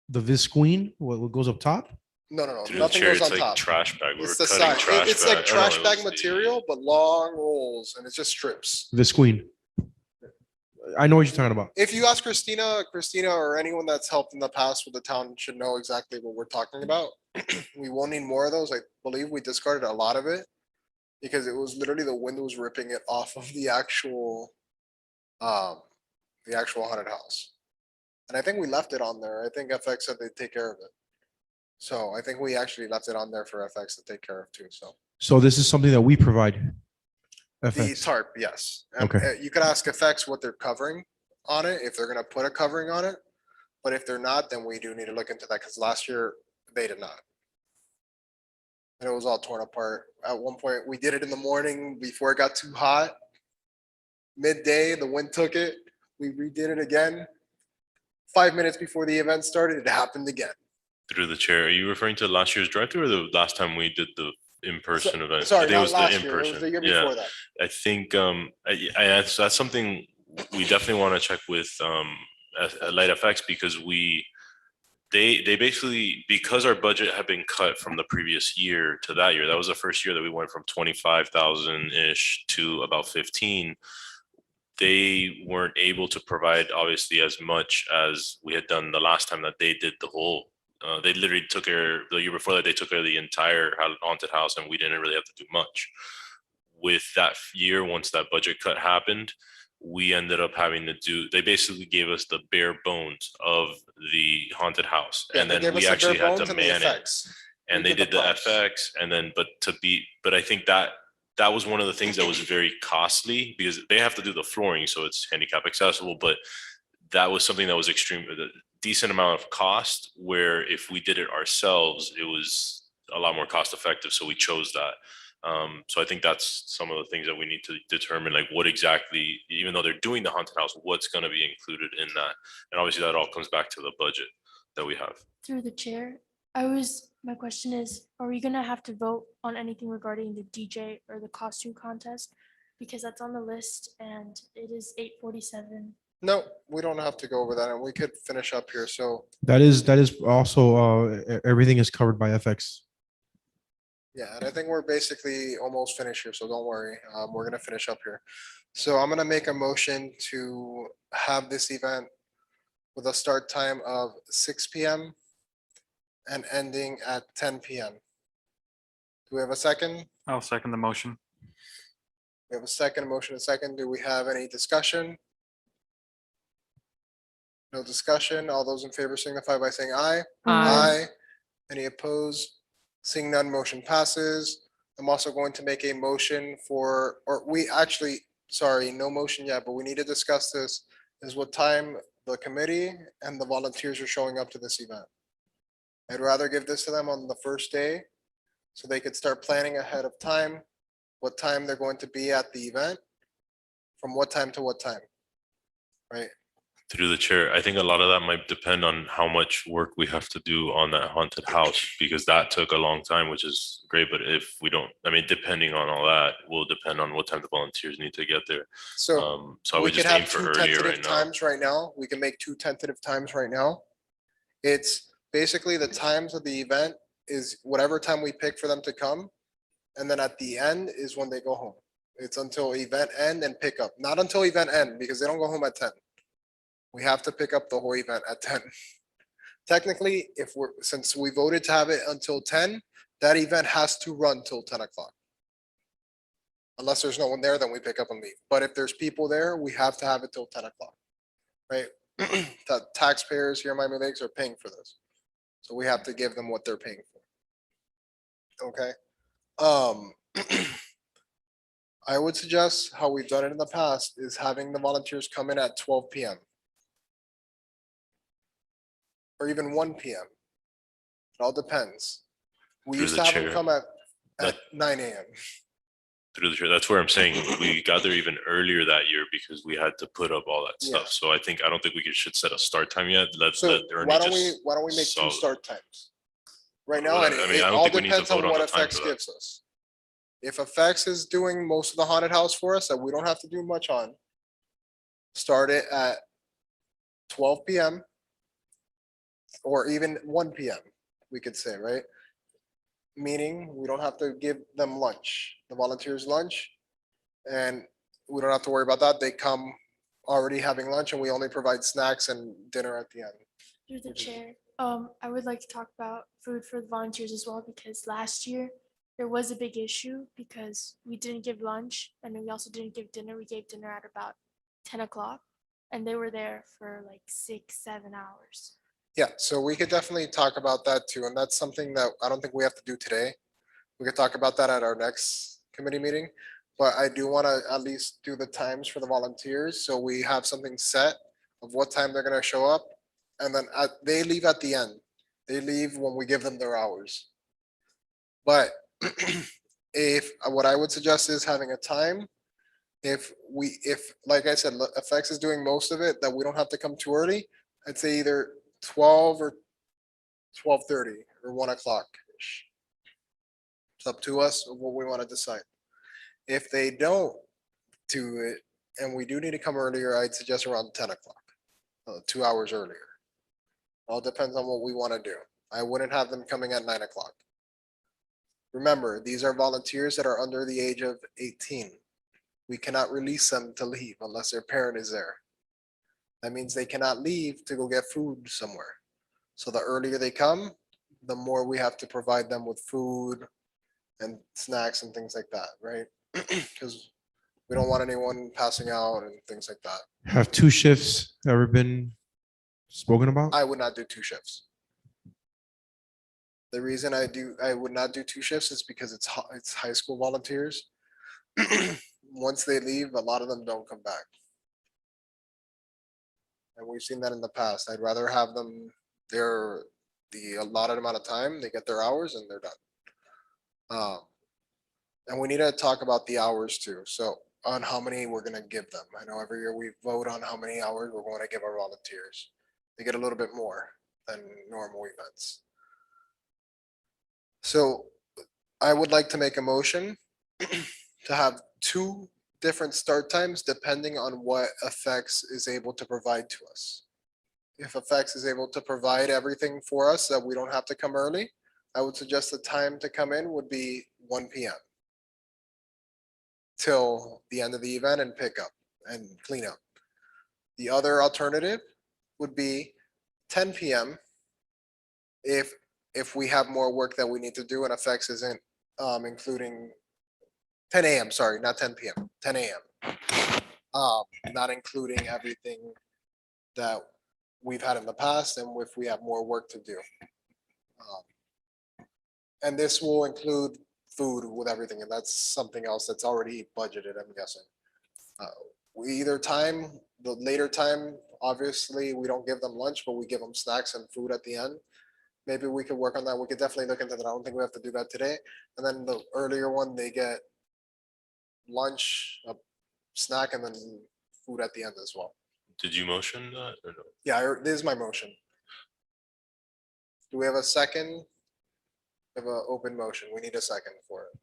the visqueen, what goes up top? No, no, no, Through the nothing chair, goes it's on like top. trash bag. We were It's the cutting side. trash It's bag. like Oh, no, trash it bag was the- material, but long rolls, and it's just strips. Visqueen. I know what you're talking about. If you ask Christina or anyone that's helped in the past with the town should know exactly what we're talking about. We won't need more of those. I believe we discarded a lot of it because it was literally the wind was ripping it off of the actual haunted house. And I think we left it on there. I think FX said they'd take care of it. So I think we actually left it on there for FX to take care of too, so. So this is something that we provide. The FX. tarp, yes. And, Okay. You could ask FX what they're covering on it, if they're gonna put a covering on it. But if they're not, then we do need to look into that, because last year they did not. And it was all torn apart. At one point, we did it in the morning before it got too hot. Midday, the wind took it. We redid it again. 5 minutes before the event started, it happened again. Through the chair, are you referring to last year's drive-through or the last time we did the in-person event? I Sorry, think it not was the last year. It was in-person. the year Yeah. before that. I think that's something we definitely want to check with Light FX because they basically, because our budget had been cut from the previous year to that year, that was the first year that we went from 25,000-ish to about 15. They weren't able to provide obviously as much as we had done the last time that they did the whole. They literally took care, the year before that, they took care of the entire haunted house and we didn't really have to do much. With that year, once that budget cut happened, we ended up having to do, they basically gave us the bare bones of the haunted house. Yeah, And they then gave we us the actually bare had bones to and the man it. effects. And We they did did the the props. FX and then, but I think that was one of the things that was very costly because they have to do the flooring, so it's handicap accessible, but that was something that was extreme, a decent amount of cost, where if we did it ourselves, it was a lot more cost effective. So we chose that. So I think that's some of the things that we need to determine, like what exactly, even though they're doing the haunted house, what's going to be included in that. And obviously that all comes back to the budget that we have. Through the chair, my question is, are we gonna have to vote on anything regarding the DJ or the costume contest? Because that's on the list and it is 8:47. No, we don't have to go over that, and we could finish up here, so, That is also, everything is covered by FX. yeah, and I think we're basically almost finished here, so don't worry, we're gonna finish up here. So I'm gonna make a motion to have this event with a start time of 6 PM and ending at 10 PM. Do we have a second? I'll second the motion. We have a second, motion, a second. Do we have any discussion? No discussion. All those in favor signify by saying aye. Aye. Any opposed? Seeing none, motion passes. I'm also going to make a motion for, or we actually, sorry, no motion yet, but we need to discuss this, is what time the committee and the volunteers are showing up to this event. I'd rather give this to them on the first day so they could start planning ahead of time, what time they're going to be at the event, from what time to what time, right? Through the chair, I think a lot of that might depend on how much work we have to do on that haunted house, because that took a long time, which is great. But if we don't, I mean, depending on all that, will depend on what time the volunteers need to get there. So So I we would could just aim have for two earlier tentative right now. times right now. We can make two tentative times right now. It's basically the times of the event is whatever time we pick for them to come. And then at the end is when they go home. It's until event end and pick up, not until event end, because they don't go home at 10. We have to pick up the whole event at 10. Technically, since we voted to have it until 10, that event has to run till 10 o'clock. Unless there's no one there, then we pick up and leave. But if there's people there, we have to have it till 10 o'clock, right? The taxpayers here in Miami Lakes are paying for this. So we have to give them what they're paying for. Okay. I would suggest how we've done it in the past is having the volunteers come in at 12 PM. Or even 1 PM. It all depends. We Through used the to have them chair. come at That- 9 AM. Through the chair, that's where I'm saying we got there even earlier that year because we had to put up all that Yeah. stuff. So I don't think we should set a start time yet. Let So Ernie why don't we just make two solve- start times? Right now, and I mean, it I don't all think we need to depends on vote on what the time FX for that. gives us. If FX is doing most of the haunted house for us that we don't have to do much on, start it at 12 PM or even 1 PM, we could say, right? Meaning we don't have to give them lunch, the volunteers lunch. And we don't have to worry about that. They come already having lunch and we only provide snacks and dinner at the end. Through the chair, I would like to talk about food for the volunteers as well, because last year there was a big issue because we didn't give lunch and then we also didn't give dinner. We gave dinner at about 10 o'clock and they were there for like 6, 7 hours. Yeah, so we could definitely talk about that too. And that's something that I don't think we have to do today. We could talk about that at our next committee meeting. But I do want to at least do the times for the volunteers. So we have something set of what time they're going to show up. And then they leave at the end. They leave when we give them their hours. But if what I would suggest is having a time. If like I said, FX is doing most of it, that we don't have to come too early. I'd say either 12 or 12:30 or 1 o'clock. It's up to us of what we want to decide. If they don't do it and we do need to come earlier, I'd suggest around 10 o'clock, 2 hours earlier. All depends on what we want to do. I wouldn't have them coming at 9 o'clock. Remember, these are volunteers that are under the age of 18. We cannot release them to leave unless their parent is there. That means they cannot leave to go get food somewhere. So the earlier they come, the more we have to provide them with food and snacks and things like that, right? Because we don't want anyone passing out and things like that. Have 2 shifts ever been spoken about? I would not do 2 shifts. The reason I would not do 2 shifts is because it's high school volunteers. Once they leave, a lot of them don't come back. And we've seen that in the past. I'd rather have them there the allotted amount of time, they get their hours and they're done. And we need to talk about the hours too. So on how many we're gonna give them. I know every year we vote on how many hours we're going to give our volunteers. They get a little bit more than normal events. So I would like to make a motion to have 2 different start times depending on what FX is able to provide to us. If FX is able to provide everything for us that we don't have to come early, I would suggest the time to come in would be 1 PM till the end of the event and pick up and clean up. The other alternative would be 10 PM if we have more work that we need to do and FX isn't including 10 AM, sorry, not 10 PM, 10 AM. Not including everything that we've had in the past and if we have more work to do. And this will include food with everything, and that's something else that's already budgeted, I'm guessing. The later time, obviously, we don't give them lunch, but we give them snacks and food at the end. Maybe we could work on that. We could definitely look into that. I don't think we have to do that today. And then the earlier one, they get lunch, a snack, and then food at the end as well. Did you motion that or no? Yeah, this is my motion. Do we have a second? We have an open motion. We need a second for it.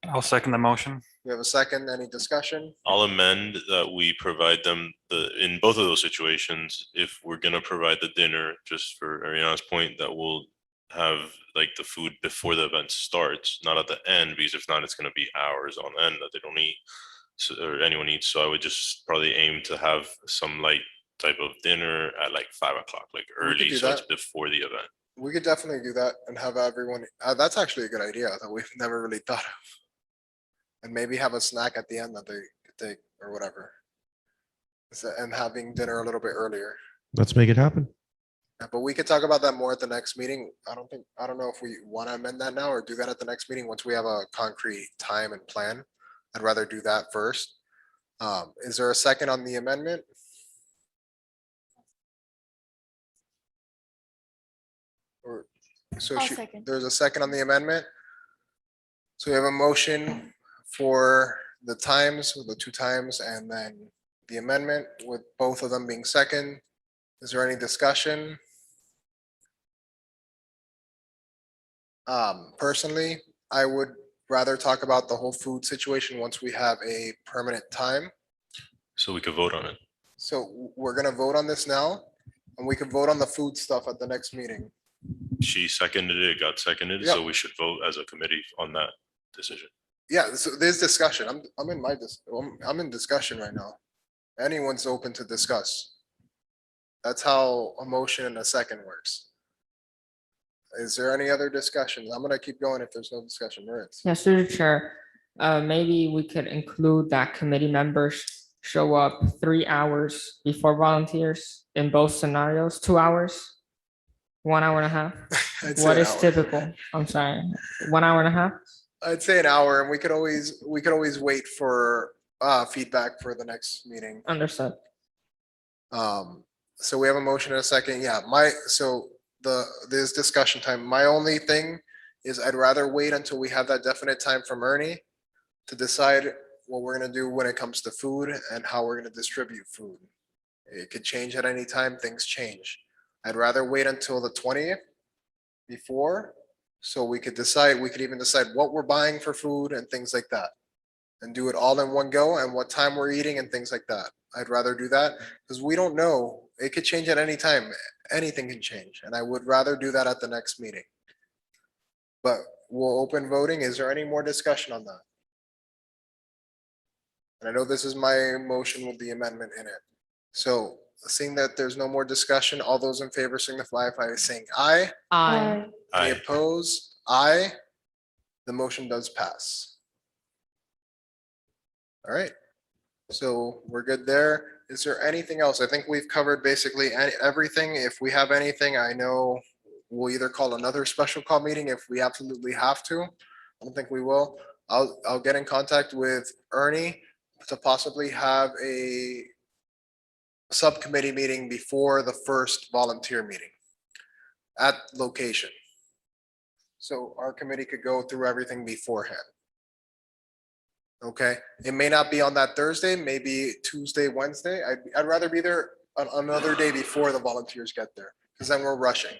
I'll second the motion. We have a second. Any discussion? I'll amend that we provide them in both of those situations, if we're gonna provide the dinner, just for Ariana's point, that we'll have like the food before the event starts, not at the end, because if not, it's gonna be hours on end that they don't eat. So, or anyone eats, so I would just probably aim to have some light type of dinner at like 5 o'clock, like early, do so it's that. before the event. We could definitely do that and have everyone, that's actually a good idea that we've never really thought of. And maybe have a snack at the end that they could take or whatever. And having dinner a little bit earlier. Let's make it happen. Yeah, but we could talk about that more at the next meeting. I don't know if we want to amend that now or do that at the next meeting once we have a concrete time and plan. I'd rather do that first. Is there a second on the amendment? Or so I'll second. there's a second on the amendment. So we have a motion for the times, the 2 times, and then the amendment with both of them being second. Is there any discussion? Personally, I would rather talk about the whole food situation once we have a permanent time. So we could vote on it. So we're gonna vote on this now, and we can vote on the food stuff at the next meeting. She seconded it, got seconded, Yep. so we should vote as a committee on that decision. Yeah, so there's discussion. I'm in discussion right now. Anyone's open to discuss. That's how a motion and a second works. Is there any other discussion? I'm gonna keep going if there's no discussion. Moritz? Yes, through the chair, maybe we could include that committee members show up 3 hours before volunteers in both scenarios, 2 hours, 1 hour and a half. I'd say What an is hour. typical? I'm sorry, 1 hour and a half? I'd say an hour, and we could always wait for feedback for the next meeting. Understood. So we have a motion and a second. Yeah, there's discussion time. My only thing is I'd rather wait until we have that definite time from Ernie to decide what we're gonna do when it comes to food and how we're gonna distribute food. It could change at any time, things change. I'd rather wait until the 20th before, so we could even decide what we're buying for food and things like that. And do it all in one go and what time we're eating and things like that. I'd rather do that because we don't know. It could change at any time. Anything can change. And I would rather do that at the next meeting. But we'll open voting. Is there any more discussion on that? And I know this is my motion with the amendment in it. So seeing that there's no more discussion, all those in favor signify by saying aye. Aye. Any Aye. opposed? Aye. The motion does pass. All right. So we're good there. Is there anything else? I think we've covered basically everything. If we have anything, I know we'll either call another special call meeting if we absolutely have to. I don't think we will. I'll get in contact with Ernie to possibly have a subcommittee meeting before the first volunteer meeting at location. So our committee could go through everything beforehand. Okay, it may not be on that Thursday, maybe Tuesday, Wednesday. I'd rather be there on another day before the volunteers get there, because then we're rushing.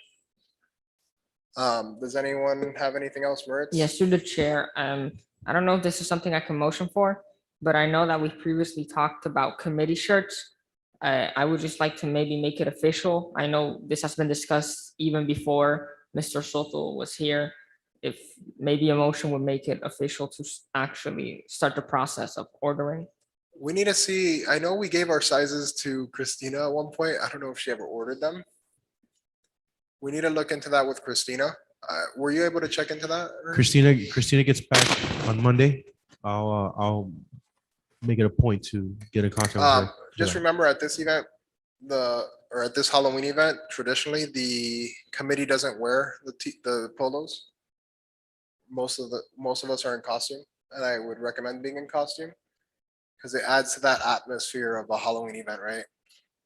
Does anyone have anything else, Moritz? Yes, through the chair. I don't know if this is something I can motion for, but I know that we previously talked about committee shirts. I would just like to maybe make it official. I know this has been discussed even before Mr. Soto was here. If maybe a motion would make it official to actually start the process of ordering. We need to see, I know we gave our sizes to Christina at one point. I don't know if she ever ordered them. We need to look into that with Christina. Were you able to check into that? Ernie? Christina gets back on Monday. I'll make it a point to get in contact with her. Just remember at this event, at this Halloween event, traditionally, the committee doesn't wear the polos. Most of us are in costume, and I would recommend being in costume because it adds to that atmosphere of a Halloween event, right?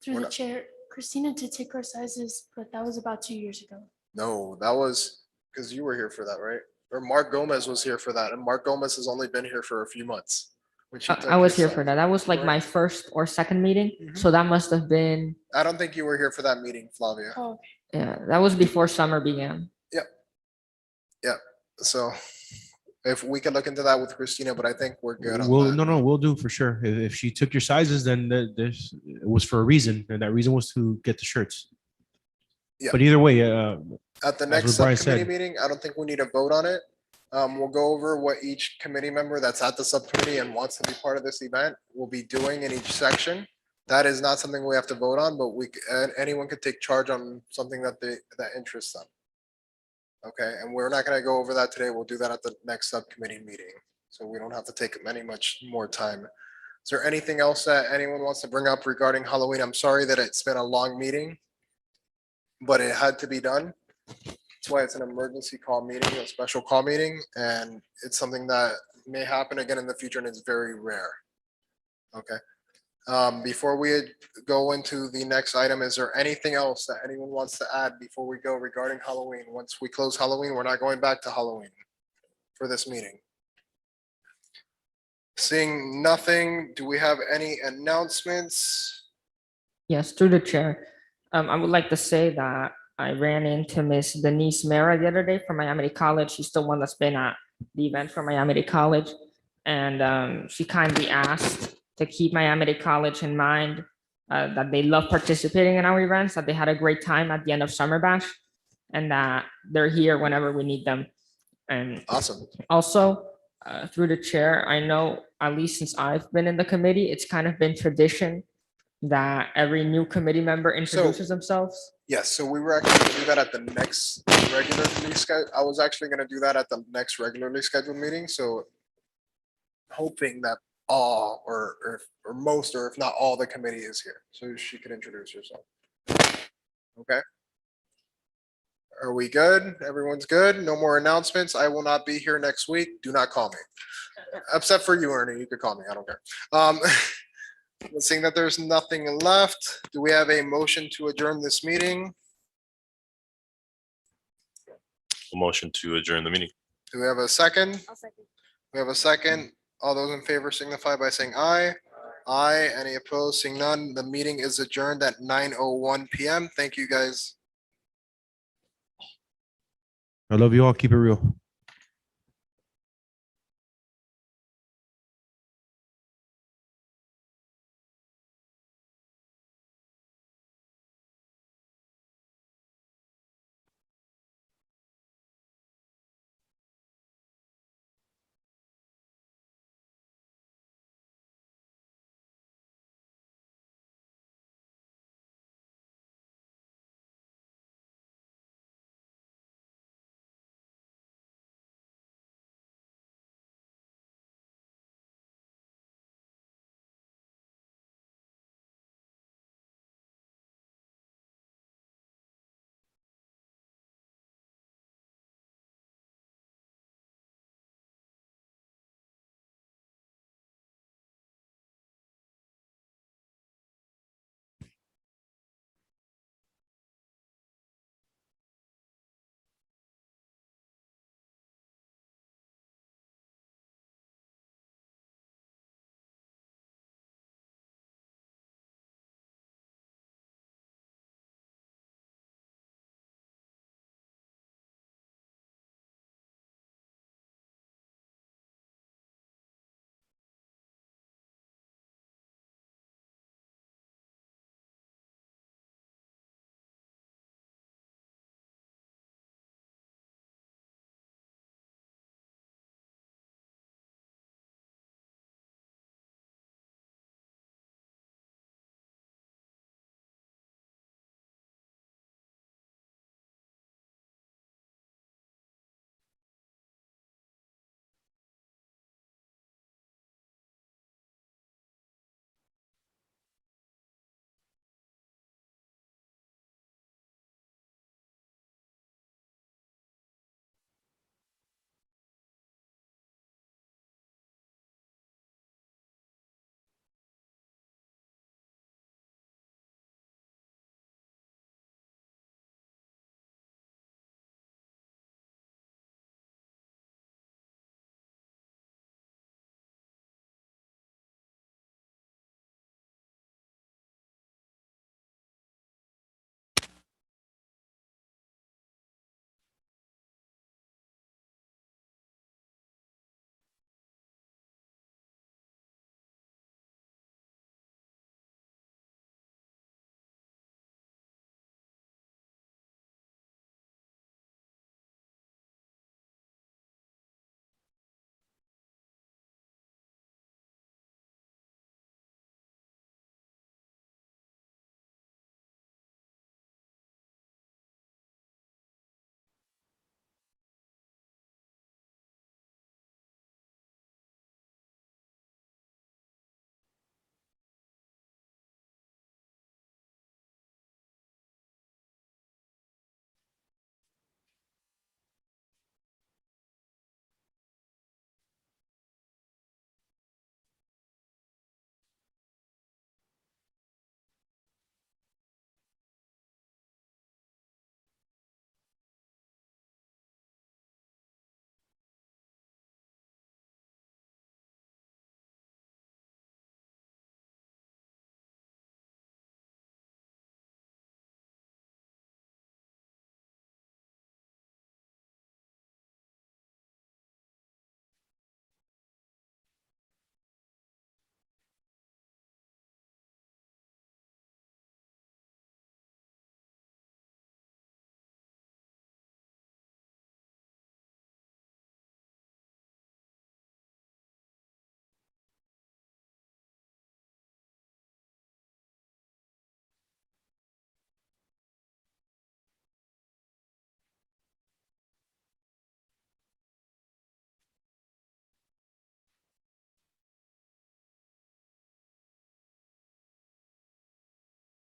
Through We're the not- chair, Christina did take our sizes, but that was about 2 years ago. No, that was because you were here for that, right? Or Mark Gomez was here for that, and Mark Gomez has only been here for a few months. when she took I was your here for size. that. That was like my first or second meeting. Mhm. So that must have been, I don't think you were here for that meeting, Flavia. Oh, yeah, that was before summer began. So if we can look into that with Christina, but I think we're good on We'll, that. no, we'll do for sure. If she took your sizes, then it was for a reason, and that reason was to get the shirts. Yeah. But either way, At the As next what Brian subcommittee said. meeting, I don't think we need to vote on it. We'll go over what each committee member that's at the subcommittee and wants to be part of this event will be doing in each section. That is not something we have to vote on, but anyone could take charge on something that interests them. Okay, and we're not gonna go over that today. We'll do that at the next subcommittee meeting. So we don't have to take much more time. Is there anything else that anyone wants to bring up regarding Halloween? I'm sorry that it's been a long meeting, but it had to be done. That's why it's an emergency call meeting, a special call meeting, and it's something that may happen again in the future and it's very rare. Okay. Before we go into the next item, is there anything else that anyone wants to add before we go regarding Halloween? Once we close Halloween, we're not going back to Halloween for this meeting. Seeing nothing, do we have any announcements? Yes, through the chair. I would like to say that I ran into Miss Denise Mera the other day from Miami College. She's the one that's been at the event for Miami College. And she kindly asked to keep Miami College in mind that they love participating in our events, that they had a great time at the end of Summer Bash, and that they're here whenever we need them. And Awesome. also, through the chair, I know, at least since I've been in the committee, it's kind of been tradition that every new committee member introduces themselves. Yes, so we were actually gonna do that at the next regularly scheduled, I was actually gonna do that at the next regularly scheduled meeting, so hoping that all or most, or if not all, the committee is here, so she could introduce herself. Okay. Are we good? Everyone's good? No more announcements? I will not be here next week. Do not call me. Except for you, Ernie. You could call me. I don't care. Seeing that there's nothing left, do we have a motion to adjourn this meeting? A motion to adjourn the meeting. Do we have a second? I'll second. We have a second. All those in favor signify by saying aye. Aye. Any opposed? Seeing none, the meeting is adjourned at 9:01 PM. Thank you, guys. I love you all. Keep it real.